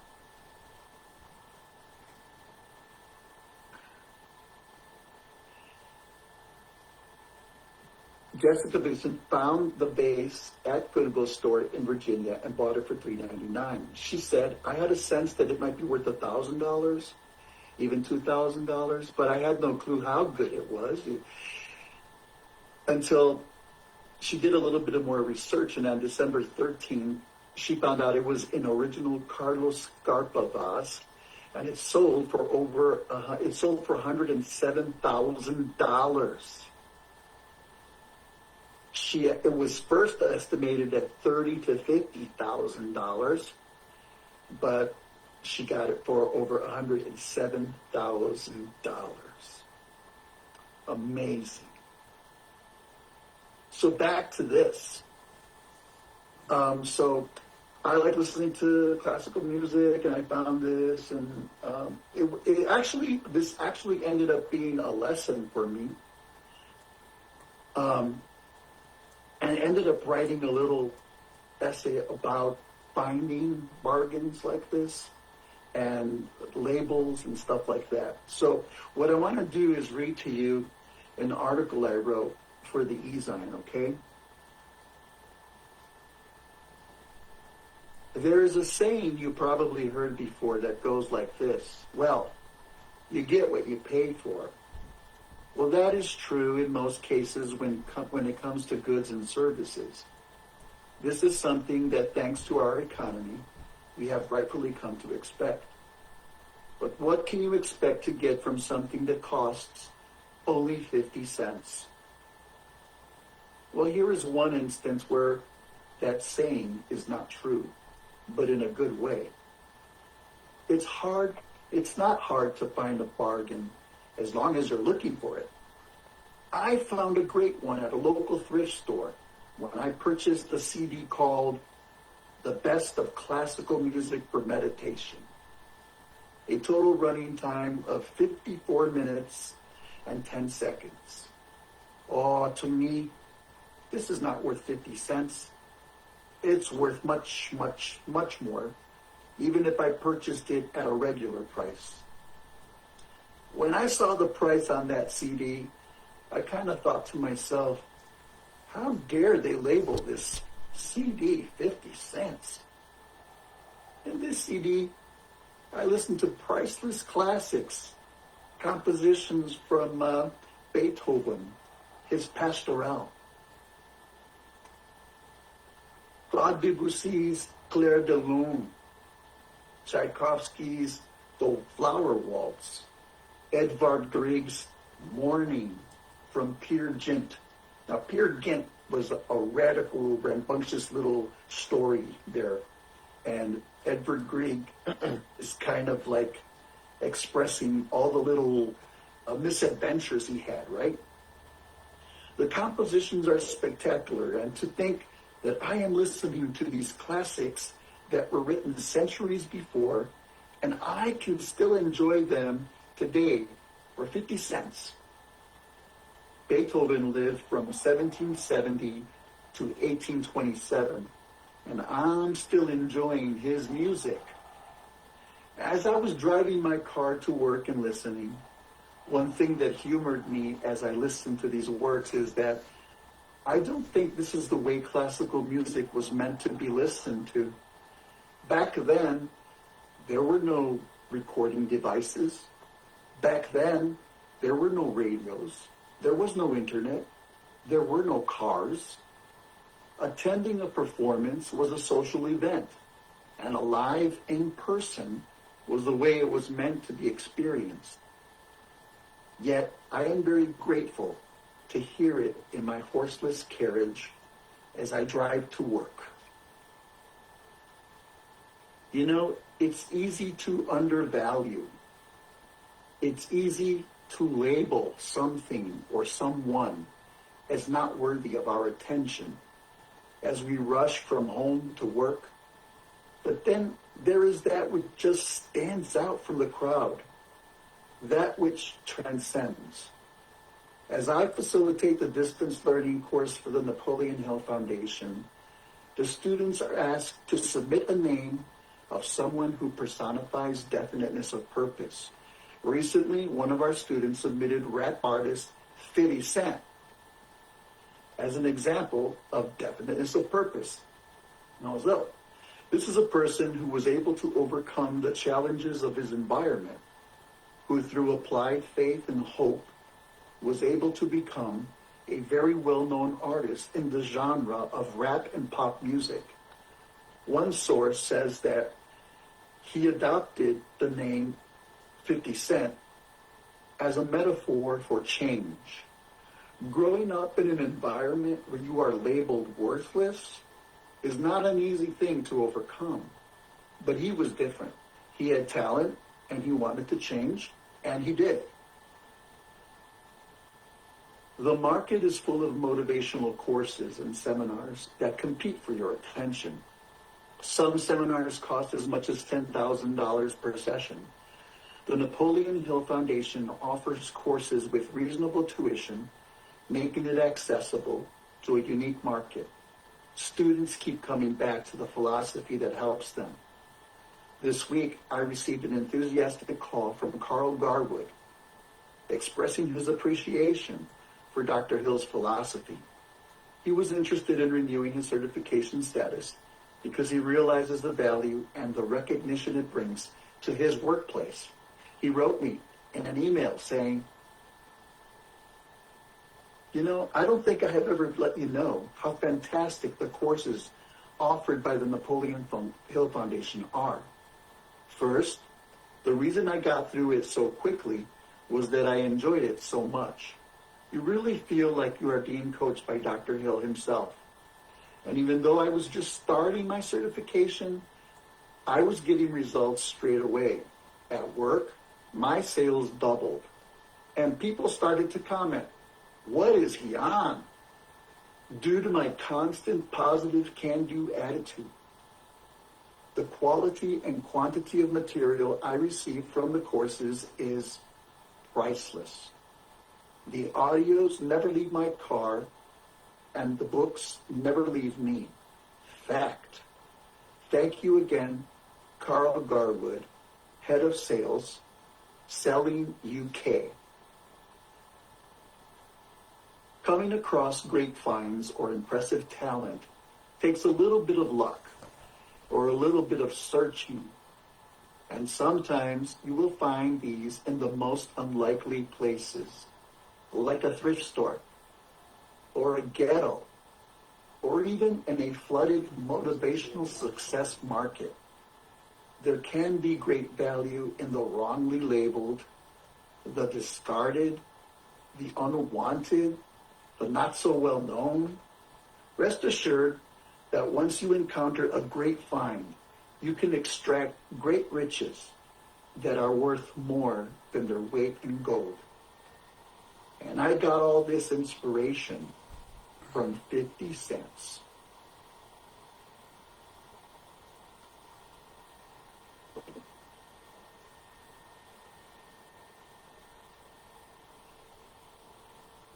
Jessica Vincent found the vase at Goodwill store in Virginia and bought it for $3.99. She said, I had a sense that it might be worth $1,000, even $2,000, but I had no clue how good it was until she did a little bit of more research, and on December 13th, she found out it was an original Carlos Scarpa vase, and it sold for $107,000. It was first estimated at $30,000 to $50,000, but she got it for over $107,000. Amazing. So back to this. So I like listening to classical music, and I found this, and this actually ended up being a lesson for me. And I ended up writing a little essay about finding bargains like this and labels and stuff like that. So what I want to do is read to you an article I wrote for the e-zine, okay? There is a saying you probably heard before that goes like this: well, you get what you pay for. Well, that is true in most cases when it comes to goods and services. This is something that, thanks to our economy, we have rightfully come to expect. But what can you expect to get from something that costs only 50 cents? Well, here is one instance where that saying is not true, but in a good way. It's not hard to find a bargain as long as you're looking for it. I found a great one at a local thrift store when I purchased a CD called The Best of Classical Music for Meditation. A total running time of 54 minutes and 10 seconds. Oh, to me, this is not worth 50 cents. It's worth much, much, much more, even if I purchased it at a regular price. When I saw the price on that CD, I kind of thought to myself, how dare they label this CD 50 cents? In this CD, I listened to priceless classics, compositions from Beethoven, his Pastoral, Claude Debussy's Clair de Lune, Tchaikovsky's The Flower Waltz, Edvard Grieg's Morning from Peer Gynt. Now, Peer Gynt was a radical, rambunctious little story there. And Edvard Grieg is kind of like expressing all the little misadventures he had, right? The compositions are spectacular, and to think that I am listening to these classics that were written centuries before, and I can still enjoy them today for 50 cents. Beethoven lived from 1770 to 1827, and I'm still enjoying his music. As I was driving my car to work and listening, one thing that humored me as I listened to these works is that I don't think this is the way classical music was meant to be listened to. Back then, there were no recording devices. Back then, there were no radios. There was no internet. There were no cars. Attending a performance was a social event, and a live in person was the way it was meant to be experienced. Yet, I am very grateful to hear it in my horseless carriage as I drive to work. You know, it's easy to undervalue. It's easy to label something or someone as not worthy of our attention as we rush from home to work. But then there is that which just stands out from the crowd, that which transcends. As I facilitate the distance learning course for the Napoleon Hill Foundation, the students are asked to submit a name of someone who personifies definiteness of purpose. Recently, one of our students submitted rap artist 50 Cent as an example of definiteness of purpose. Now, so, this is a person who was able to overcome the challenges of his environment, who through applied faith and hope was able to become a very well-known artist in the genre of rap and pop music. One source says that he adopted the name 50 Cent as a metaphor for change. Growing up in an environment where you are labeled worthless is not an easy thing to overcome. But he was different. He had talent, and he wanted to change, and he did. The market is full of motivational courses and seminars that compete for your attention. Some seminars cost as much as $10,000 per session. The Napoleon Hill Foundation offers courses with reasonable tuition, making it accessible to a unique market. Students keep coming back to the philosophy that helps them. This week, I received an enthusiastic call from Carl Garwood, expressing his appreciation for Dr. Hill's philosophy. He was interested in renewing his certification status because he realizes the value and the recognition it brings to his workplace. He wrote me in an email saying, "You know, I don't think I have ever let you know how fantastic the courses offered by the Napoleon Hill Foundation are. First, the reason I got through it so quickly was that I enjoyed it so much. You really feel like you are being coached by Dr. Hill himself. And even though I was just starting my certification, I was getting results straight away. At work, my sales doubled. And people started to comment, 'What is he on?' Due to my constant positive can-do attitude. The quality and quantity of material I receive from the courses is priceless. The audios never leave my car, and the books never leave me. Fact. Thank you again, Carl Garwood, Head of Sales, Selling UK." Coming across great finds or impressive talent takes a little bit of luck or a little bit of searching. And sometimes you will find these in the most unlikely places, like a thrift store, or a ghetto, or even in a flooded motivational success market. There can be great value in the wrongly labeled, the discarded, the unwanted, the not so well known. Rest assured that once you encounter a great find, you can extract great riches that are worth more than their weight in gold. And I got all this inspiration from 50 cents.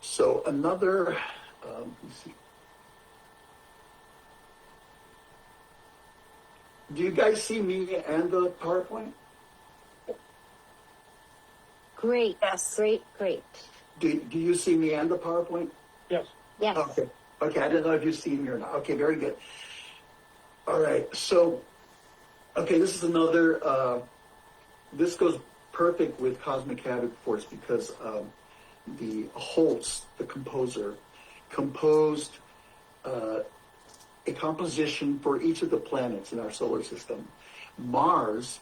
So another, let me see. Do you guys see me and the PowerPoint? Great. Yes. Great. Do you see me and the PowerPoint? Yes. Yes. Okay. Okay, I didn't know if you see me or not. Okay, very good. All right, so, okay, this is another, this goes perfect with Cosmic Havoc Force because the Holtz, the composer, composed a composition for each of the planets in our solar system. Mars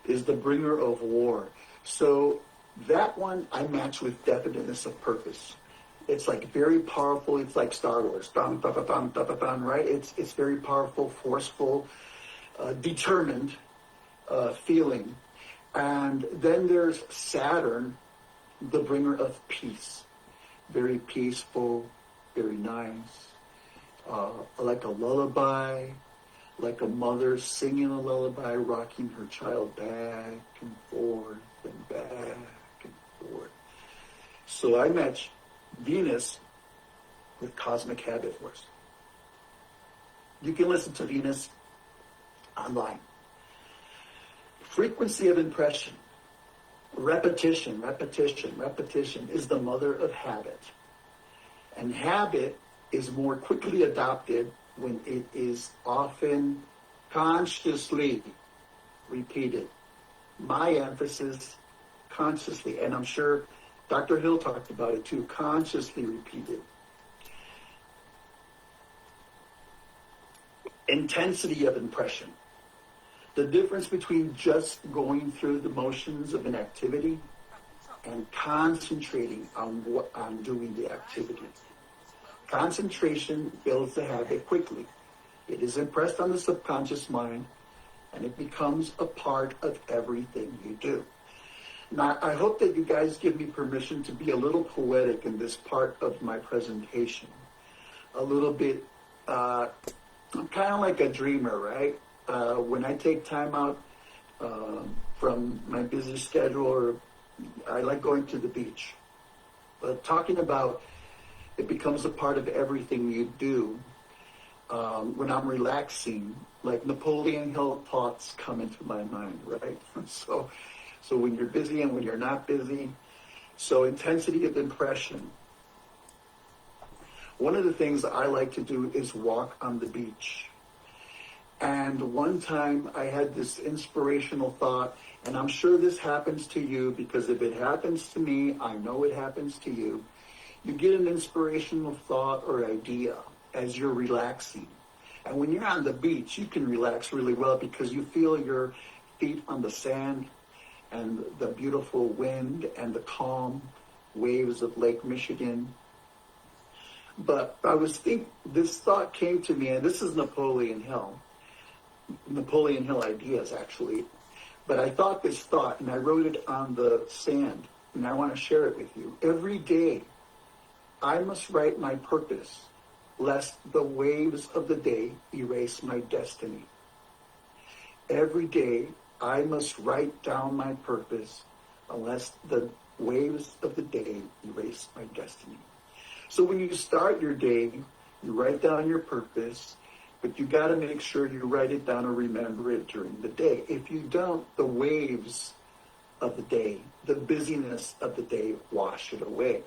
is the bringer of war. So that one I match with definiteness of purpose. It's like very powerful. It's like Star Wars. Dun, dun, dun, dun, dun, dun, dun, right? It's very powerful, forceful, determined feeling. And then there's Saturn, the bringer of peace. Very peaceful, very nice. Like a lullaby, like a mother singing a lullaby, rocking her child back and forth and back and forth. So I match Venus with Cosmic Habit Force. You can listen to Venus online. Frequency of impression. Repetition is the mother of habit. And habit is more quickly adopted when it is often consciously repeated. My emphasis, consciously, and I'm sure Dr. Hill talked about it too, consciously repeated. Intensity of impression. The difference between just going through the motions of an activity and concentrating on doing the activity. Concentration builds the habit quickly. It is impressed on the subconscious mind, and it becomes a part of everything you do. Now, I hope that you guys give me permission to be a little poetic in this part of my presentation. A little bit, I'm kind of like a dreamer, right? When I take time out from my busy schedule, or I like going to the beach. But talking about it becomes a part of everything you do. When I'm relaxing, like Napoleon Hill thoughts come into my mind, right? So when you're busy and when you're not busy. So intensity of impression. One of the things I like to do is walk on the beach. And one time I had this inspirational thought, and I'm sure this happens to you, because if it happens to me, I know it happens to you. You get an inspirational thought or idea as you're relaxing. And when you're on the beach, you can relax really well because you feel your feet on the sand and the beautiful wind and the calm waves of Lake Michigan. But this thought came to me, and this is Napoleon Hill ideas, actually. But I thought this thought, and I wrote it on the sand, and I want to share it with you. Every day, I must write my purpose, lest the waves of the day erase my destiny. Every day, I must write down my purpose, lest the waves of the day erase my destiny. So when you start your day, you write down your purpose, but you got to make sure you write it down or remember it during the day. If you don't, the waves of the day, the busyness of the day wash it away.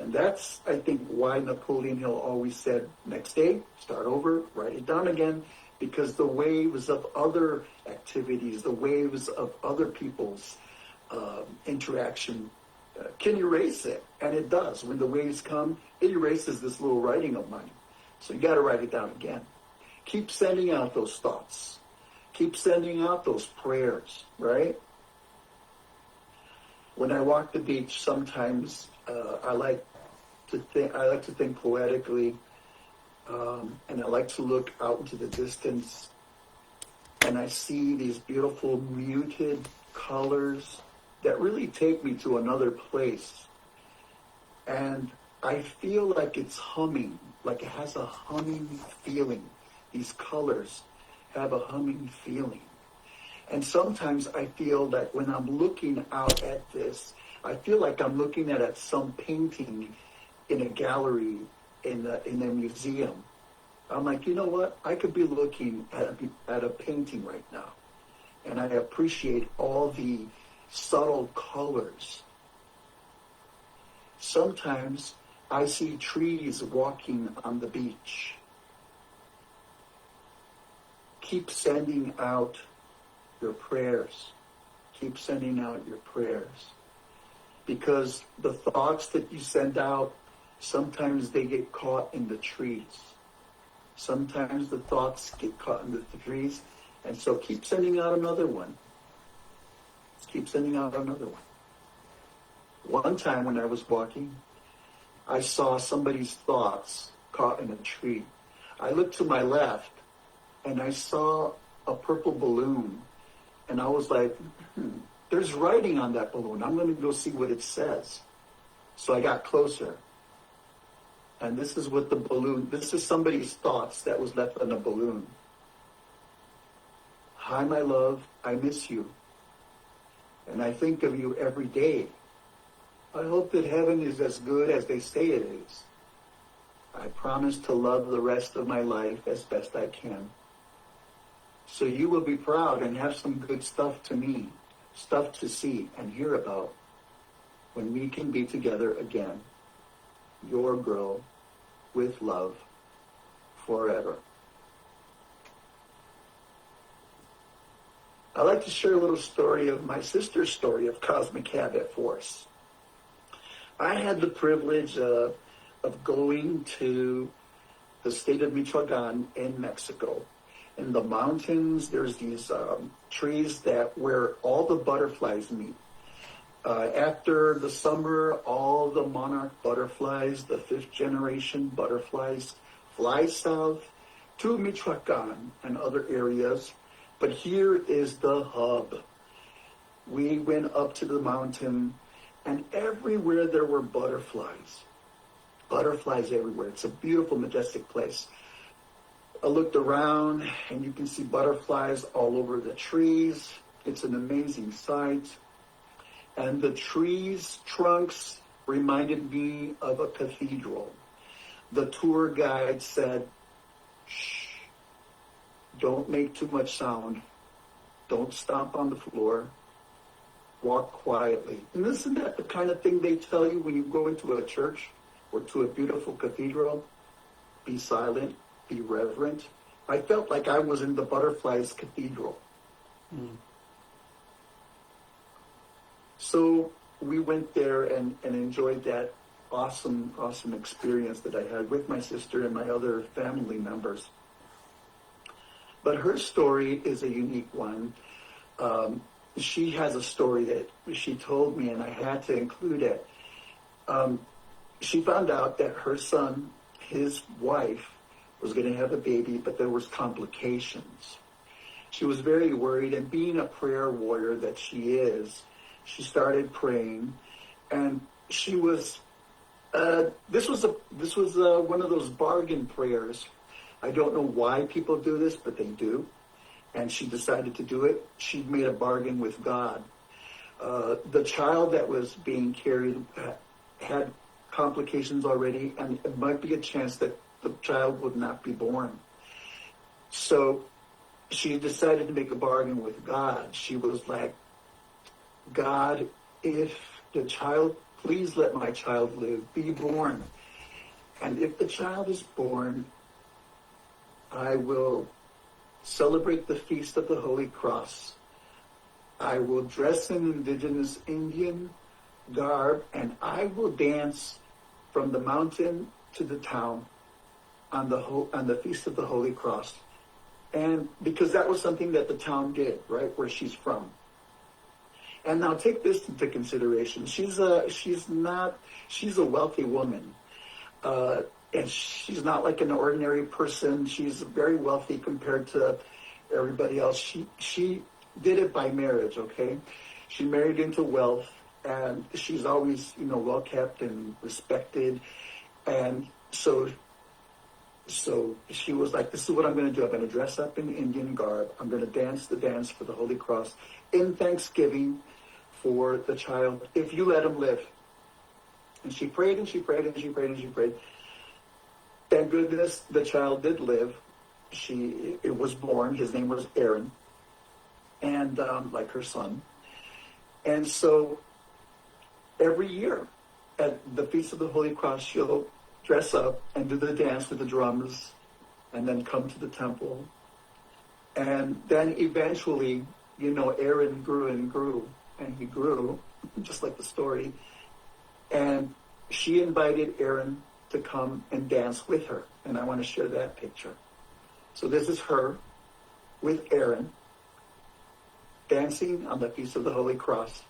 And that's, I think, why Napoleon Hill always said, next day, start over, write it down again, because the waves of other activities, the waves of other people's interaction can erase it. And it does. When the waves come, it erases this little writing of mine. So you got to write it down again. Keep sending out those thoughts. Keep sending out those prayers, right? When I walk the beach, sometimes I like to think poetically, and I like to look out into the distance, and I see these beautiful muted colors that really take me to another place. And I feel like it's humming, like it has a humming feeling. These colors have a humming feeling. And sometimes I feel that when I'm looking out at this, I feel like I'm looking at some painting in a gallery, in a museum. I'm like, you know what? I could be looking at a painting right now. And I appreciate all the subtle colors. Sometimes I see trees walking on the beach. Keep sending out your prayers. Keep sending out your prayers. Because the thoughts that you send out, sometimes they get caught in the trees. Sometimes the thoughts get caught in the trees. And so keep sending out another one. Keep sending out another one. One time when I was walking, I saw somebody's thoughts caught in a tree. I looked to my left, and I saw a purple balloon. And I was like, there's writing on that balloon. I'm going to go see what it says. So I got closer. And this is what this is somebody's thoughts that was left on a balloon. Hi, my love, I miss you. And I think of you every day. I hope that heaven is as good as they say it is. I promise to love the rest of my life as best I can. So you will be proud and have some good stuff to see and hear about when we can be together again. Your girl, with love, forever. I'd like to share a little story of my sister's story of cosmic habit force. I had the privilege of going to the state of Michoacan in Mexico. In the mountains, there's these trees where all the butterflies meet. After the summer, all the monarch butterflies, the 5th generation butterflies, fly south to Michoacan and other areas. But here is the hub. We went up to the mountain, and everywhere there were butterflies. Butterflies everywhere. It's a beautiful, majestic place. I looked around, and you can see butterflies all over the trees. It's an amazing sight. And the trees' trunks reminded me of a cathedral. The tour guide said, shh, don't make too much sound. Don't stomp on the floor. Walk quietly. And isn't that the kind of thing they tell you when you go into a church or to a beautiful cathedral? Be silent, be reverent. I felt like I was in the butterflies cathedral. So we went there and enjoyed that awesome experience that I had with my sister and my other family members. But her story is a unique one. She has a story that she told me, and I had to include it. She found out that her son, his wife, was going to have a baby, but there was complications. She was very worried, and being a prayer warrior that she is, she started praying, and she was. This was one of those bargain prayers. I don't know why people do this, but they do. And she decided to do it. She made a bargain with God. The child that was being carried had complications already, and it might be a chance that the child would not be born. So she decided to make a bargain with God. She was like, God, if the child Please let my child live, be born. And if the child is born, I will celebrate the Feast of the Holy Cross. I will dress in indigenous Indian garb, and I will dance from the mountain to the town on the Feast of the Holy Cross. And because that was something that the town did, right, where she's from. And now take this into consideration. She's a wealthy woman. And she's not like an ordinary person. She's very wealthy compared to everybody else. She did it by marriage, okay? She married into wealth, and she's always, well kept and respected. And so she was like, this is what I'm going to do. I'm going to dress up in Indian garb. I'm going to dance the dance for the Holy Cross in thanksgiving for the child, if you let him live. And she prayed and she prayed and she prayed and she prayed. Thank goodness the child did live. It was born. His name was Aaron, and like her son. And so every year at the Feast of the Holy Cross, she'll dress up and do the dance with the drums and then come to the temple. And then eventually, Aaron grew and grew, and he grew, just like the story. And she invited Aaron to come and dance with her. And I want to share that picture. So this is her with Aaron dancing on the Feast of the Holy Cross.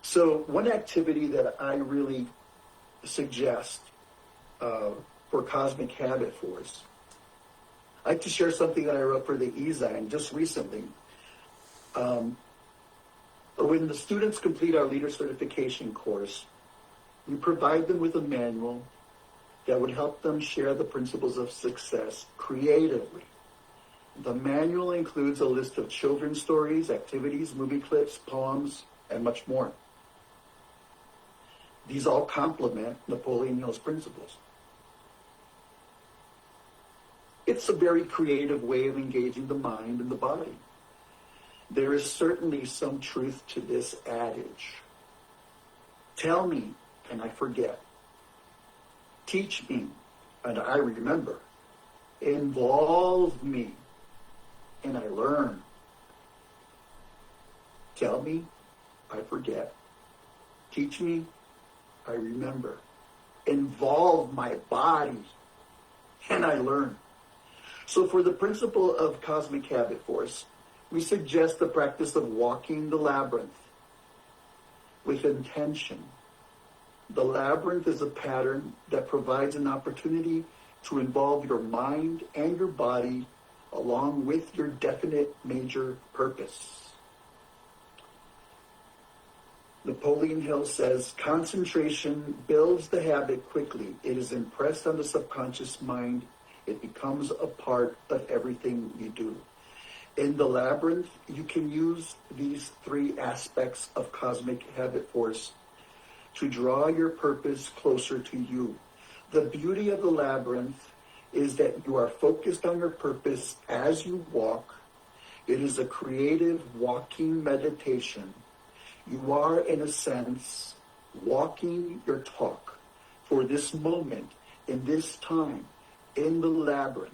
So one activity that I really suggest for Cosmic Habit Force, I'd like to share something that I wrote for the e-Zine just recently. When the students complete our leader certification course, we provide them with a manual that would help them share the principles of success creatively. The manual includes a list of children's stories, activities, movie clips, poems, and much more. These all complement Napoleon Hill's principles. It's a very creative way of engaging the mind and the body. There is certainly some truth to this adage. Tell me, and I forget. Teach me, and I remember. Involve me, and I learn. Tell me, I forget. Teach me, I remember. Involve my body, and I learn. So for the principle of Cosmic Habit Force, we suggest the practice of walking the labyrinth with intention. The labyrinth is a pattern that provides an opportunity to involve your mind and your body along with your definite major purpose. Napoleon Hill says, concentration builds the habit quickly. It is impressed on the subconscious mind. It becomes a part of everything you do. In the labyrinth, you can use these three aspects of Cosmic Habit Force to draw your purpose closer to you. The beauty of the labyrinth is that you are focused on your purpose as you walk. It is a creative walking meditation. You are, in a sense, walking your talk for this moment, in this time, in the labyrinth.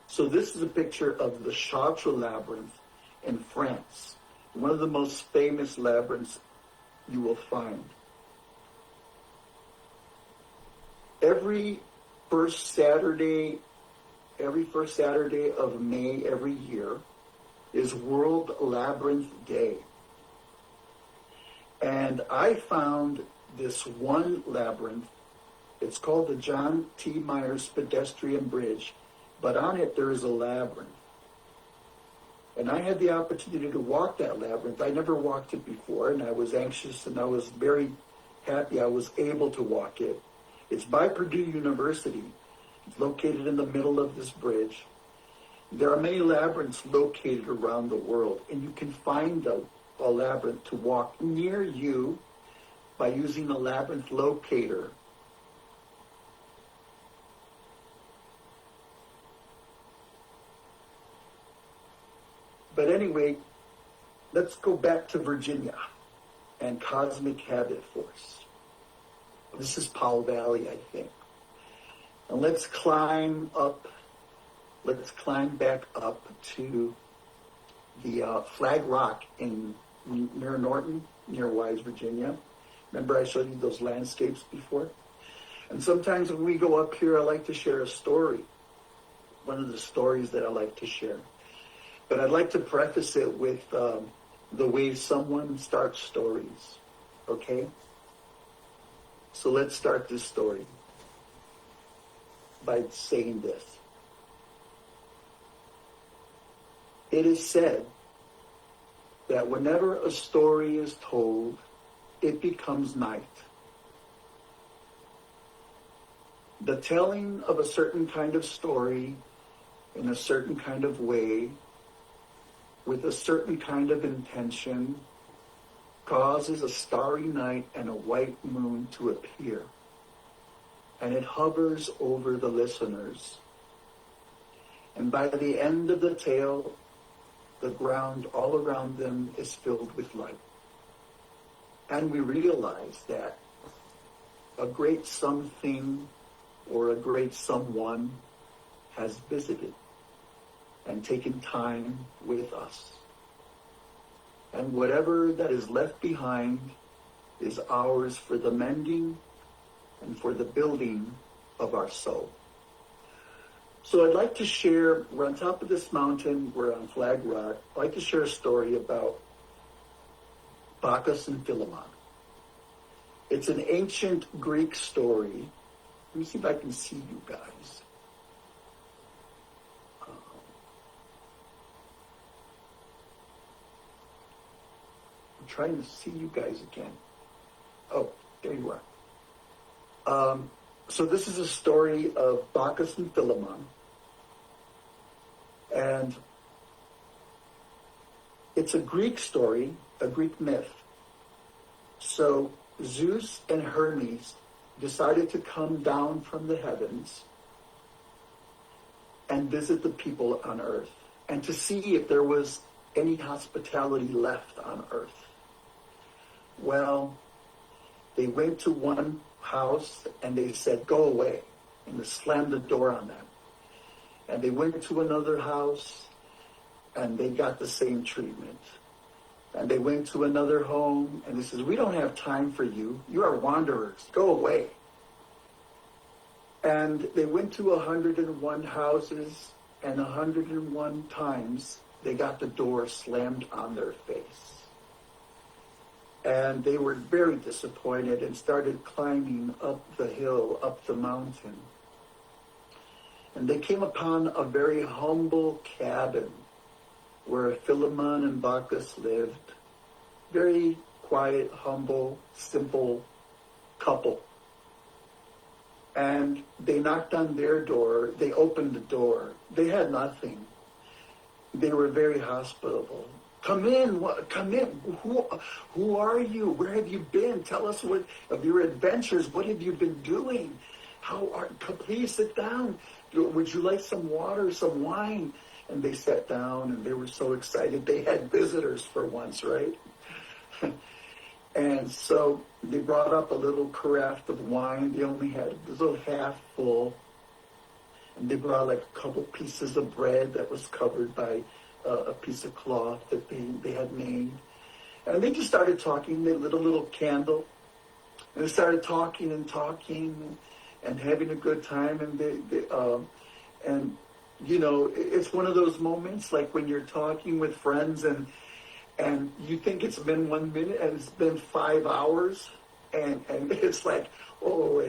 So this is a picture of the Chartres labyrinth in France, one of the most famous labyrinths you will find. Every first Saturday of May every year is World Labyrinth Day. And I found this one labyrinth. It's called the John T. Myers Pedestrian Bridge, but on it there is a labyrinth. And I had the opportunity to walk that labyrinth. I never walked it before, and I was anxious, and I was very happy I was able to walk it. It's by Purdue University. It's located in the middle of this bridge. There are many labyrinths located around the world, and you can find a labyrinth to walk near you by using a labyrinth locator. But anyway, let's go back to Virginia and cosmic habit force. This is Powell Valley, I think. And let's climb back up to the Flag Rock near Norton, near Wise, Virginia. Remember I showed you those landscapes before? And sometimes when we go up here, I like to share a story. One of the stories that I like to share. But I'd like to preface it with the way someone starts stories, okay? So let's start this story by saying this. It is said that whenever a story is told, it becomes night. The telling of a certain kind of story in a certain kind of way, with a certain kind of intention, causes a starry night and a white moon to appear. And it hovers over the listeners. And by the end of the tale, the ground all around them is filled with light. And we realize that a great something or a great someone has visited and taken time with us. And whatever that is left behind is ours for the mending and for the building of our soul. So I'd like to share, we're on top of this mountain, we're on Flag Rock. I'd like to share a story about Bacchus and Philemon. It's an ancient Greek story. Let me see if I can see you guys. I'm trying to see you guys again. Oh, there you are. So this is a story of Bacchus and Philemon. And it's a Greek story, a Greek myth. So Zeus and Hermes decided to come down from the heavens and visit the people on earth and to see if there was any hospitality left on earth. Well, they went to one house and they said, "Go away," and they slammed the door on them. And they went to another house and they got the same treatment. And they went to another home and they said, "We don't have time for you. You are wanderers. Go away." And they went to 101 houses, and 101 times they got the door slammed on their face. And they were very disappointed and started climbing up the hill, up the mountain. And they came upon a very humble cabin where Philemon and Bacchus lived. Very quiet, humble, simple couple. And they knocked on their door. They opened the door. They had nothing. They were very hospitable. "Come in, come in. Who are you? Where have you been? Tell us what of your adventures. What have you been doing? Please sit down. Would you like some water, some wine?" And they sat down and they were so excited. They had visitors for once, right? And so they brought up a little carafe of wine. They only had a little half full. And they brought like a couple pieces of bread that was covered by a piece of cloth that they had made. And they just started talking. They lit a little candle. And they started talking and having a good time. And you know, it's one of those moments like when you're talking with friends and you think it's been 1 minute and it's been 5 hours. And it's like, oh,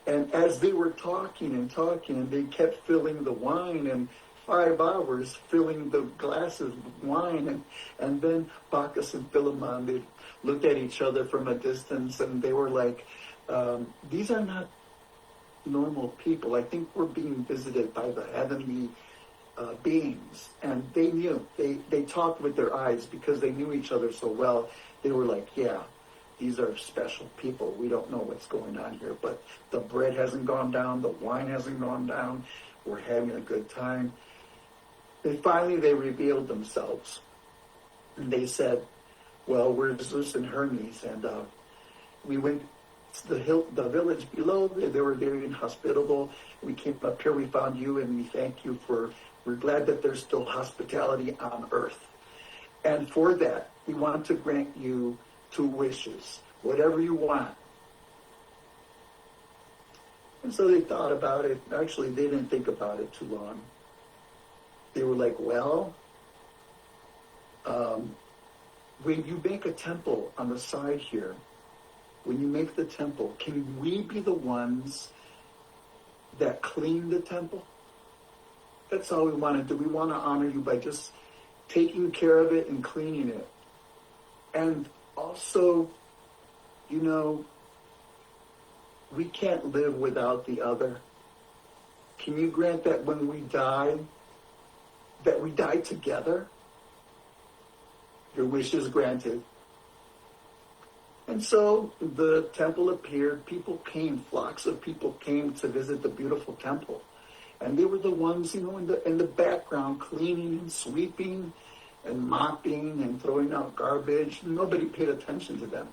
and as they were talking and they kept filling the wine and 5 hours filling the glasses of wine. And then Bacchus and Philemon, they looked at each other from a distance and they were like, these are not normal people. I think we're being visited by the heavenly beings. And they knew. They talked with their eyes because they knew each other so well. They were like, yeah, these are special people. We don't know what's going on here. But the bread hasn't gone down. The wine hasn't gone down. We're having a good time. And finally, they revealed themselves. And they said, well, where's Zeus and Hermes? And we went to the village below. They were very inhospitable. We came up here, we found you, and we thank you we're glad that there's still hospitality on earth. And for that, we want to grant you 2 wishes, whatever you want. And so they thought about it. Actually, they didn't think about it too long. They were like, well, when you make a temple on the side here, when you make the temple, can we be the ones that clean the temple? That's all we want to do. We want to honor you by just taking care of it and cleaning it. And also, you know, we can't live without the other. Can you grant that when we die, that we die together? Your wish is granted. And so the temple appeared. People came, flocks of people came to visit the beautiful temple. And they were the ones, you know, in the background, cleaning and sweeping and mopping and throwing out garbage. Nobody paid attention to them.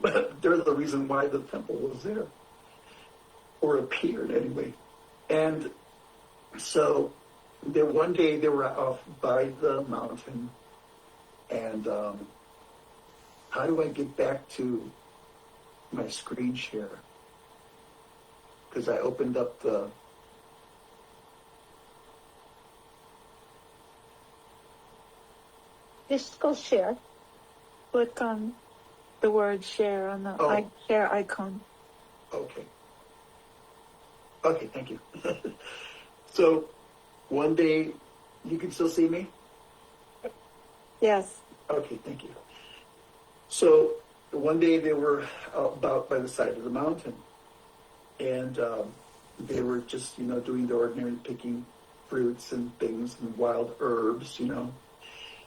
But they're the reason why the temple was there. Or appeared, anyway. And so one day they were off by the mountain. And how do I get back to my screen share? Because I opened up the... Just go share. Click on the word share on the share icon. Okay. Okay, thank you. So, one day, you can still see me? Yes. Okay, thank you. So, one day they were out by the side of the mountain, and they were just, you know, doing the ordinary picking fruits and things and wild herbs, you know.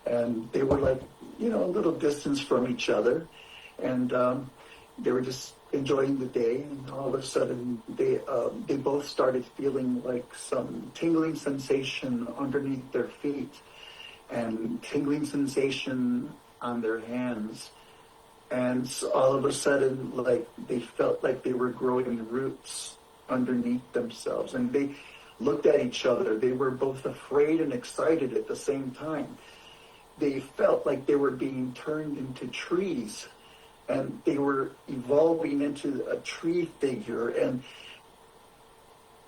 And they were like, you know, a little distance from each other, and they were just enjoying the day. And all of a sudden, they both started feeling like some tingling sensation underneath their feet, and tingling sensation on their hands. And so all of a sudden, like they felt like they were growing roots underneath themselves, and they looked at each other. They were both afraid and excited at the same time. They felt like they were being turned into trees, and they were evolving into a tree figure, and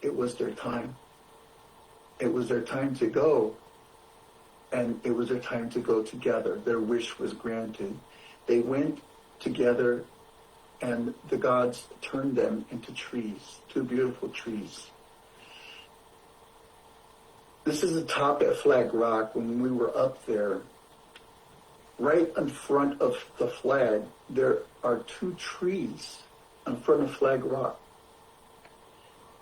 it was their time. It was their time to go, and it was their time to go together. Their wish was granted. They went together, and the gods turned them into trees, 2 beautiful trees. This is the top at Flag Rock. When we were up there, right in front of the flag, there are 2 trees in front of Flag Rock.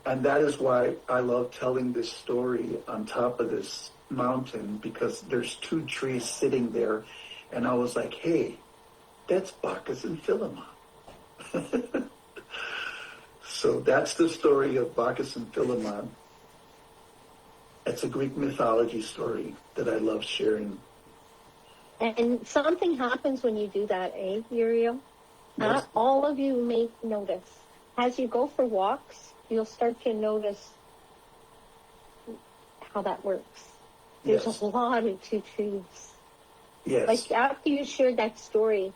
And that is why I love telling this story on top of this mountain, because there's 2 trees sitting there. And I was like, hey, that's Bacchus and Philemon. So that's the story of Bacchus and Philemon. It's a Greek mythology story that I love sharing. And something happens when you do that, Uriel? Not all of you may notice. As you go for walks, you'll start to notice how that works. There's a lot of 2 trees. Yes. Like after you shared that story,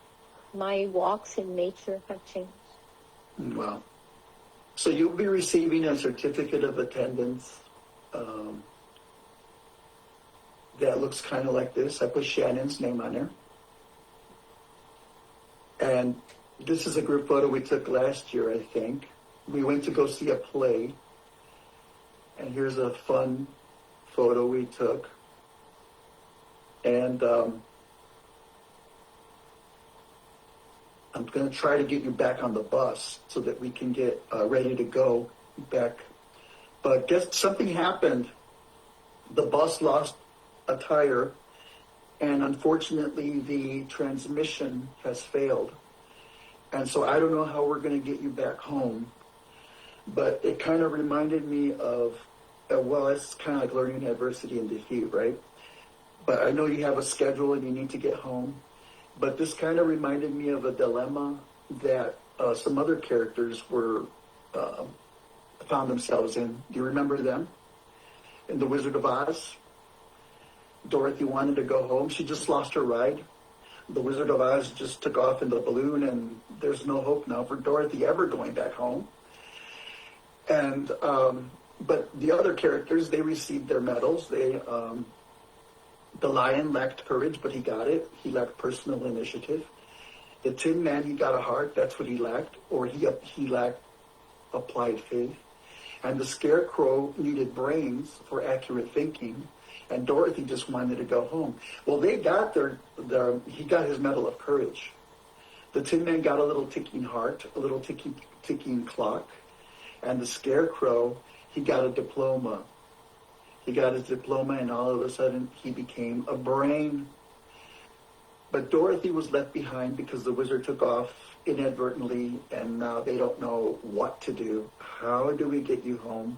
my walks in nature have changed. Wow. So you'll be receiving a certificate of attendance that looks kind of like this. I put Shannon's name on there. And this is a group photo we took last year, I think. We went to go see a play. And here's a fun photo we took. And I'm going to try to get you back on the bus so that we can get ready to go back. But guess something happened. The bus lost a tire, and unfortunately the transmission has failed. And so I don't know how we're going to get you back home. But it kind of reminded me of, well, it's kind of like learning adversity and defeat, right? but I know you have a schedule and you need to get home. But this kind of reminded me of a dilemma that some other characters were found themselves in. Do you remember them? In The Wizard of Oz, Dorothy wanted to go home. She just lost her ride. The Wizard of Oz just took off in the balloon, and there's no hope now for Dorothy ever going back home. And but the other characters, they received their medals. The lion lacked courage, but he got it. He lacked personal initiative. The Tin Man, he got a heart. That's what he lacked, or he lacked applied faith. And the Scarecrow needed brains for accurate thinking, and Dorothy just wanted to go home. Well, they got he got his medal of courage. The Tin Man got a little ticking heart, a little ticking clock, and the Scarecrow, he got a diploma. He got his diploma, and all of a sudden, he became a brain. But Dorothy was left behind because the wizard took off inadvertently, and now they don't know what to do. How do we get you home?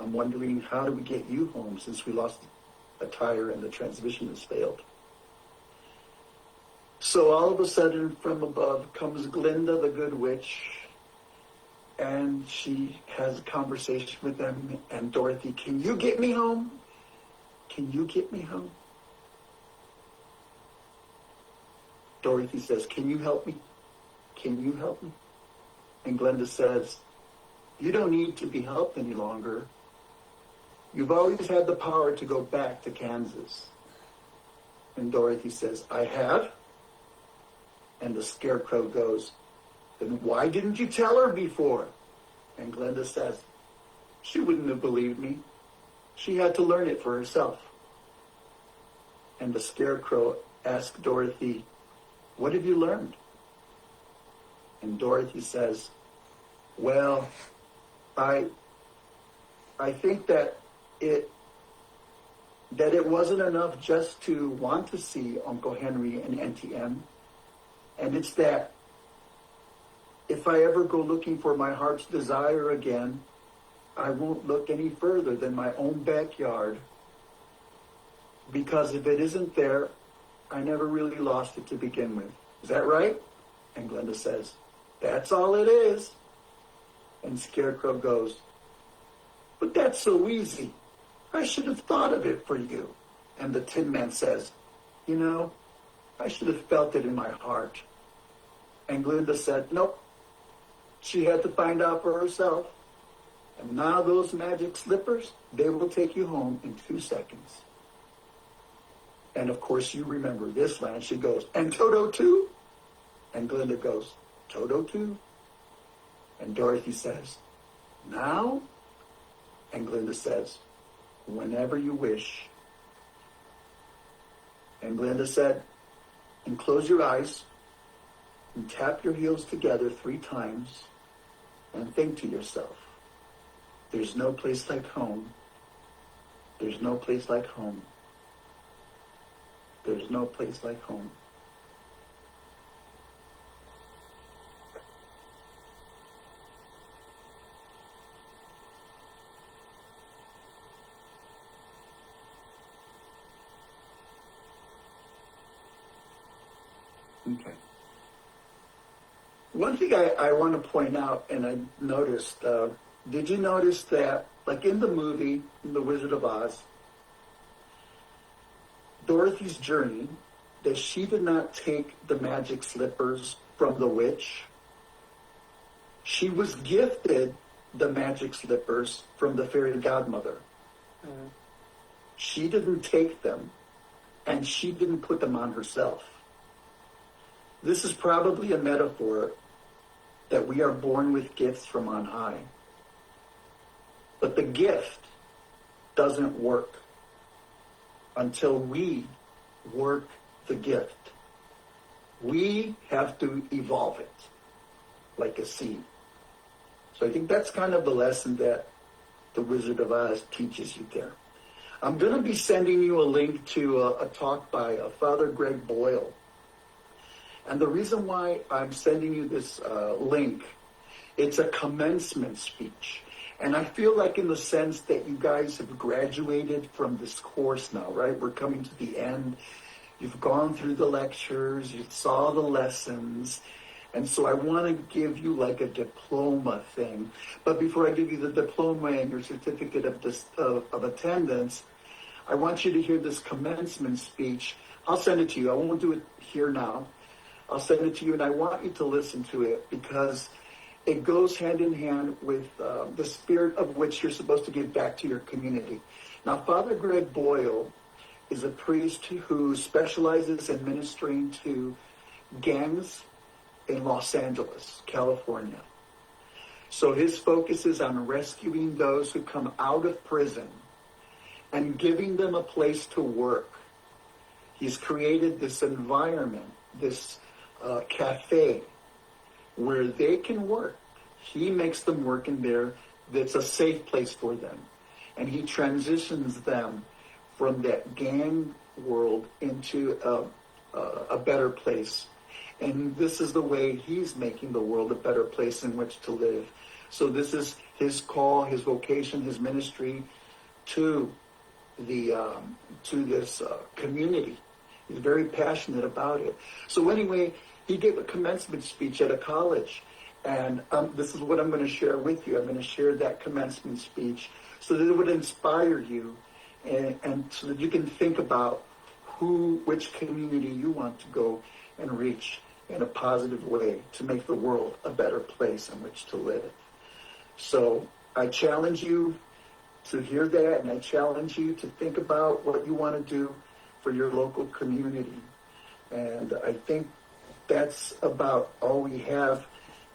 I'm wondering, how do we get you home since we lost a tire and the transmission has failed? So all of a sudden, from above comes Glinda, the good witch, and she has a conversation with them. And Dorothy, can you get me home? Can you get me home? Dorothy says, can you help me? Can you help me? And Glinda says, you don't need to be helped any longer. You've always had the power to go back to Kansas. And Dorothy says, I have? And the Scarecrow goes, then why didn't you tell her before? And Glinda says, she wouldn't have believed me. She had to learn it for herself. And the Scarecrow asked Dorothy, what have you learned? And Dorothy says, well, I think that it wasn't enough just to want to see Uncle Henry and Auntie Em. And it's that if I ever go looking for my heart's desire again, I won't look any further than my own backyard. Because if it isn't there, I never really lost it to begin with. Is that right? And Glinda says, that's all it is. And Scarecrow goes, but that's so easy. I should have thought of it for you. And the Tin Man says, you know, I should have felt it in my heart. And Glinda said, nope. She had to find out for herself. And now those magic slippers, they will take you home in 2 seconds. And of course you remember this line. She goes, and Toto too? And Glinda goes, Toto too? And Dorothy says, now? And Glinda says, whenever you wish. And Glinda said, and close your eyes and tap your heels together 3 times and think to yourself, there's no place like home. There's no place like home. There's no place like home. Okay. One thing I want to point out, and I noticed, did you notice that, like in the movie, The Wizard of Oz, Dorothy's journey, that she did not take the magic slippers from the witch. She was gifted the magic slippers from the fairy godmother. Mm. She didn't take them, and she didn't put them on herself. This is probably a metaphor that we are born with gifts from on high. But the gift doesn't work until we work the gift. We have to evolve it like a seed. So I think that's kind of the lesson that the Wizard of Oz teaches you there. I'm going to be sending you a link to a talk by Father Greg Boyle. And the reason why I'm sending you this link, it's a commencement speech. And I feel like in the sense that you guys have graduated from this course now, right? We're coming to the end. You've gone through the lectures, you saw the lessons. And so I want to give you like a diploma thing. But before I give you the diploma and your certificate of attendance, I want you to hear this commencement speech. I'll send it to you. I won't do it here now. I'll send it to you, and I want you to listen to it because it goes hand in hand with the spirit of which you're supposed to give back to your community. Now, Father Greg Boyle is a priest who specializes in ministering to gangs in Los Angeles, California. So his focus is on rescuing those who come out of prison and giving them a place to work. He's created this environment, this cafe, where they can work. He makes them work in there. That's a safe place for them. And he transitions them from that gang world into a better place. And this is the way he's making the world a better place in which to live. So this is his call, his vocation, his ministry to this community. He's very passionate about it. So anyway, he gave a commencement speech at a college. And this is what I'm going to share with you. I'm going to share that commencement speech so that it would inspire you and so that you can think about which community you want to go and reach in a positive way to make the world a better place in which to live. So I challenge you to hear that, and I challenge you to think about what you want to do for your local community. And I think that's about all we have.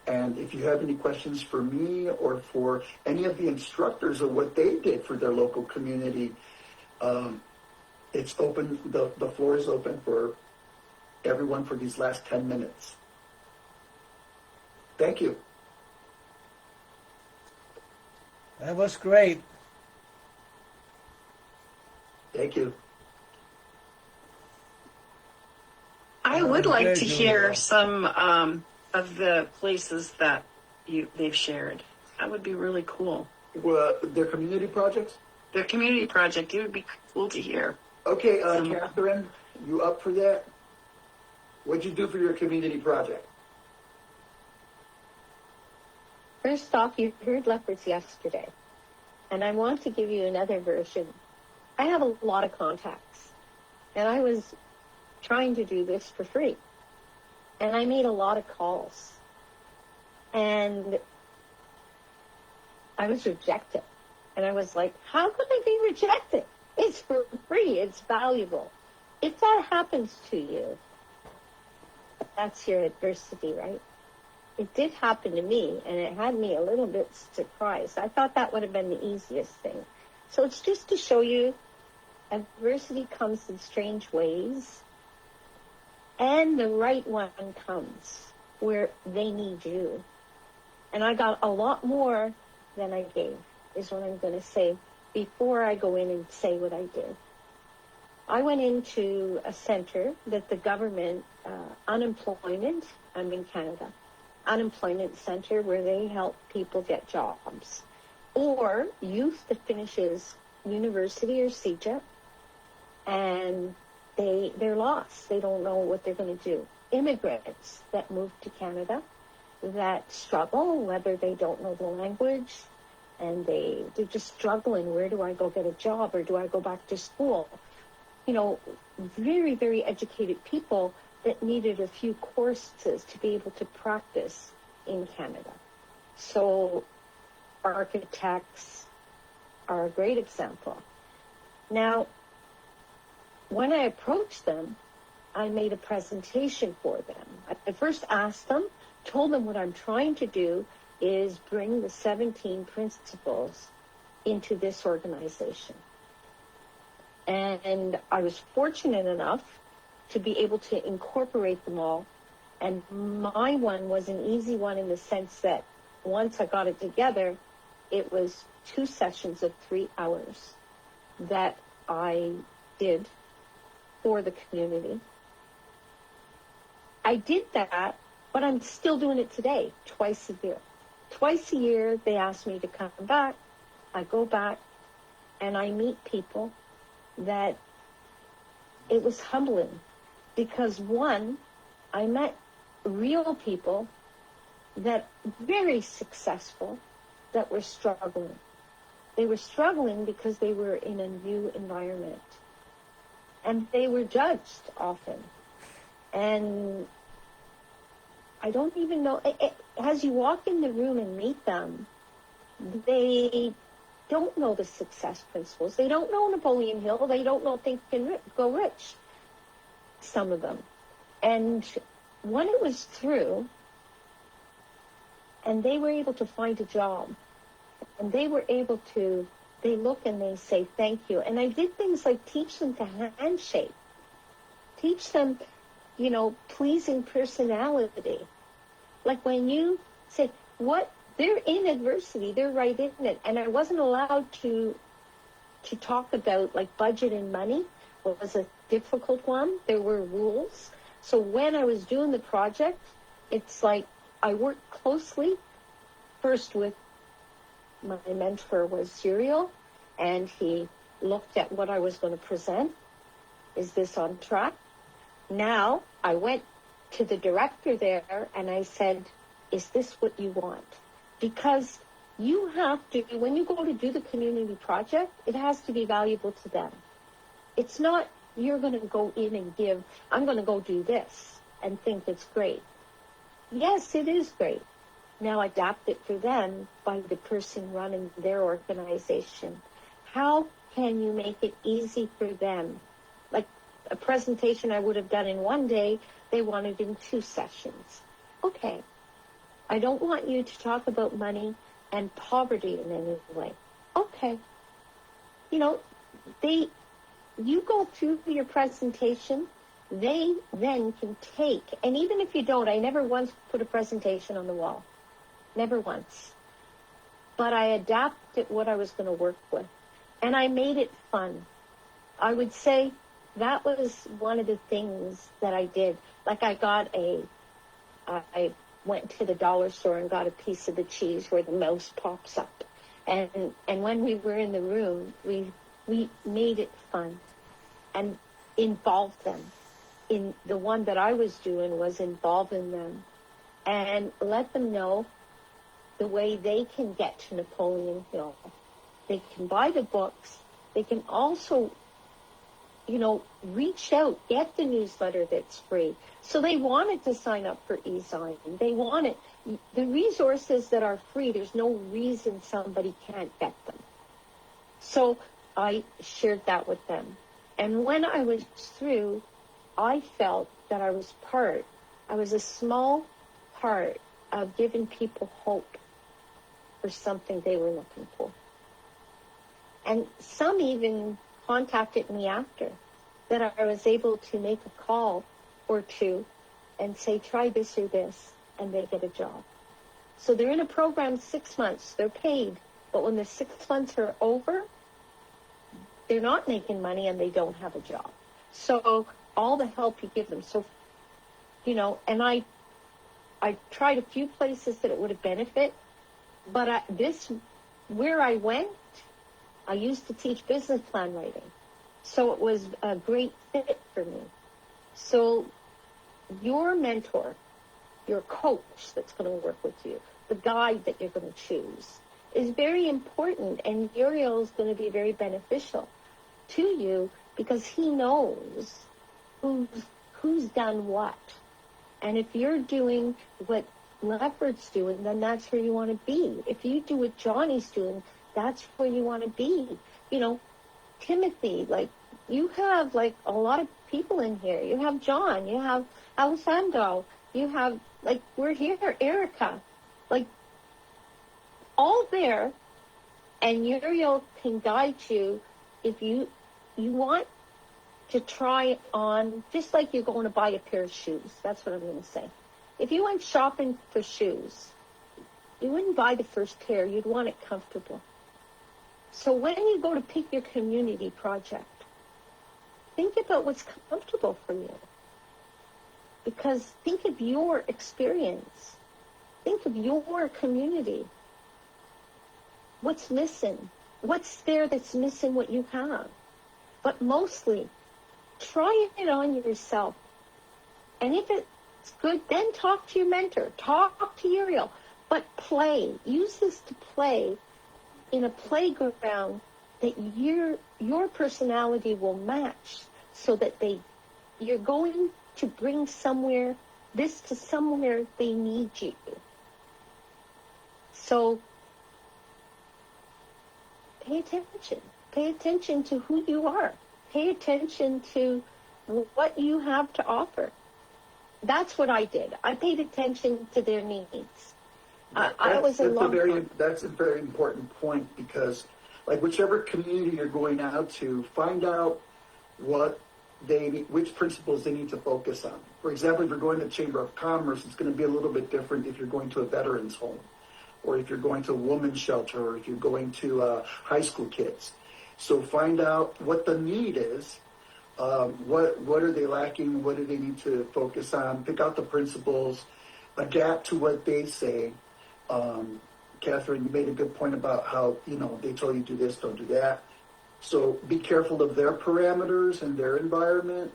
And if you have any questions for me or for any of the instructors of what they did for their local community, it's open. The floor is open for everyone for these last 10 minutes. Thank you. That was great. Thank you. I would like very to good. hear some of the places that they've shared. That would be really cool. Well, their community projects? Their community project, it would be cool to hear. Okay, Catherine, you up for that? What'd you do for your community project? First off, you heard leopards yesterday, and I want to give you another version. I have a lot of contacts, and I was trying to do this for free, and I made a lot of calls, and I was rejected, and I was like, how could I be rejected? It's for free. It's valuable. If that happens to you, that's your adversity, right? It did happen to me, and it had me a little bit surprised. I thought that would have been the easiest thing. So it's just to show you adversity comes in strange ways, and the right one comes where they need you. And I got a lot more than I gave, is what I'm going to say, before I go in and say what I did. I went into a center that the government, unemployment, I'm in Canada, unemployment center where they help people get jobs. Or youth that finishes university or CEGEP, and they're lost. They don't know what they're going to do. Immigrants that move to Canada that struggle, whether they don't know the language, and they're just struggling. Where do I go get a job, or do I go back to school? You know, very, very educated people that needed a few courses to be able to practice in Canada. So architects are a great example. Now, when I approached them, I made a presentation for them. I first asked them, told them what I'm trying to do is bring the 17 principles into this organization. And I was fortunate enough to be able to incorporate them all. And my one was an easy one in the sense that once I got it together, it was 2 sessions of 3 hours that I did for the community. I did that, but I'm still doing it today, twice a year. twice a year, they ask me to come back. I go back and I meet people that it was humbling because one, I met real people that very successful that were struggling. They were struggling because they were in a new environment and they were judged often. And I don't even know, as you walk in the room and meet them, they don't know the success principles. They don't know Napoleon Hill. They don't know Think and Go Rich, some of them. And when it was through, and they were able to find a job, and they were able to, they look and they say thank you. And I did things like teach them to handshake, teach them, you know, pleasing personality. Like when you say, what, they're in adversity, they're right in it. And I wasn't allowed to talk about like budget and money. It was a difficult one. There were rules. So when I was doing the project, it's like I worked closely first with my mentor was Serial, and he looked at what I was going to present. Is this on track? Now I went to the director there and I said, is this what you want? Because you have to, when you go to do the community project, it has to be valuable to them. It's not you're going to go in and give, I'm going to go do this and think it's great. Yes, it is great. Now adapt it for them by the person running their organization. How can you make it easy for them? Like a presentation I would have done in one day, they wanted in 2 sessions. Okay, I don't want you to talk about money and poverty in any way. Okay. You know, you go through your presentation, they then can take, and even if you don't, I never once put a presentation on the wall. Never once. But I adapted what I was going to work with. And I made it fun. I would say that was one of the things that I did. Like I went to the dollar store and got a piece of the cheese where the mouse pops up. And when we were in the room, we made it fun and involved them. In the one that I was doing was involving them and let them know the way they can get to Napoleon Hill. They can buy the books. They can also, you know, reach out, get the newsletter that's free. So they wanted to sign up for eZine. They wanted the resources that are free. There's no reason somebody can't get them. So I shared that with them. And when I was through, I felt that I was a small part of giving people hope for something they were looking for. And some even contacted me after that I was able to make a call or two and say, try this or this, and they get a job. So they're in a program 6 months, they're paid, but when the 6 months are over, they're not making money and they don't have a job. So all the help you give them. So, you know, and I tried a few places that it would have benefit, but where I went, I used to teach business plan writing. So it was a great fit for me. So your mentor, your coach that's going to work with you, the guide that you're going to choose is very important, and Uriel is going to be very beneficial to you because he knows who's done what. And if you're doing what Lefford's doing, then that's where you want to be. If you do what Johnny's doing, that's where you want to be. You know, Timothy, like, you have, like, a lot of people in here. You have John, you have Alessandro, you have, like, we're here, Erica, like, all there, and Uriel can guide you if you want to try on, just like you're going to buy a pair of shoes. That's what I'm going to say. If you went shopping for shoes, you wouldn't buy the first pair. You'd want it comfortable. So when you go to pick your community project, think about what's comfortable for you. Because think of your experience. think of your community. What's missing? What's there that's missing what you have? But mostly, try it on yourself. And if it's good, then talk to your mentor. Talk to Uriel. But play. Use this to play in a playground that your personality will match, so that you're going to bring this to somewhere they need you. So pay attention. Pay attention to who you are. Pay attention to what you have to offer. That's what I did. I paid attention to their needs. That's a very important point, because like whichever community you're going out to, find out which principles they need to focus on. For example, if you're going to the Chamber of Commerce, it's going to be a little bit different if you're going to a veterans home, or if you're going to a women's shelter, or if you're going to high school kids. So find out what the need is. What are they lacking? What do they need to focus on? Pick out the principles, adapt to what they say. Catherine, you made a good point about how, they told you do this, don't do that. So be careful of their parameters and their environment.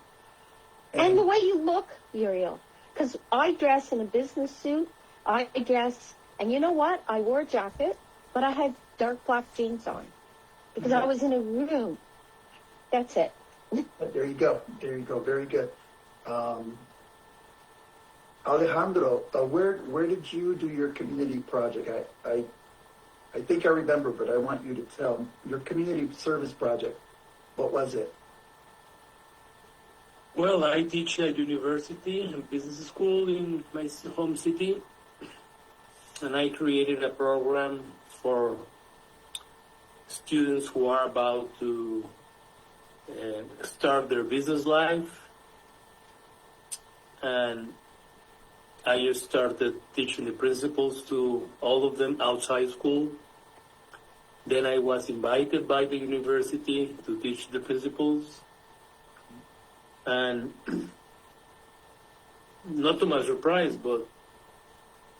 And the way you look, Uriel. Because I dress in a business suit. And you know what? I wore a jacket, but I had dark black jeans on. Because I was in a room. That's it. There you go. Very good. Alejandro, where did you do your community project? I think I remember, but I want you to tell your community service project. What was it? Well, I teach at university and business school in my home city, and I created a program for students who are about to start their business life, and I just started teaching the principles to all of them outside school. Then I was invited by the university to teach the principles, and not to my surprise, but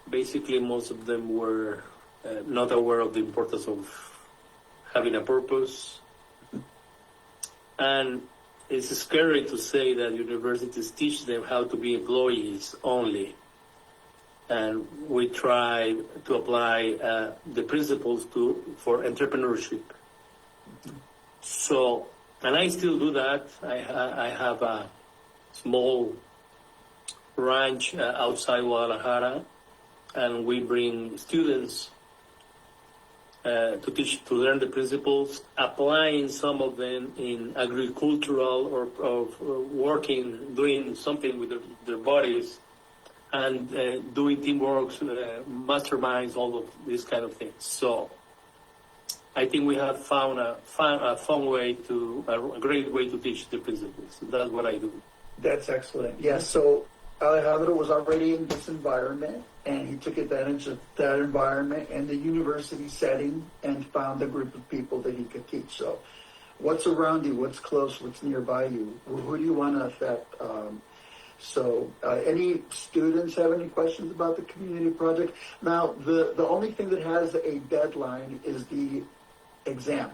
basically most of them were not aware of the importance of having a purpose. And it's scary to say that universities teach them how to be employees only. And we try to apply the principles for entrepreneurship. So, and I still do that. I have a small ranch outside Guadalajara, and we bring students to learn the principles, applying some of them in agricultural or working, doing something with their bodies, and doing teamwork, masterminds, all of these kind of things. So I think we have found a great way to teach the principles. That's what I do. That's excellent. Yes. So Alejandro was already in this environment, and he took advantage of that environment and the university setting and found a group of people that he could teach. So what's around you, what's close, what's nearby you, who do you want to affect? Any students have any questions about the community project? Now, the only thing that has a deadline is the exam.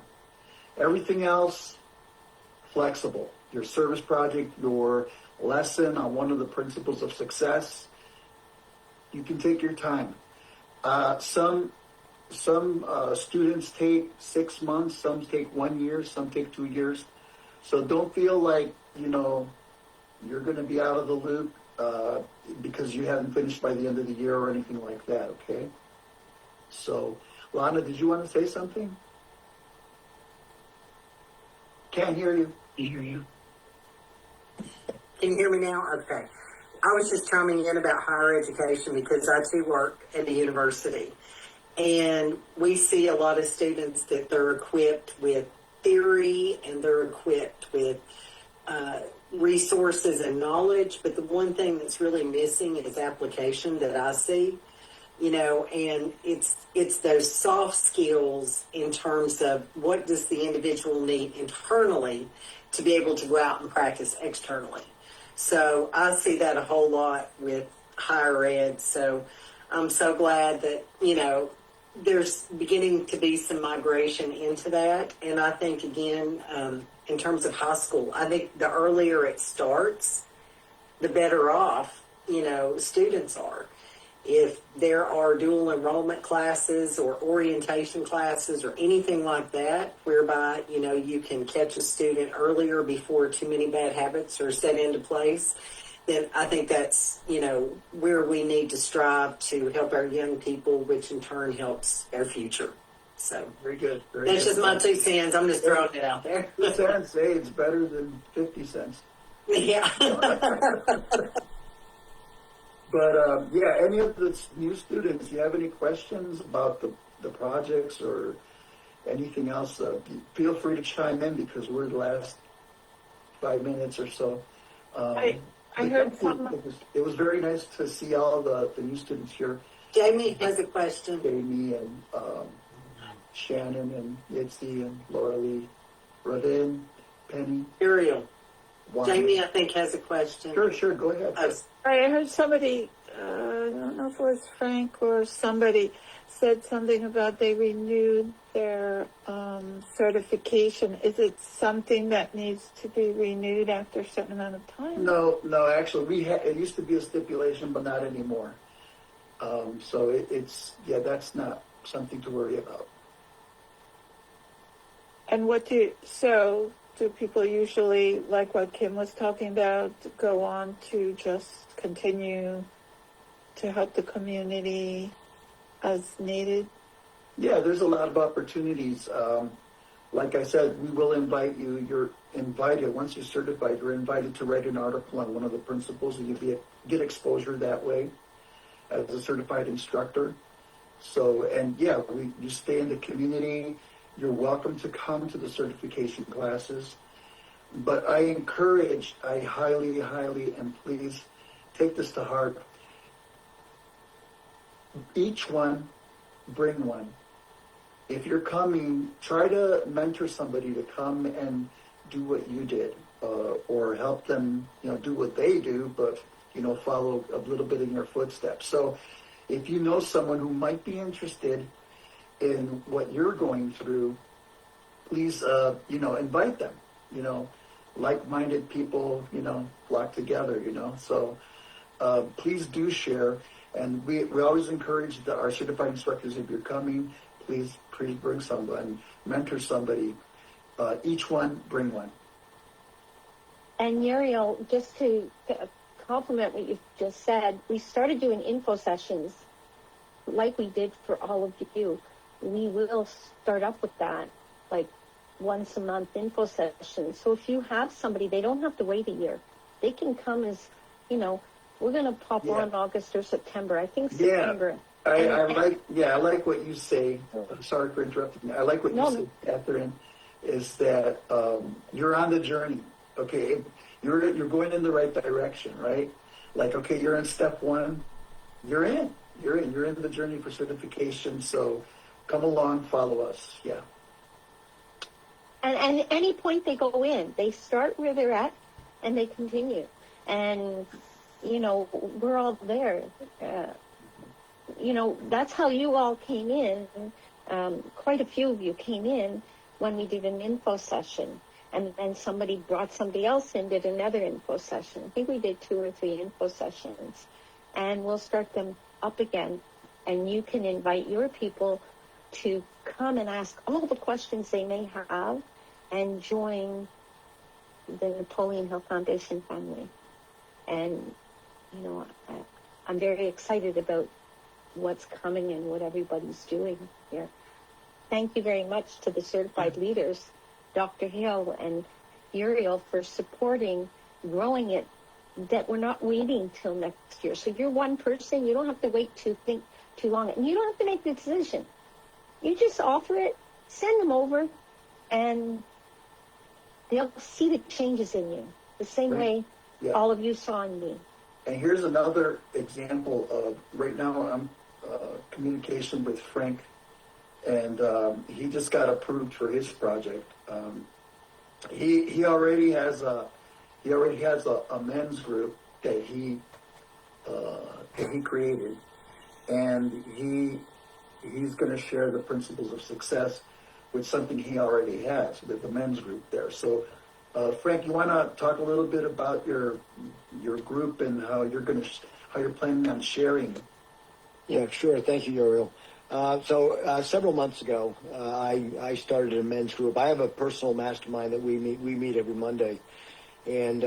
Everything else, flexible. Your service project, your lesson on one of the principles of success, you can take your time. Some students take 6 months, some take 1 year, some take 2 years. So don't feel like, you're going to be out of the loop because you haven't finished by the end of the year or anything like that, okay? So, Lana, did you want to say something? Can't hear you. Can you hear me now? Okay. I was just chiming in about higher education because I too work at the university. And we see a lot of students that they're equipped with theory and they're equipped with resources and knowledge. But the one thing that's really missing is application that I see, and it's those soft skills in terms of what does the individual need internally to be able to go out and practice externally. So I see that a whole lot with higher ed. So I'm so glad that, there's beginning to be some migration into that. And I think, again, in terms of high school, I think the earlier it starts, the better off, students are. If there are dual enrollment classes or orientation classes or anything like that, whereby, you can catch a student earlier before too many bad habits are set into place, then I think that's, where we need to strive to help our young people, which in turn helps our future. So Very good. that's just my 2 cents. I'm just throwing it out there. 2 cents, hey, it's better than 50 cents. Yeah. But any of the new students, you have any questions about the projects or anything else, feel free to chime in because we're the last 5 minutes or so. I heard something. It was very nice to see all the new students here. Jamie has a question. Jamie and Shannon and Yitzi and Laura Lee, Ravin, Penny. Ariel. Juan. Jamie, I think, has a question. Sure, go ahead. I heard somebody, I don't know if it was Frank or somebody, said something about they renewed their certification. Is it something that needs to be renewed after a certain amount of time? No, actually, it used to be a stipulation, but not anymore. So it's that's not something to worry about. And do people usually, like what Kim was talking about, go on to just continue to help the community as needed? Yeah, there's a lot of opportunities. Like I said, we will invite you. You're invited, once you're certified, you're invited to write an article on one of the principles, and you get exposure that way as a certified instructor. So, you stay in the community. You're welcome to come to the certification classes. But I highly, and please take this to heart. Each one, bring one. If you're coming, try to mentor somebody to come and do what you did, or help them, do what they do, but, follow a little bit in your footsteps. So if you know someone who might be interested in what you're going through, please, invite them, like-minded people, flock together, so please do share. And we always encourage our certified instructors, if you're coming, please bring someone, mentor somebody. Each one, bring one. And Uriel, just to compliment what you've just said, we started doing info sessions like we did for all of you. We will start up with that, like once a month info sessions. So if you have somebody, they don't have to wait a year. They can come as, we're going to pop on August or September. I think September. I like what you say. Sorry for interrupting. I like what you say, Catherine, is that you're on the journey. Okay, you're going in the right direction, right? Like, okay, you're in step 1. You're in the journey for certification. So come along, follow us. Yeah. And at any point they go in, they start where they're at and they continue. And, we're all there. That's how you all came in. Quite a few of you came in when we did an info session. And then somebody brought somebody else in, did another info session. I think we did 2 or 3 info sessions. And we'll start them up again. And you can invite your people to come and ask all the questions they may have and join the Napoleon Hill Foundation family. And, I'm very excited about what's coming and what everybody's doing here. Thank you very much to the certified leaders, Dr. Hill and Uriel, for supporting growing it, that we're not waiting till next year. So if you're one person, you don't have to wait to think too long. And you don't have to make the decision. You just offer it, send them over, and they'll see the changes in you the same way all of you saw in me. And here's another example of, right now I'm communication with Frank, and he just got approved for his project. He already has a men's group that he created, and he's going to share the principles of success with something he already has with the men's group there. So, Frank, you want to talk a little bit about your group and how you're planning on sharing? Yeah, sure. Thank you, Uriel. Several months ago, I started a men's group. I have a personal mastermind that we meet every Monday, and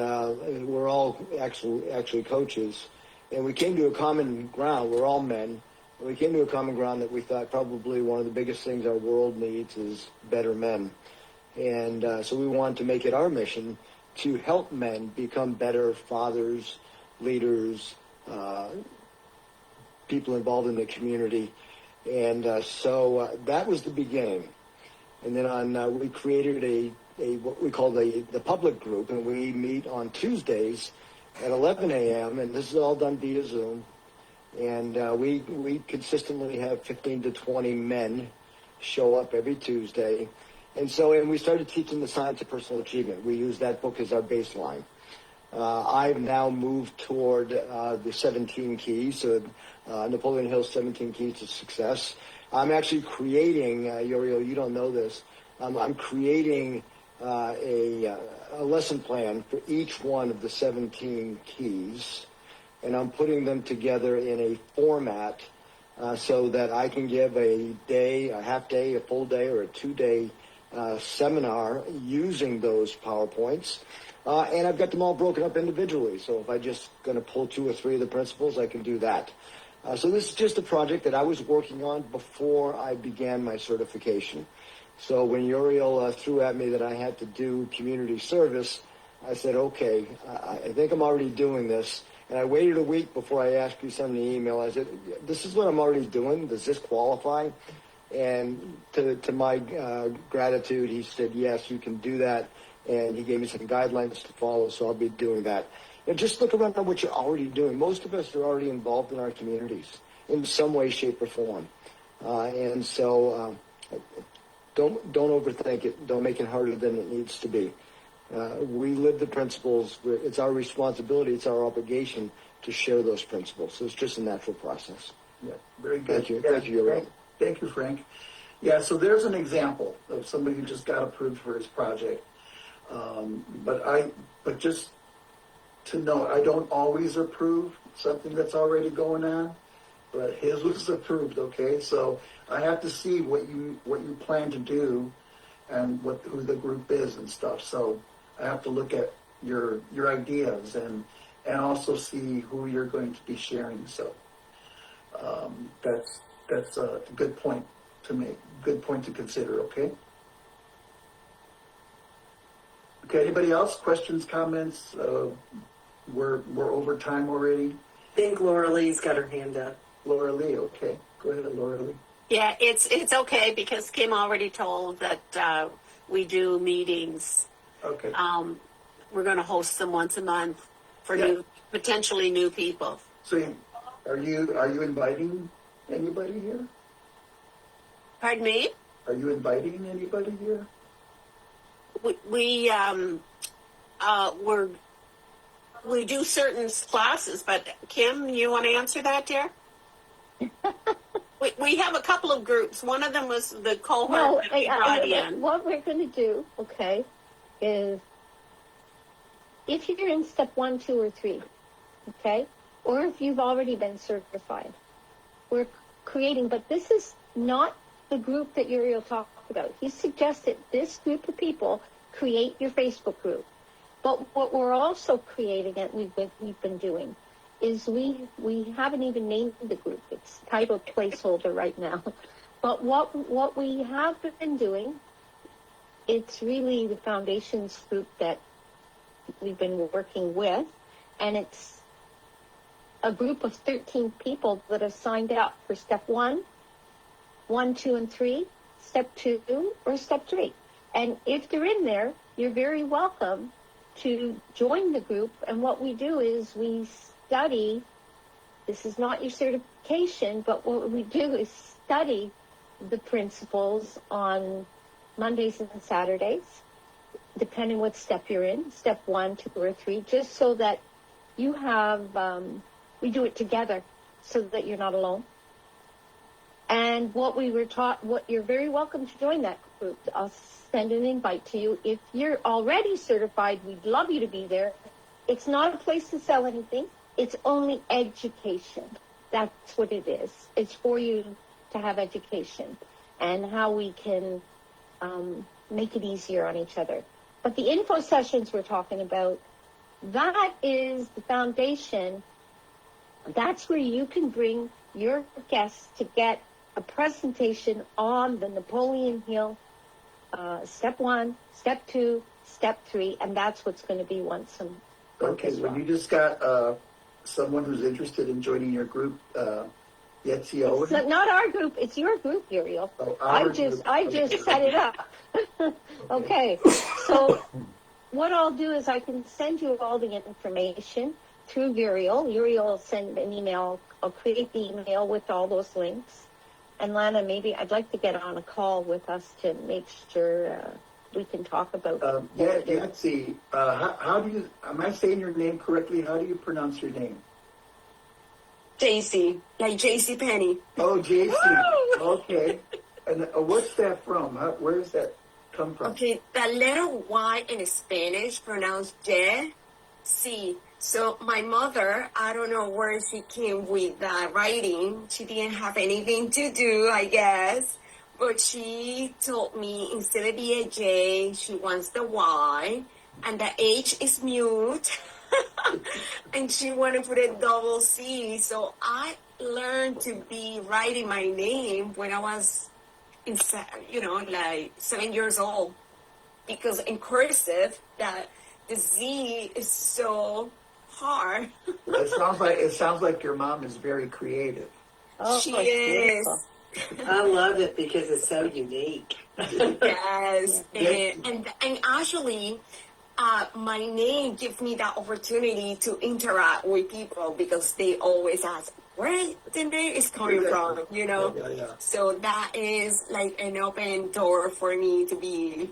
we're all actually coaches. And we came to a common ground. We're all men. And we came to a common ground that we thought probably one of the biggest things our world needs is better men. And so we wanted to make it our mission to help men become better fathers, leaders, people involved in the community. And so that was the beginning. And then we created a what we call the public group, and we meet on Tuesdays at 11 a.m., and this is all done via Zoom. And we consistently have 15 to 20 men show up every Tuesday. And we started teaching the science of personal achievement. We use that book as our baseline. I've now moved toward the 17 keys, Napoleon Hill's 17 keys to success. I'm actually creating, Uriel, you don't know this, I'm creating a lesson plan for each one of the 17 keys, and I'm putting them together in a format so that I can give a day, a half day, a full day, or a 2-day seminar using those PowerPoints. And I've got them all broken up individually. So if I'm just going to pull 2 or 3 of the principles, I can do that. So this is just a project that I was working on before I began my certification. So when Uriel threw at me that I had to do community service, I said, okay, I think I'm already doing this. And I waited a week before I asked you send the email. I said, this is what I'm already doing. Does this qualify? And to my gratitude, he said, yes, you can do that. And he gave me some guidelines to follow, so I'll be doing that. And just look around at what you're already doing. Most of us are already involved in our communities in some way, shape, or form. Don't overthink it. Don't make it harder than it needs to be. We live the principles. It's our responsibility. It's our obligation to share those principles. So it's just a natural process. Yeah, very good. Thank you. Yeah, Thank you, Uriel. Thank you, Frank. Yeah, so there's an example of somebody who just got approved for his project. But just to know, I don't always approve something that's already going on, but his was approved. Okay, so I have to see what you plan to do, and who the group is and stuff. So I have to look at your ideas and also see who you're going to be sharing. So that's a good point to make. Good point to consider. Okay. Okay, anybody else? Questions, comments? We're over time already. I think Laura Lee's got her hand up. Laura Lee, okay. Go ahead, Laura Lee. Yeah, it's okay because Kim already told that we do meetings. Okay. We're going to host them once a month for potentially new people. So, are you inviting anybody here? Pardon me? Are you inviting anybody here? We do certain classes, but Kim, you want to answer that, dear? we have a couple of groups. One of them was the cohort that we brought in. What we're going to do, okay, is if you're in step 1, 2, or 3, okay, or if you've already been certified, we're creating, but this is not the group that Uriel talked about. He suggested this group of people create your Facebook group. But what we're also creating, and we've been doing, is we haven't even named the group. It's titled placeholder right now. But what we have been doing, it's really the foundations group that we've been working with, and it's a group of 13 people that have signed up for step 1, 2, and 3, step 2, or step 3. And if they're in there, you're very welcome to join the group. And what we do is we study. This is not your certification, but what we do is study the principles on Mondays and Saturdays, depending what step you're in, step 1, 2, or 3, just so that you have, we do it together so that you're not alone. And what we were taught, what you're very welcome to join that group. I'll send an invite to you. If you're already certified, we'd love you to be there. It's not a place to sell anything. It's only education. That's what it is. It's for you to have education and how we can make it easier on each other. But the info sessions we're talking about, that is the foundation. That's where you can bring your guests to get a presentation on the Napoleon Hill, step 1, step 2, step 3, and that's what's going to be once a month. Okay, well, you just got someone who's interested in joining your group, Yetzi Owen. It's not our group, it's your group, Uriel. Oh, I just set it up. Okay, so what I'll do is I can send you all the information through Uriel. Uriel will send an email. I'll create the email with all those links. And Lana, maybe I'd like to get on a call with us to make sure we can talk about Yetzi, how do you, am I saying your name correctly? How do you pronounce your name? JC, like JC Penny. Oh, JC. Okay. And what's that from? Where does that come from? Okay, the letter Y in Spanish pronounced J, C. So my mother, I don't know where she came with that writing. She didn't have anything to do, I guess. But she told me instead of the J, she wants the Y. And the H is mute. And she wanted to put a double C. So I learned to be writing my name when I was, like 7 years old. Because in cursive, the Z is so hard. It sounds like your mom is very creative. Oh, she is. I love it because it's so unique. Yes. Yeah. And actually, my name gives me that opportunity to interact with people because they always ask, where the name is coming from, Yeah. So that is like an open door for me to be,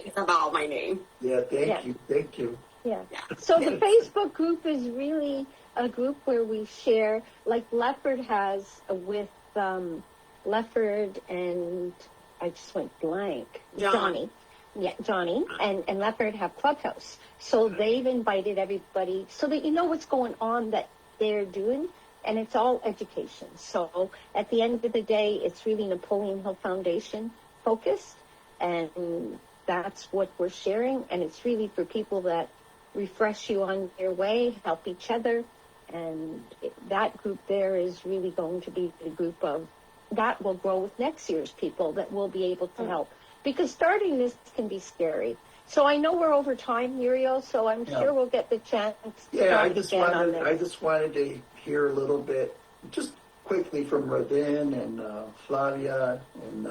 it's about my name. Yeah, thank you. Yeah. So the Facebook group is really a group where we share, like Lefford has with Lefford and I just went blank. Johnny. Yeah, Johnny and Lefford have Clubhouse. So they've invited everybody so that you know what's going on that they're doing. And it's all education. So at the end of the day, it's really Napoleon Hill Foundation focused. And that's what we're sharing. And it's really for people that refresh you on your way, help each other. And that group there is really going to be the group of, that will grow with next year's people that will be able to help. Because starting this can be scary. So I know we're over time, Muriel, so I'm sure we'll get the chance to talk again on this. I just wanted to hear a little bit, just quickly from Robin and Flavia, and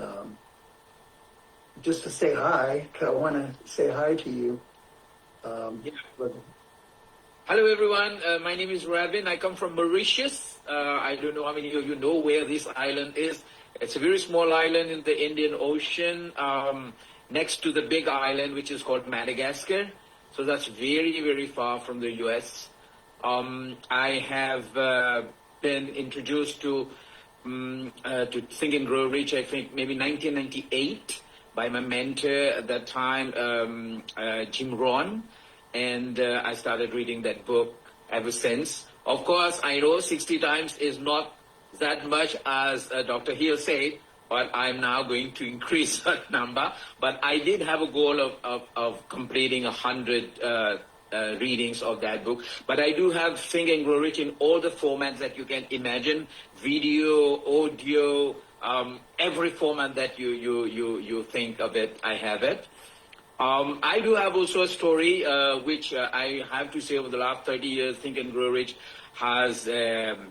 just to say hi. I want to say hi to you. Hello, everyone. My name is Rabin. I come from Mauritius. I don't know how many of you know where this island is. It's a very small island in the Indian Ocean, next to the big island, which is called Madagascar. So that's very, very far from the U.S. I have been introduced to Think and Grow Rich, I think, maybe 1998 by my mentor at that time, Jim Rohn. And I started reading that book ever since. Of course, I know 60 times is not that much as Dr. Hill said, but I'm now going to increase that number. But I did have a goal of completing 100 readings of that book. But I do have Think and Grow Rich in all the formats that you can imagine: video, audio, every format that you think of it, I have it. I do have also a story which I have to say over the last 30 years, Think and Grow Rich has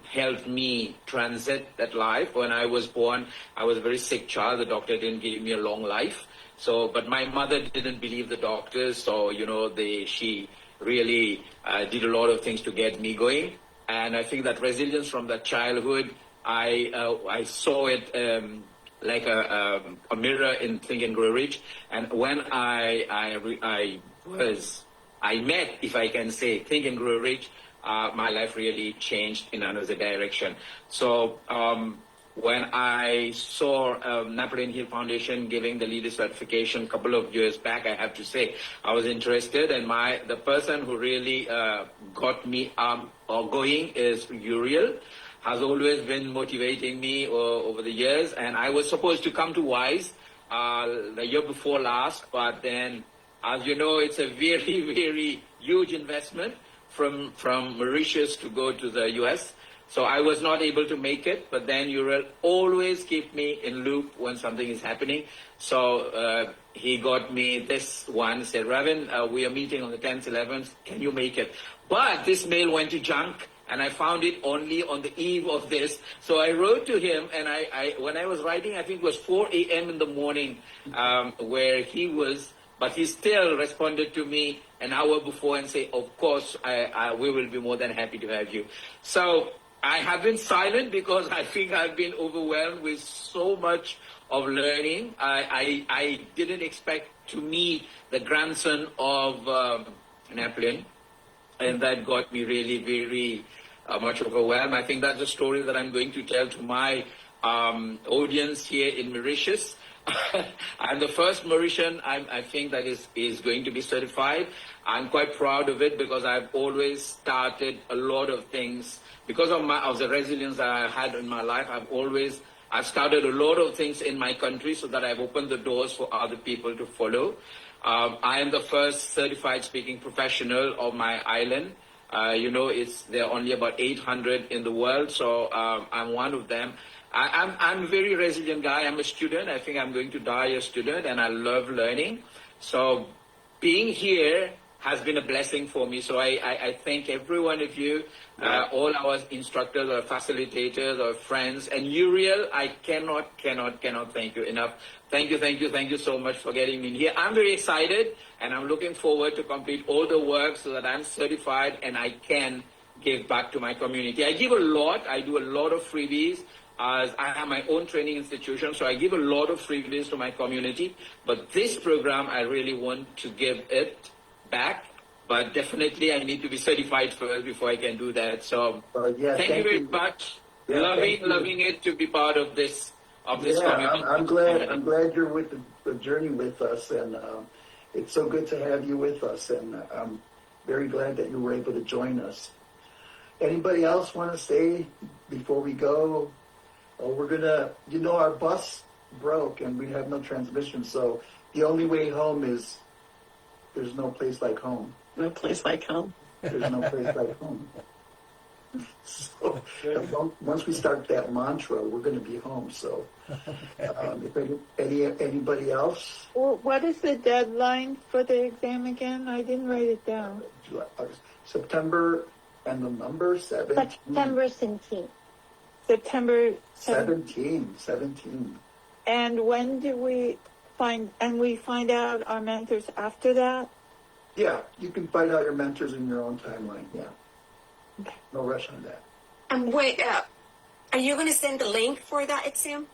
helped me transit that life. When I was born, I was a very sick child. The doctor didn't give me a long life. So, but my mother didn't believe the doctors. So, she really did a lot of things to get me going. And I think that resilience from that childhood, I saw it like a mirror in Think and Grow Rich. And when I met, if I can say, Think and Grow Rich, my life really changed in another direction. So when I saw Napoleon Hill Foundation giving the leader certification a couple of years back, I have to say, I was interested, and the person who really got me going is Uriel, has always been motivating me over the years, and I was supposed to come to WISE the year before last, but then, as you know, it's a very, very huge investment from Mauritius to go to the US. So I was not able to make it, but then you will always keep me in loop when something is happening. So he got me this one, said, Raven, we are meeting on the 10th, 11th, can you make it? But this mail went to junk, and I found it only on the eve of this. So I wrote to him, and when I was writing, I think it was 4 a.m. in the morning where he was, but he still responded to me an hour before and say, of course, we will be more than happy to have you. So I have been silent because I think I've been overwhelmed with so much of learning. I didn't expect to meet the grandson of Napoleon, and that got me really very much overwhelmed. I think that's a story that I'm going to tell to my audience here in Mauritius. I'm the first Mauritian I think that is going to be certified. I'm quite proud of it because I've always started a lot of things. Because of the resilience that I had in my life, I've started a lot of things in my country so that I've opened the doors for other people to follow. I am the first certified speaking professional of my island. There are only about 800 in the world, so I'm one of them. I'm a very resilient guy. I'm a student. I think I'm going to die a student, and I love learning. So being here has been a blessing for me. So I thank every one of you, all our instructors or facilitators or friends. And Uriel, I cannot thank you enough. Thank you so much for getting me in here. I'm very excited, and I'm looking forward to complete all the work so that I'm certified and I can give back to my community. I give a lot. I do a lot of freebies. I have my own training institution, so I give a lot of freebies to my community. But this program, I really want to give it back. But definitely, I need to be certified first before I can do that. So thank you very much. Yeah, loving it to be part of this community. I'm glad you're with the journey with us, and it's so good to have you with us. And I'm very glad that you were able to join us. Anybody else want to say before we go? We're gonna, our bus broke and we have no transmission, so the only way home is there's no place like home. No place like home. There's no place like home. So once we start that mantra, we're going to be home. So, if anybody else, Well, what is the deadline for the exam again? I didn't write it down. September and the number 17. September 17th. September 17. And when do we find out our mentors after that? Yeah, you can find out your mentors in your own timeline. Yeah. Okay. No rush on that. And wait, are you going to send the link for that exam?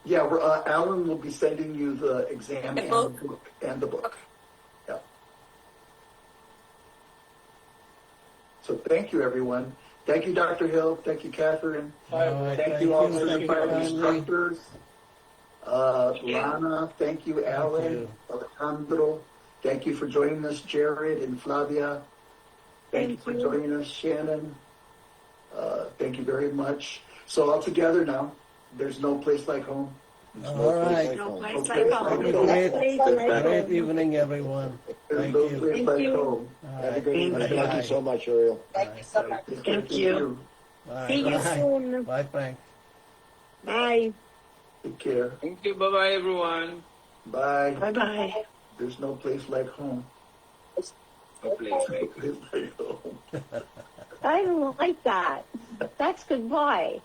Yeah, Alan will be sending you the exam and the book. Yeah. So thank you, everyone. Thank you, Dr. Hill. Thank you, Catherine. Thank you all certified instructors. Lana, thank you, Alan, Alejandro. Thank you for joining us, Jared and Flavia. Thank you for joining us, Shannon. Thank you very much. So all together now, there's no place like home. All right. No place like home. Great evening, everyone. Thank No you. place like home. Have a good evening. Thank you so much, Uriel. Thank you so much. Thank you. Bye. See you Bye. soon. Bye, Frank. Bye. Take care. Thank you. Bye-bye, everyone. Bye. Bye-bye. There's no place like home. No place like home. I don't like that. That's goodbye.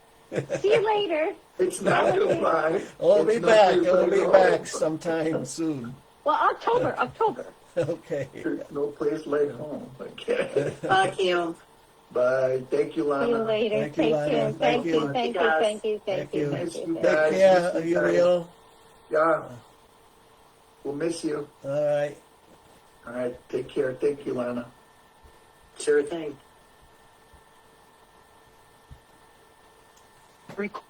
See you later. It's not goodbye. I'll be It's no back. place I'll like be home. back sometime soon. Well, October. Okay. There's no place like home. Okay. Fuck you. Bye. Thank you, Lana. See you later. Thank you, Take Lana. care. Thank Thank you. you. Thank you. Thank you. Thank you. Miss you Take guys. care, Miss you guys. Uriel. Yeah. We'll miss you. All right. All right. Take care. Thank you, Lana. Sure thing. Record.